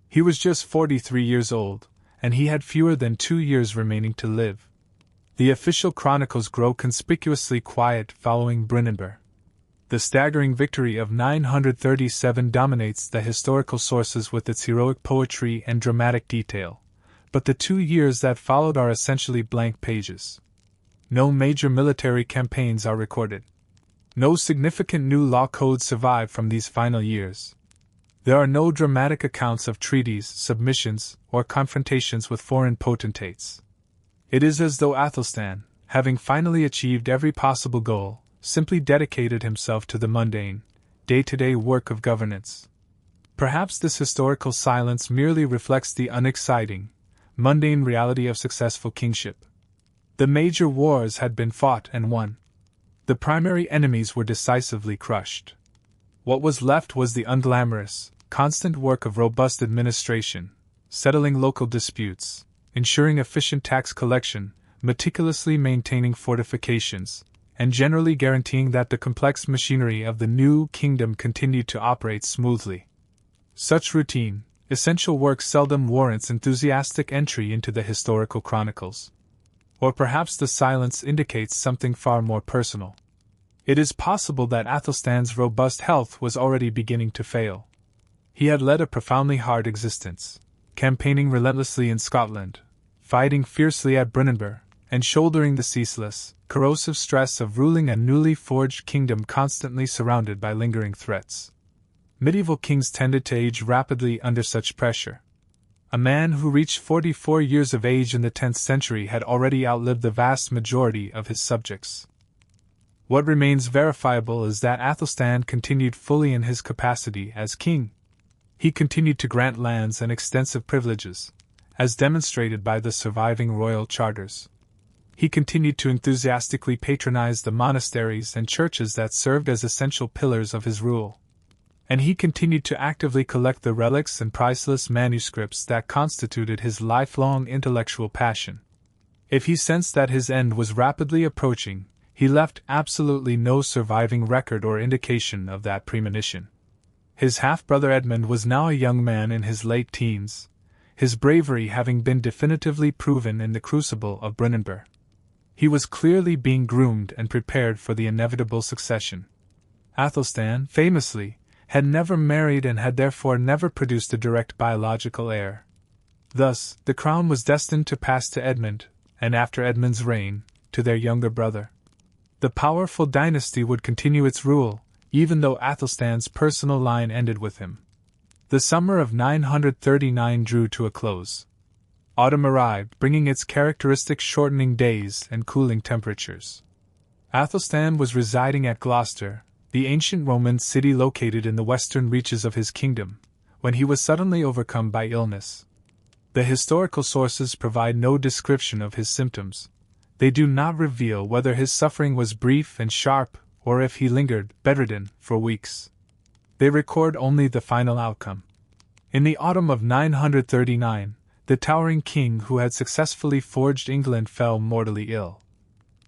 [SPEAKER 1] He was just 43 years old, and he had fewer than 2 years remaining to live. The official chronicles grow conspicuously quiet following Brunanburh. The staggering victory of 937 dominates the historical sources with its heroic poetry and dramatic detail, but the 2 years that followed are essentially blank pages. No major military campaigns are recorded. No significant new law codes survive from these final years. There are no dramatic accounts of treaties, submissions, or confrontations with foreign potentates. It is as though Æthelstan, having finally achieved every possible goal, simply dedicated himself to the mundane, day-to-day work of governance. Perhaps this historical silence merely reflects the unexciting, mundane reality of successful kingship. The major wars had been fought and won. The primary enemies were decisively crushed. What was left was the unglamorous, constant work of robust administration, settling local disputes, ensuring efficient tax collection, meticulously maintaining fortifications, and generally guaranteeing that the complex machinery of the new kingdom continued to operate smoothly. Such routine, essential work seldom warrants enthusiastic entry into the historical chronicles. Or perhaps the silence indicates something far more personal. It is possible that Æthelstan's robust health was already beginning to fail. He had led a profoundly hard existence, campaigning relentlessly in Scotland, fighting fiercely at Brunanburh, and shouldering the ceaseless, corrosive stress of ruling a newly forged kingdom constantly surrounded by lingering threats. Medieval kings tended to age rapidly under such pressure. A man who reached 44 years of age in the 10th century had already outlived the vast majority of his subjects. What remains verifiable is that Æthelstan continued fully in his capacity as king. He continued to grant lands and extensive privileges, as demonstrated by the surviving royal charters. He continued to enthusiastically patronize the monasteries and churches that served as essential pillars of his rule. And he continued to actively collect the relics and priceless manuscripts that constituted his lifelong intellectual passion. If he sensed that his end was rapidly approaching, he left absolutely no surviving record or indication of that premonition. His half-brother Edmund was now a young man in his late teens, his bravery having been definitively proven in the crucible of Brunanburh. He was clearly being groomed and prepared for the inevitable succession. Æthelstan, famously, had never married and had therefore never produced a direct biological heir. Thus, the crown was destined to pass to Edmund, and after Edmund's reign, to their younger brother. The powerful dynasty would continue its rule, even though Æthelstan's personal line ended with him. The summer of 939 drew to a close. Autumn arrived, bringing its characteristic shortening days and cooling temperatures. Æthelstan was residing at Gloucester, the ancient Roman city located in the western reaches of his kingdom, when he was suddenly overcome by illness. The historical sources provide no description of his symptoms. They do not reveal whether his suffering was brief and sharp, or if he lingered, bedridden, for weeks. They record only the final outcome. In the autumn of 939, the towering king who had successfully forged England fell mortally ill.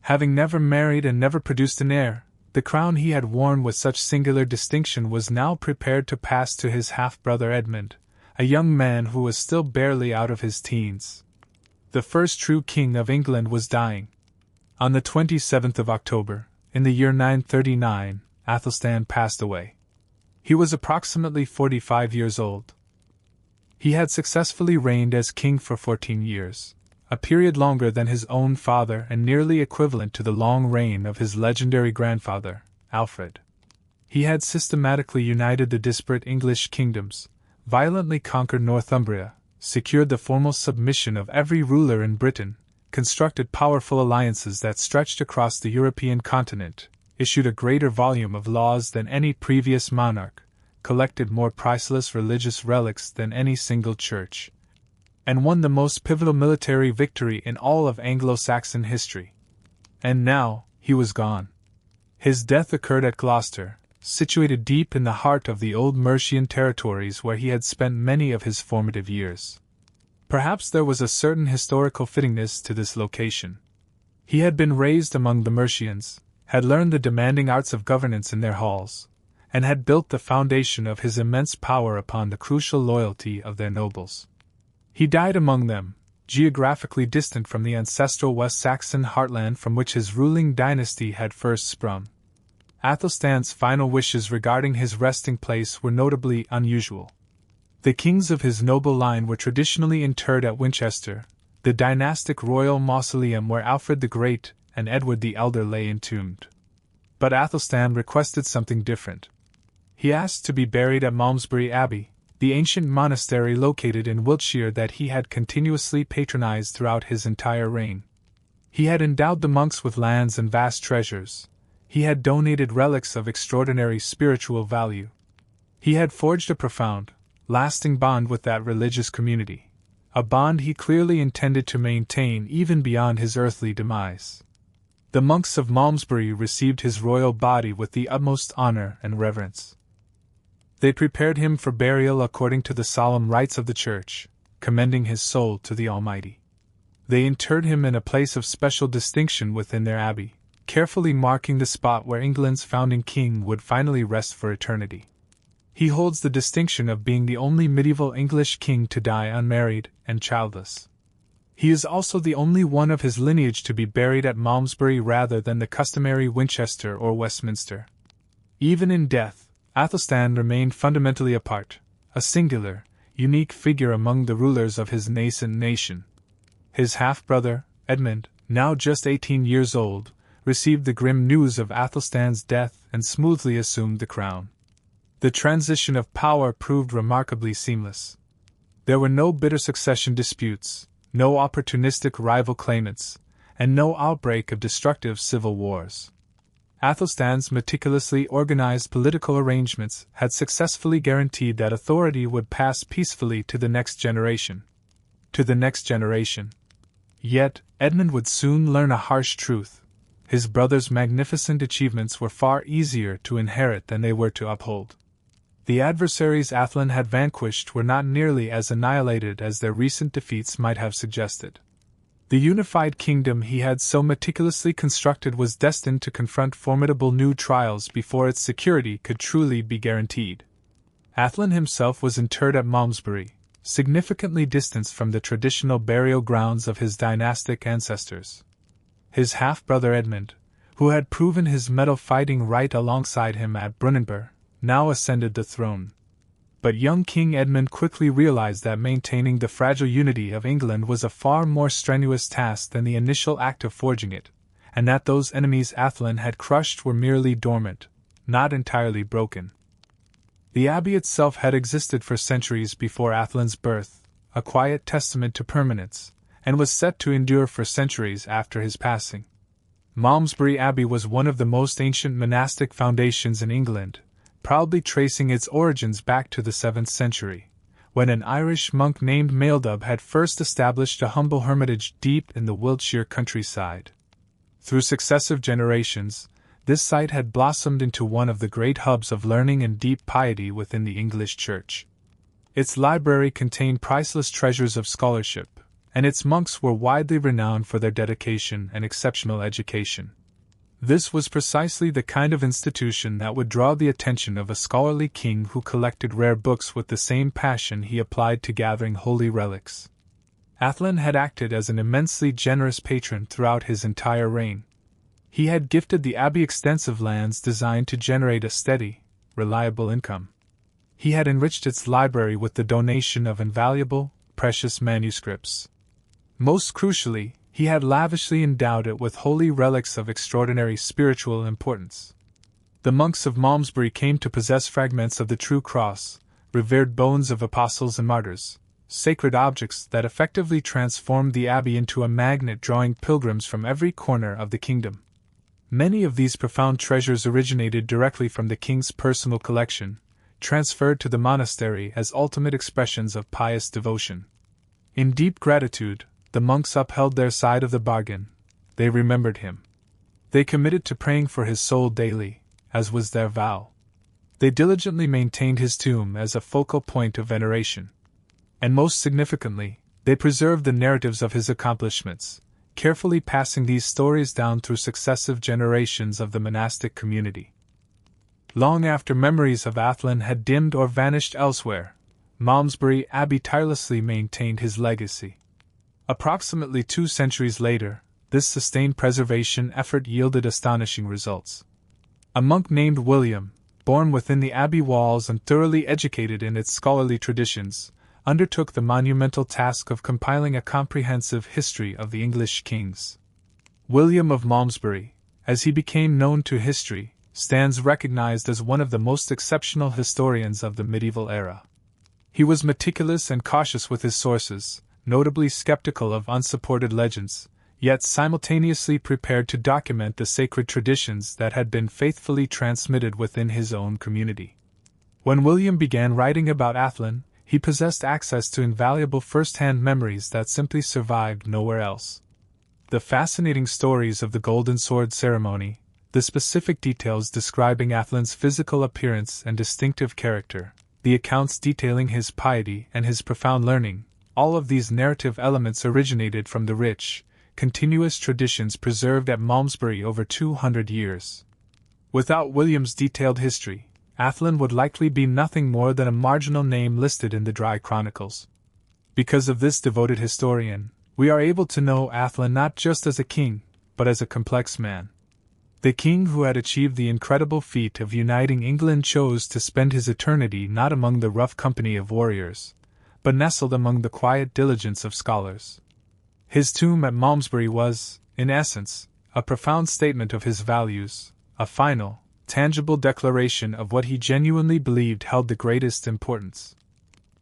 [SPEAKER 1] Having never married and never produced an heir, the crown he had worn with such singular distinction was now prepared to pass to his half-brother Edmund, a young man who was still barely out of his teens. The first true king of England was dying. On the 27th of October, in the year 939, Æthelstan passed away. He was approximately 45 years old. He had successfully reigned as king for 14 years, a period longer than his own father and nearly equivalent to the long reign of his legendary grandfather, Alfred. He had systematically united the disparate English kingdoms, violently conquered Northumbria, secured the formal submission of every ruler in Britain, constructed powerful alliances that stretched across the European continent, issued a greater volume of laws than any previous monarch, collected more priceless religious relics than any single church, and won the most pivotal military victory in all of Anglo-Saxon history. And now, he was gone. His death occurred at Gloucester, situated deep in the heart of the old Mercian territories where he had spent many of his formative years. Perhaps there was a certain historical fittingness to this location. He had been raised among the Mercians, had learned the demanding arts of governance in their halls, and had built the foundation of his immense power upon the crucial loyalty of their nobles. He died among them, geographically distant from the ancestral West Saxon heartland from which his ruling dynasty had first sprung. Æthelstan's final wishes regarding his resting place were notably unusual. The kings of his noble line were traditionally interred at Winchester, the dynastic royal mausoleum where Alfred the Great and Edward the Elder lay entombed. But Æthelstan requested something different. He asked to be buried at Malmesbury Abbey, the ancient monastery located in Wiltshire that he had continuously patronized throughout his entire reign. He had endowed the monks with lands and vast treasures. He had donated relics of extraordinary spiritual value. He had forged a profound, lasting bond with that religious community, a bond he clearly intended to maintain even beyond his earthly demise. The monks of Malmesbury received his royal body with the utmost honor and reverence. They prepared him for burial according to the solemn rites of the Church, commending his soul to the Almighty. They interred him in a place of special distinction within their abbey, carefully marking the spot where England's founding king would finally rest for eternity. He holds the distinction of being the only medieval English king to die unmarried and childless. He is also the only one of his lineage to be buried at Malmesbury rather than the customary Winchester or Westminster. Even in death, Æthelstan remained fundamentally apart, a singular, unique figure among the rulers of his nascent nation. His half-brother, Edmund, now just 18 years old, received the grim news of Æthelstan's death and smoothly assumed the crown. The transition of power proved remarkably seamless. There were no bitter succession disputes, no opportunistic rival claimants, and no outbreak of destructive civil wars. Æthelstan's meticulously organized political arrangements had successfully guaranteed that authority would pass peacefully to the next generation. Yet, Edmund would soon learn a harsh truth. His brother's magnificent achievements were far easier to inherit than they were to uphold. The adversaries Æthelin had vanquished were not nearly as annihilated as their recent defeats might have suggested. The unified kingdom he had so meticulously constructed was destined to confront formidable new trials before its security could truly be guaranteed. Æthelin himself was interred at Malmesbury, significantly distanced from the traditional burial grounds of his dynastic ancestors. His half-brother Edmund, who had proven his mettle fighting right alongside him at Brunanburh, now ascended the throne. But young King Edmund quickly realized that maintaining the fragile unity of England was a far more strenuous task than the initial act of forging it, and that those enemies Æthelin had crushed were merely dormant, not entirely broken. The abbey itself had existed for centuries before Æthelin's birth, a quiet testament to permanence, and was set to endure for centuries after his passing. Malmesbury Abbey was one of the most ancient monastic foundations in England, proudly tracing its origins back to the 7th century, when an Irish monk named Maildub had first established a humble hermitage deep in the Wiltshire countryside. Through successive generations, this site had blossomed into one of the great hubs of learning and deep piety within the English Church. Its library contained priceless treasures of scholarship, and its monks were widely renowned for their dedication and exceptional education. This was precisely the kind of institution that would draw the attention of a scholarly king who collected rare books with the same passion he applied to gathering holy relics. Æthelstan had acted as an immensely generous patron throughout his entire reign. He had gifted the abbey extensive lands designed to generate a steady, reliable income. He had enriched its library with the donation of invaluable, precious manuscripts. Most crucially, he had lavishly endowed it with holy relics of extraordinary spiritual importance. The monks of Malmesbury came to possess fragments of the true cross, revered bones of apostles and martyrs, sacred objects that effectively transformed the abbey into a magnet drawing pilgrims from every corner of the kingdom. Many of these profound treasures originated directly from the king's personal collection, transferred to the monastery as ultimate expressions of pious devotion. In deep gratitude, the monks upheld their side of the bargain. They remembered him. They committed to praying for his soul daily, as was their vow. They diligently maintained his tomb as a focal point of veneration. And most significantly, they preserved the narratives of his accomplishments, carefully passing these stories down through successive generations of the monastic community. Long after memories of Æthelstan had dimmed or vanished elsewhere, Malmesbury Abbey tirelessly maintained his legacy. Approximately 2 centuries later, this sustained preservation effort yielded astonishing results. A monk named William, born within the abbey walls and thoroughly educated in its scholarly traditions, undertook the monumental task of compiling a comprehensive history of the English kings. William of Malmesbury, as he became known to history, stands recognized as one of the most exceptional historians of the medieval era. He was meticulous and cautious with his sources, notably skeptical of unsupported legends, yet simultaneously prepared to document the sacred traditions that had been faithfully transmitted within his own community. When William began writing about Æthelstan, he possessed access to invaluable first-hand memories that simply survived nowhere else. The fascinating stories of the Golden Sword ceremony, the specific details describing Æthelstan's physical appearance and distinctive character, the accounts detailing his piety and his profound learning, all of these narrative elements originated from the rich, continuous traditions preserved at Malmesbury over 200 years. Without William's detailed history, Æthelstan would likely be nothing more than a marginal name listed in the dry chronicles. Because of this devoted historian, we are able to know Æthelstan not just as a king, but as a complex man. The king who had achieved the incredible feat of uniting England chose to spend his eternity not among the rough company of warriors, but nestled among the quiet diligence of scholars. His tomb at Malmesbury was, in essence, a profound statement of his values, a final, tangible declaration of what he genuinely believed held the greatest importance.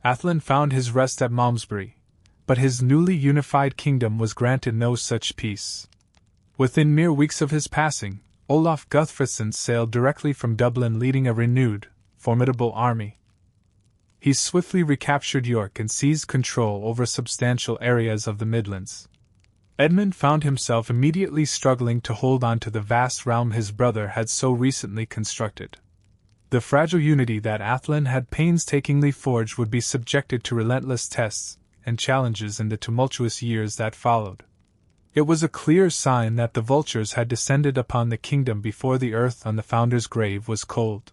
[SPEAKER 1] Æthelstan found his rest at Malmesbury, but his newly unified kingdom was granted no such peace. Within mere weeks of his passing, Olaf Guthfrithson sailed directly from Dublin leading a renewed, formidable army. He swiftly recaptured York and seized control over substantial areas of the Midlands. Edmund found himself immediately struggling to hold on to the vast realm his brother had so recently constructed. The fragile unity that Æthelstan had painstakingly forged would be subjected to relentless tests and challenges in the tumultuous years that followed. It was a clear sign that the vultures had descended upon the kingdom before the earth on the founder's grave was cold.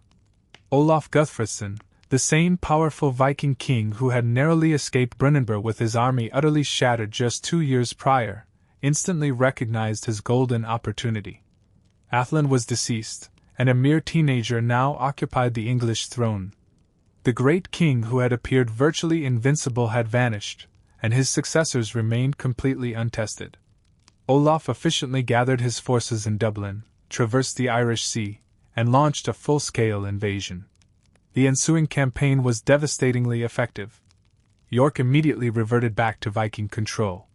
[SPEAKER 1] Olaf Guthfrithson, the same powerful Viking king who had narrowly escaped Brunanburh with his army utterly shattered just 2 years prior, instantly recognized his golden opportunity. Æthelstan was deceased, and a mere teenager now occupied the English throne. The great king who had appeared virtually invincible had vanished, and his successors remained completely untested. Olaf efficiently gathered his forces in Dublin, traversed the Irish Sea, and launched a full-scale invasion. The ensuing campaign was devastatingly effective. York immediately reverted back to Viking control.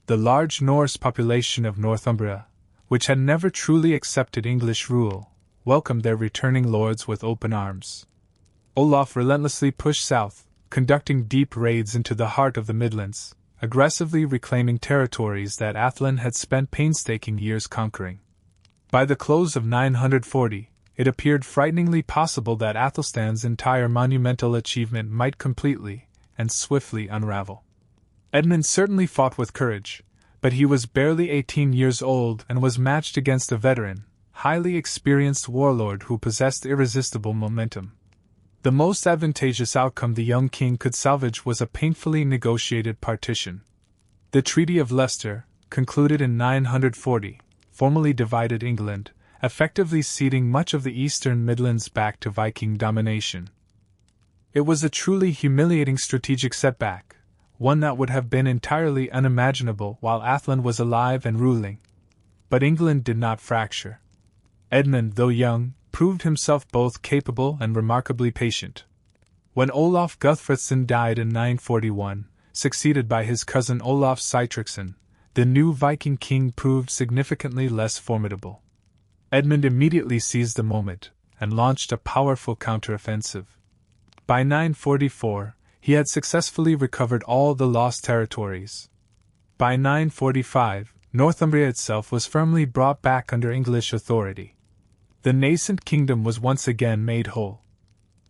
[SPEAKER 1] The large Norse population of Northumbria, which had never truly accepted English rule, welcomed their returning lords with open arms. Olaf relentlessly pushed south, conducting deep raids into the heart of the Midlands, aggressively reclaiming territories that Æthelstan had spent painstaking years conquering. By the close of 940, it appeared frighteningly possible that Æthelstan's entire monumental achievement might completely and swiftly unravel. Edmund certainly fought with courage, but he was barely 18 years old and was matched against a veteran, highly experienced warlord who possessed irresistible momentum. The most advantageous outcome the young king could salvage was a painfully negotiated partition. The Treaty of Leicester, concluded in 940, formally divided England, effectively ceding much of the eastern Midlands back to Viking domination. It was a truly humiliating strategic setback, one that would have been entirely unimaginable while Ætheltan was alive and ruling. But England did not fracture. Edmund, though young, proved himself both capable and remarkably patient. When Olaf Guthfrithson died in 941, succeeded by his cousin Olaf Sihtricsson, the new Viking king proved significantly less formidable. Edmund immediately seized the moment and launched a powerful counteroffensive. By 944, he had successfully recovered all the lost territories. By 945, Northumbria itself was firmly brought back under English authority. The nascent kingdom was once again made whole.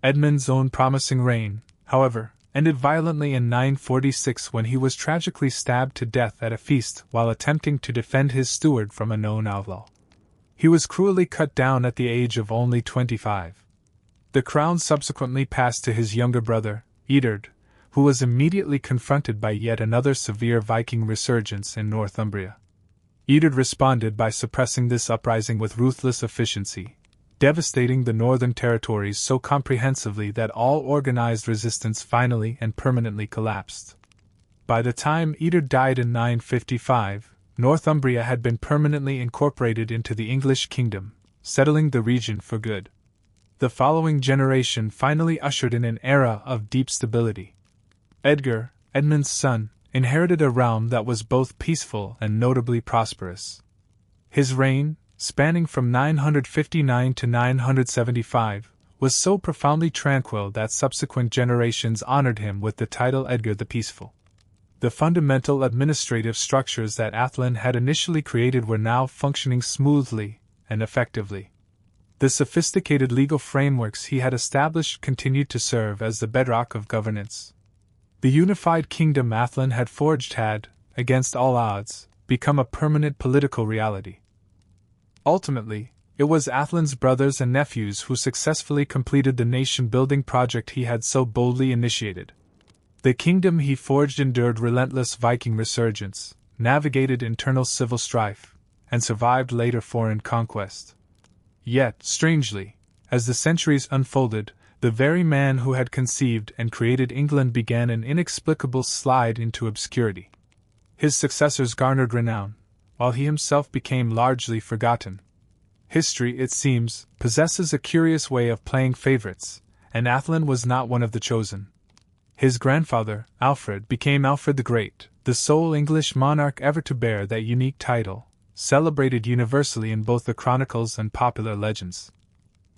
[SPEAKER 1] Edmund's own promising reign, however, ended violently in 946 when he was tragically stabbed to death at a feast while attempting to defend his steward from a known outlaw. He was cruelly cut down at the age of only 25. The crown subsequently passed to his younger brother, Eadred, who was immediately confronted by yet another severe Viking resurgence in Northumbria. Eadred responded by suppressing this uprising with ruthless efficiency, devastating the northern territories so comprehensively that all organized resistance finally and permanently collapsed. By the time Eadred died in 955, Northumbria had been permanently incorporated into the English kingdom, settling the region for good. The following generation finally ushered in an era of deep stability. Edgar, Edmund's son, inherited a realm that was both peaceful and notably prosperous. His reign, spanning from 959 to 975, was so profoundly tranquil that subsequent generations honored him with the title Edgar the Peaceful. The fundamental administrative structures that Ætheltan had initially created were now functioning smoothly and effectively. The sophisticated legal frameworks he had established continued to serve as the bedrock of governance. The unified kingdom Ætheltan had forged had, against all odds, become a permanent political reality. Ultimately, it was Æthelin's brothers and nephews who successfully completed the nation-building project he had so boldly initiated. The kingdom he forged endured relentless Viking resurgence, navigated internal civil strife, and survived later foreign conquest. Yet, strangely, as the centuries unfolded, the very man who had conceived and created England began an inexplicable slide into obscurity. His successors garnered renown, while he himself became largely forgotten. History, it seems, possesses a curious way of playing favorites, and Ætheltan was not one of the chosen. His grandfather, Alfred, became Alfred the Great, the sole English monarch ever to bear that unique title, celebrated universally in both the chronicles and popular legends.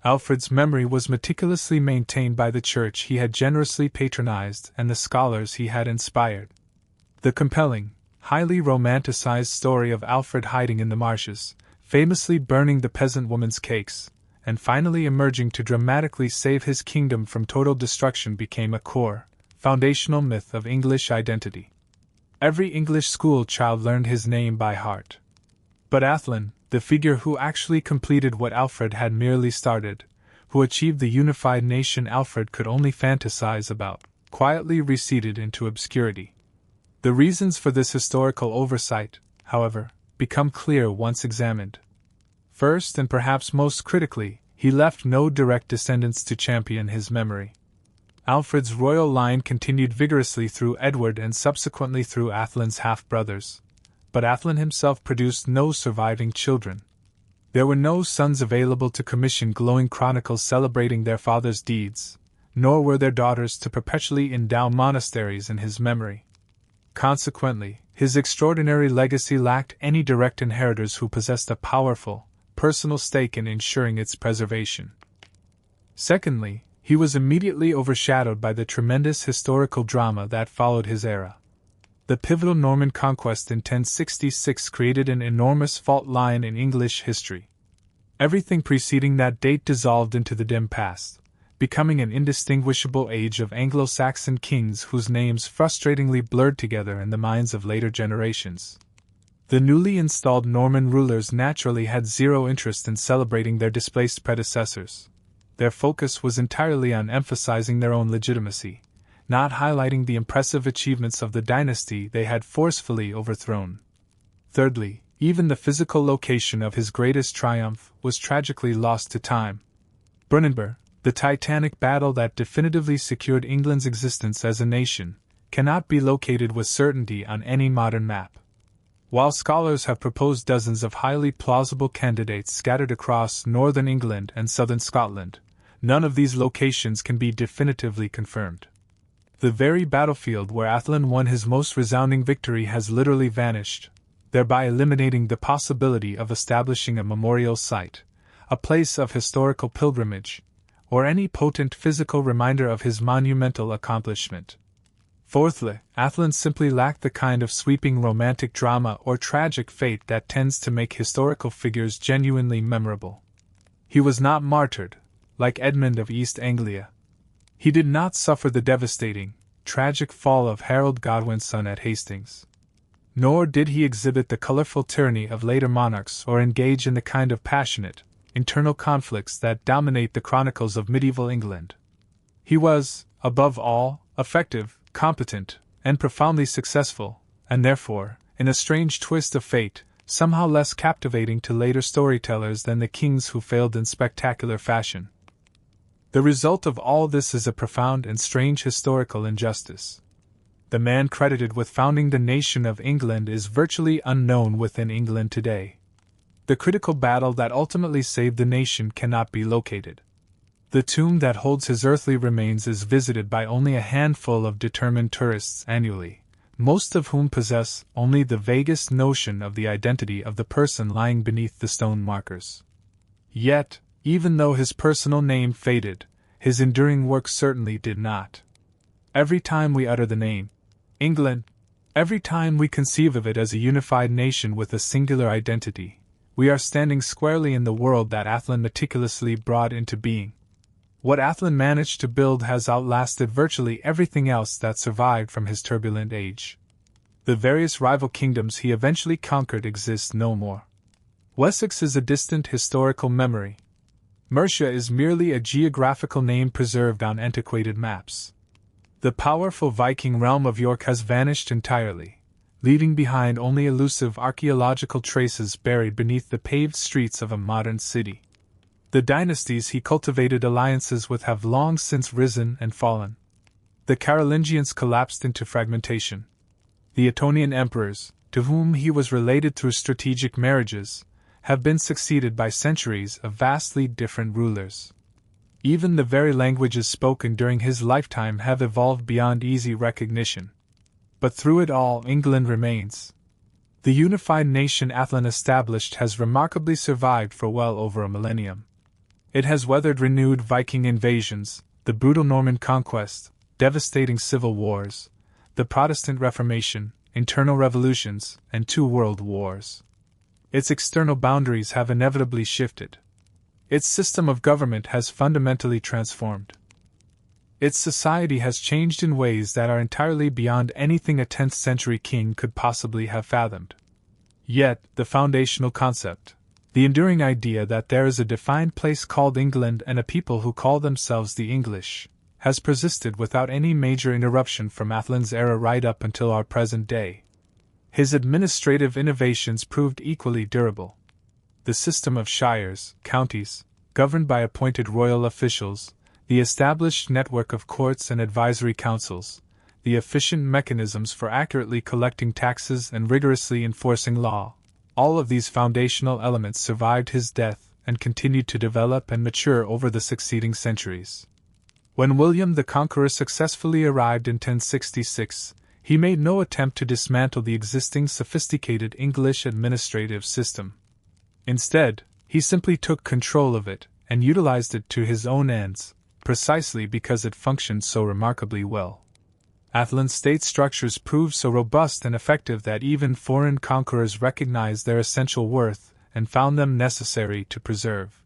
[SPEAKER 1] Alfred's memory was meticulously maintained by the church he had generously patronized and the scholars he had inspired. The compelling, highly romanticized story of Alfred hiding in the marshes, famously burning the peasant woman's cakes, and finally emerging to dramatically save his kingdom from total destruction became a core, foundational myth of English identity. Every English school child learned his name by heart. But Ætheltan, the figure who actually completed what Alfred had merely started, who achieved the unified nation Alfred could only fantasize about, quietly receded into obscurity. The reasons for this historical oversight, however, become clear once examined. First and perhaps most critically, he left no direct descendants to champion his memory. Alfred's royal line continued vigorously through Edward and subsequently through Æthelin's half-brothers, but Ætheltan himself produced no surviving children. There were no sons available to commission glowing chronicles celebrating their father's deeds, nor were there daughters to perpetually endow monasteries in his memory. Consequently, his extraordinary legacy lacked any direct inheritors who possessed a powerful, personal stake in ensuring its preservation. Secondly, he was immediately overshadowed by the tremendous historical drama that followed his era. The pivotal Norman conquest in 1066 created an enormous fault line in English history, Everything preceding that date dissolved into the dim past, becoming an indistinguishable age of Anglo-Saxon kings whose names frustratingly blurred together in the minds of later generations. The newly installed Norman rulers naturally had zero interest in celebrating their displaced predecessors. Their focus was entirely on emphasizing their own legitimacy, not highlighting the impressive achievements of the dynasty they had forcefully overthrown. Thirdly, even the physical location of his greatest triumph was tragically lost to time. Brunanburh, the titanic battle that definitively secured England's existence as a nation, cannot be located with certainty on any modern map. While scholars have proposed dozens of highly plausible candidates scattered across northern England and southern Scotland, none of these locations can be definitively confirmed. The very battlefield where Æthelstan won his most resounding victory has literally vanished, thereby eliminating the possibility of establishing a memorial site, a place of historical pilgrimage, or any potent physical reminder of his monumental accomplishment. Fourthly, Æthelstan simply lacked the kind of sweeping romantic drama or tragic fate that tends to make historical figures genuinely memorable. He was not martyred, like Edmund of East Anglia. He did not suffer the devastating, tragic fall of Harold Godwin's son at Hastings. Nor did he exhibit the colorful tyranny of later monarchs or engage in the kind of passionate, internal conflicts that dominate the chronicles of medieval England. He was, above all, effective, competent, and profoundly successful, and therefore, in a strange twist of fate, somehow less captivating to later storytellers than the kings who failed in spectacular fashion. The result of all this is a profound and strange historical injustice. The man credited with founding the nation of England is virtually unknown within England today. The critical battle that ultimately saved the nation cannot be located. The tomb that holds his earthly remains is visited by only a handful of determined tourists annually, most of whom possess only the vaguest notion of the identity of the person lying beneath the stone markers. Yet, even though his personal name faded, his enduring work certainly did not. Every time we utter the name, England, every time we conceive of it as a unified nation with a singular identity, we are standing squarely in the world that Æthelstan meticulously brought into being. What Æthelstan managed to build has outlasted virtually everything else that survived from his turbulent age. The various rival kingdoms he eventually conquered exist no more. Wessex is a distant historical memory. Mercia is merely a geographical name preserved on antiquated maps. The powerful Viking realm of York has vanished entirely, leaving behind only elusive archaeological traces buried beneath the paved streets of a modern city. The dynasties he cultivated alliances with have long since risen and fallen. The Carolingians collapsed into fragmentation. The Ottonian emperors, to whom he was related through strategic marriages, have been succeeded by centuries of vastly different rulers. Even the very languages spoken during his lifetime have evolved beyond easy recognition. But through it all, England remains. The unified nation Æthelstan established has remarkably survived for well over a millennium. It has weathered renewed Viking invasions, the brutal Norman conquest, devastating civil wars, the Protestant Reformation, internal revolutions, and 2 world wars. Its external boundaries have inevitably shifted. Its system of government has fundamentally transformed. Its society has changed in ways that are entirely beyond anything a 10th century king could possibly have fathomed. Yet, the foundational concept, the enduring idea that there is a defined place called England and a people who call themselves the English, has persisted without any major interruption from Æthelstan's era right up until our present day. His administrative innovations proved equally durable. The system of shires, counties, governed by appointed royal officials, the established network of courts and advisory councils, the efficient mechanisms for accurately collecting taxes and rigorously enforcing law, all of these foundational elements survived his death and continued to develop and mature over the succeeding centuries. When William the Conqueror successfully arrived in 1066, he made no attempt to dismantle the existing sophisticated English administrative system. Instead, he simply took control of it and utilized it to his own ends, precisely because it functioned so remarkably well. Æthelstan's state structures proved so robust and effective that even foreign conquerors recognized their essential worth and found them necessary to preserve.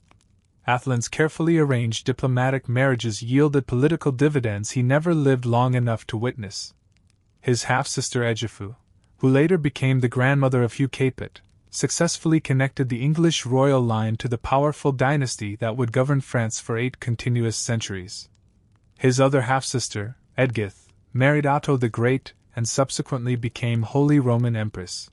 [SPEAKER 1] Athlin's carefully arranged diplomatic marriages yielded political dividends he never lived long enough to witness. His half-sister Egifu, who later became the grandmother of Hugh Capet, successfully connected the English royal line to the powerful dynasty that would govern France for 8 continuous centuries. His other half-sister, Edgith, married Otto the Great and subsequently became Holy Roman Empress.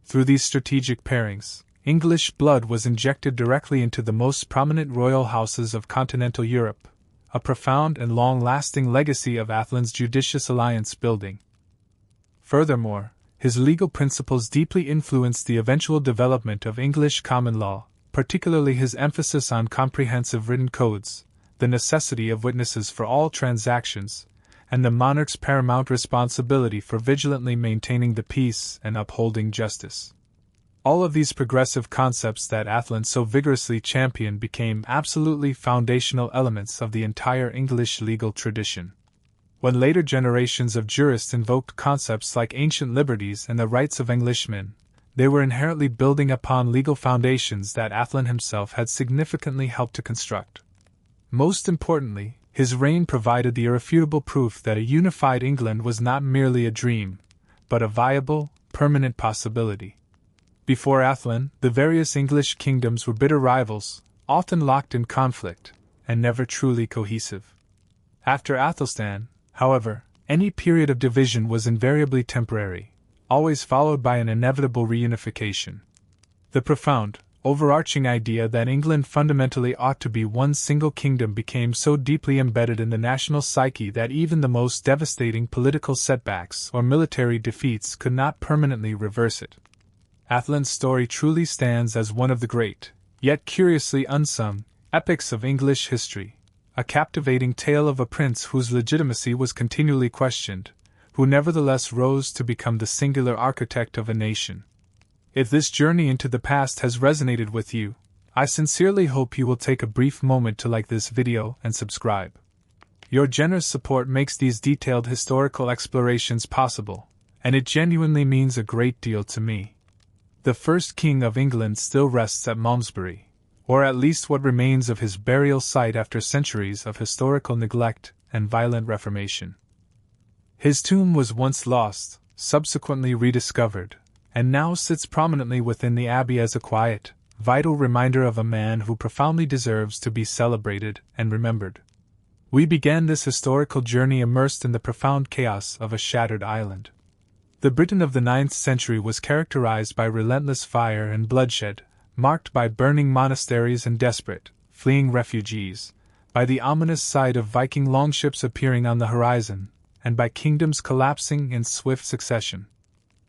[SPEAKER 1] Through these strategic pairings, English blood was injected directly into the most prominent royal houses of continental Europe, a profound and long-lasting legacy of Athlin's judicious alliance building. Furthermore, his legal principles deeply influenced the eventual development of English common law, particularly his emphasis on comprehensive written codes, the necessity of witnesses for all transactions, and the monarch's paramount responsibility for vigilantly maintaining the peace and upholding justice. All of these progressive concepts that Ætheltan so vigorously championed became absolutely foundational elements of the entire English legal tradition. When later generations of jurists invoked concepts like ancient liberties and the rights of Englishmen, they were inherently building upon legal foundations that Ætheltan himself had significantly helped to construct. Most importantly, his reign provided the irrefutable proof that a unified England was not merely a dream, but a viable, permanent possibility. Before Ætheltan, the various English kingdoms were bitter rivals, often locked in conflict, and never truly cohesive. After Æthelstan, however, any period of division was invariably temporary, always followed by an inevitable reunification. The profound, overarching idea that England fundamentally ought to be one single kingdom became so deeply embedded in the national psyche that even the most devastating political setbacks or military defeats could not permanently reverse it. Ætheltan's story truly stands as one of the great, yet curiously unsung, epics of English history, a captivating tale of a prince whose legitimacy was continually questioned, who nevertheless rose to become the singular architect of a nation. If this journey into the past has resonated with you, I sincerely hope you will take a brief moment to like this video and subscribe. Your generous support makes these detailed historical explorations possible, and it genuinely means a great deal to me. The first king of England still rests at Malmesbury, or at least what remains of his burial site after centuries of historical neglect and violent reformation. His tomb was once lost, subsequently rediscovered, and now sits prominently within the abbey as a quiet, vital reminder of a man who profoundly deserves to be celebrated and remembered. We began this historical journey immersed in the profound chaos of a shattered island. The Britain of the 9th century was characterized by relentless fire and bloodshed, marked by burning monasteries and desperate, fleeing refugees, by the ominous sight of Viking longships appearing on the horizon, and by kingdoms collapsing in swift succession.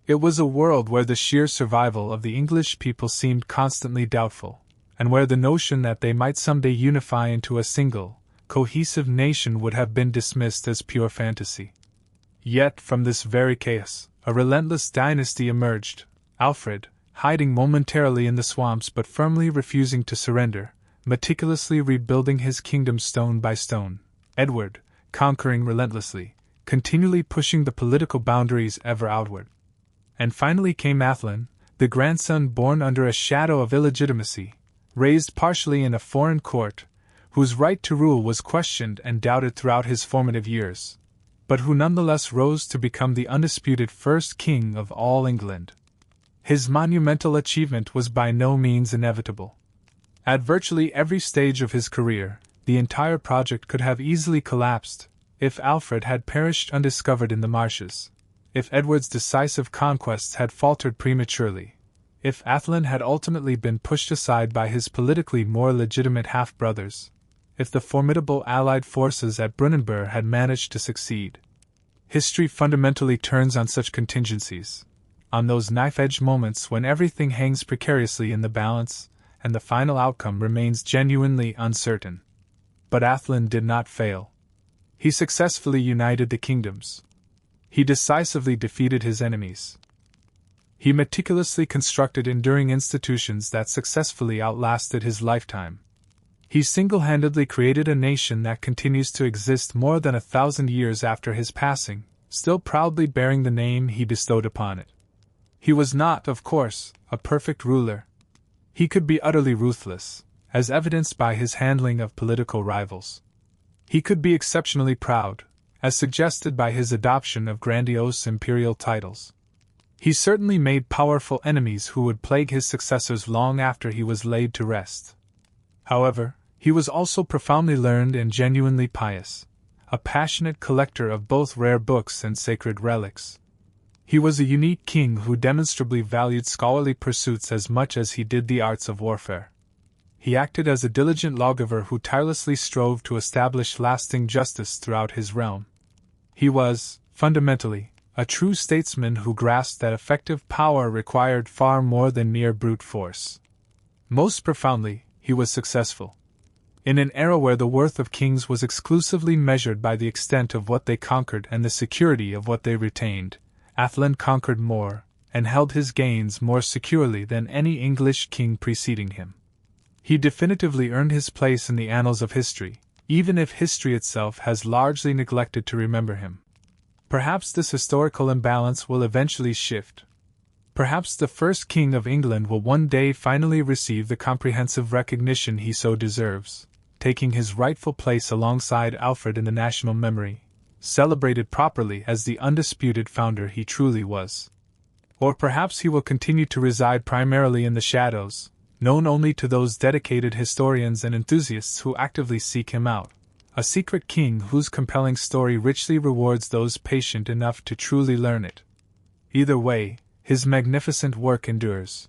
[SPEAKER 1] It was a world where the sheer survival of the English people seemed constantly doubtful, and where the notion that they might someday unify into a single, cohesive nation would have been dismissed as pure fantasy. Yet from this very chaos, a relentless dynasty emerged, Alfred, hiding momentarily in the swamps but firmly refusing to surrender, meticulously rebuilding his kingdom stone by stone, Edward, conquering relentlessly, continually pushing the political boundaries ever outward. And finally came Ætheltan, the grandson born under a shadow of illegitimacy, raised partially in a foreign court, whose right to rule was questioned and doubted throughout his formative years, but who nonetheless rose to become the undisputed first king of all England. His monumental achievement was by no means inevitable. At virtually every stage of his career, the entire project could have easily collapsed, if Alfred had perished undiscovered in the marshes, if Edward's decisive conquests had faltered prematurely, if Ætheltan had ultimately been pushed aside by his politically more legitimate half-brothers, if the formidable Allied forces at Brunanburh had managed to succeed. History fundamentally turns on such contingencies, on those knife-edge moments when everything hangs precariously in the balance, and the final outcome remains genuinely uncertain. But Ætheltan did not fail. He successfully united the kingdoms. He decisively defeated his enemies. He meticulously constructed enduring institutions that successfully outlasted his lifetime. He single-handedly created a nation that continues to exist more than 1,000 years after his passing, still proudly bearing the name he bestowed upon it. He was not, of course, a perfect ruler. He could be utterly ruthless, as evidenced by his handling of political rivals. He could be exceptionally proud, as suggested by his adoption of grandiose imperial titles. He certainly made powerful enemies who would plague his successors long after he was laid to rest. However, he was also profoundly learned and genuinely pious, a passionate collector of both rare books and sacred relics. He was a unique king who demonstrably valued scholarly pursuits as much as he did the arts of warfare. He acted as a diligent lawgiver who tirelessly strove to establish lasting justice throughout his realm. He was, fundamentally, a true statesman who grasped that effective power required far more than mere brute force. Most profoundly, he was successful. In an era where the worth of kings was exclusively measured by the extent of what they conquered and the security of what they retained, Æthelstan conquered more, and held his gains more securely than any English king preceding him. He definitively earned his place in the annals of history, even if history itself has largely neglected to remember him. Perhaps this historical imbalance will eventually shift. Perhaps the first king of England will one day finally receive the comprehensive recognition he so deserves, taking his rightful place alongside Alfred in the national memory, celebrated properly as the undisputed founder he truly was. Or perhaps he will continue to reside primarily in the shadows, known only to those dedicated historians and enthusiasts who actively seek him out, a secret king whose compelling story richly rewards those patient enough to truly learn it. Either way, his magnificent work endures.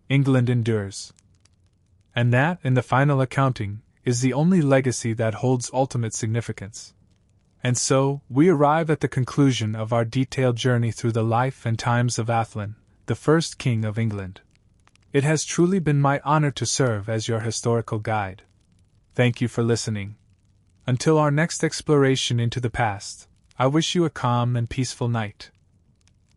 [SPEAKER 1] England endures. And that, in the final accounting, is the only legacy that holds ultimate significance. And so, we arrive at the conclusion of our detailed journey through the life and times of Æthelstan, the first king of England. It has truly been my honor to serve as your historical guide. Thank you for listening. Until our next exploration into the past, I wish you a calm and peaceful night.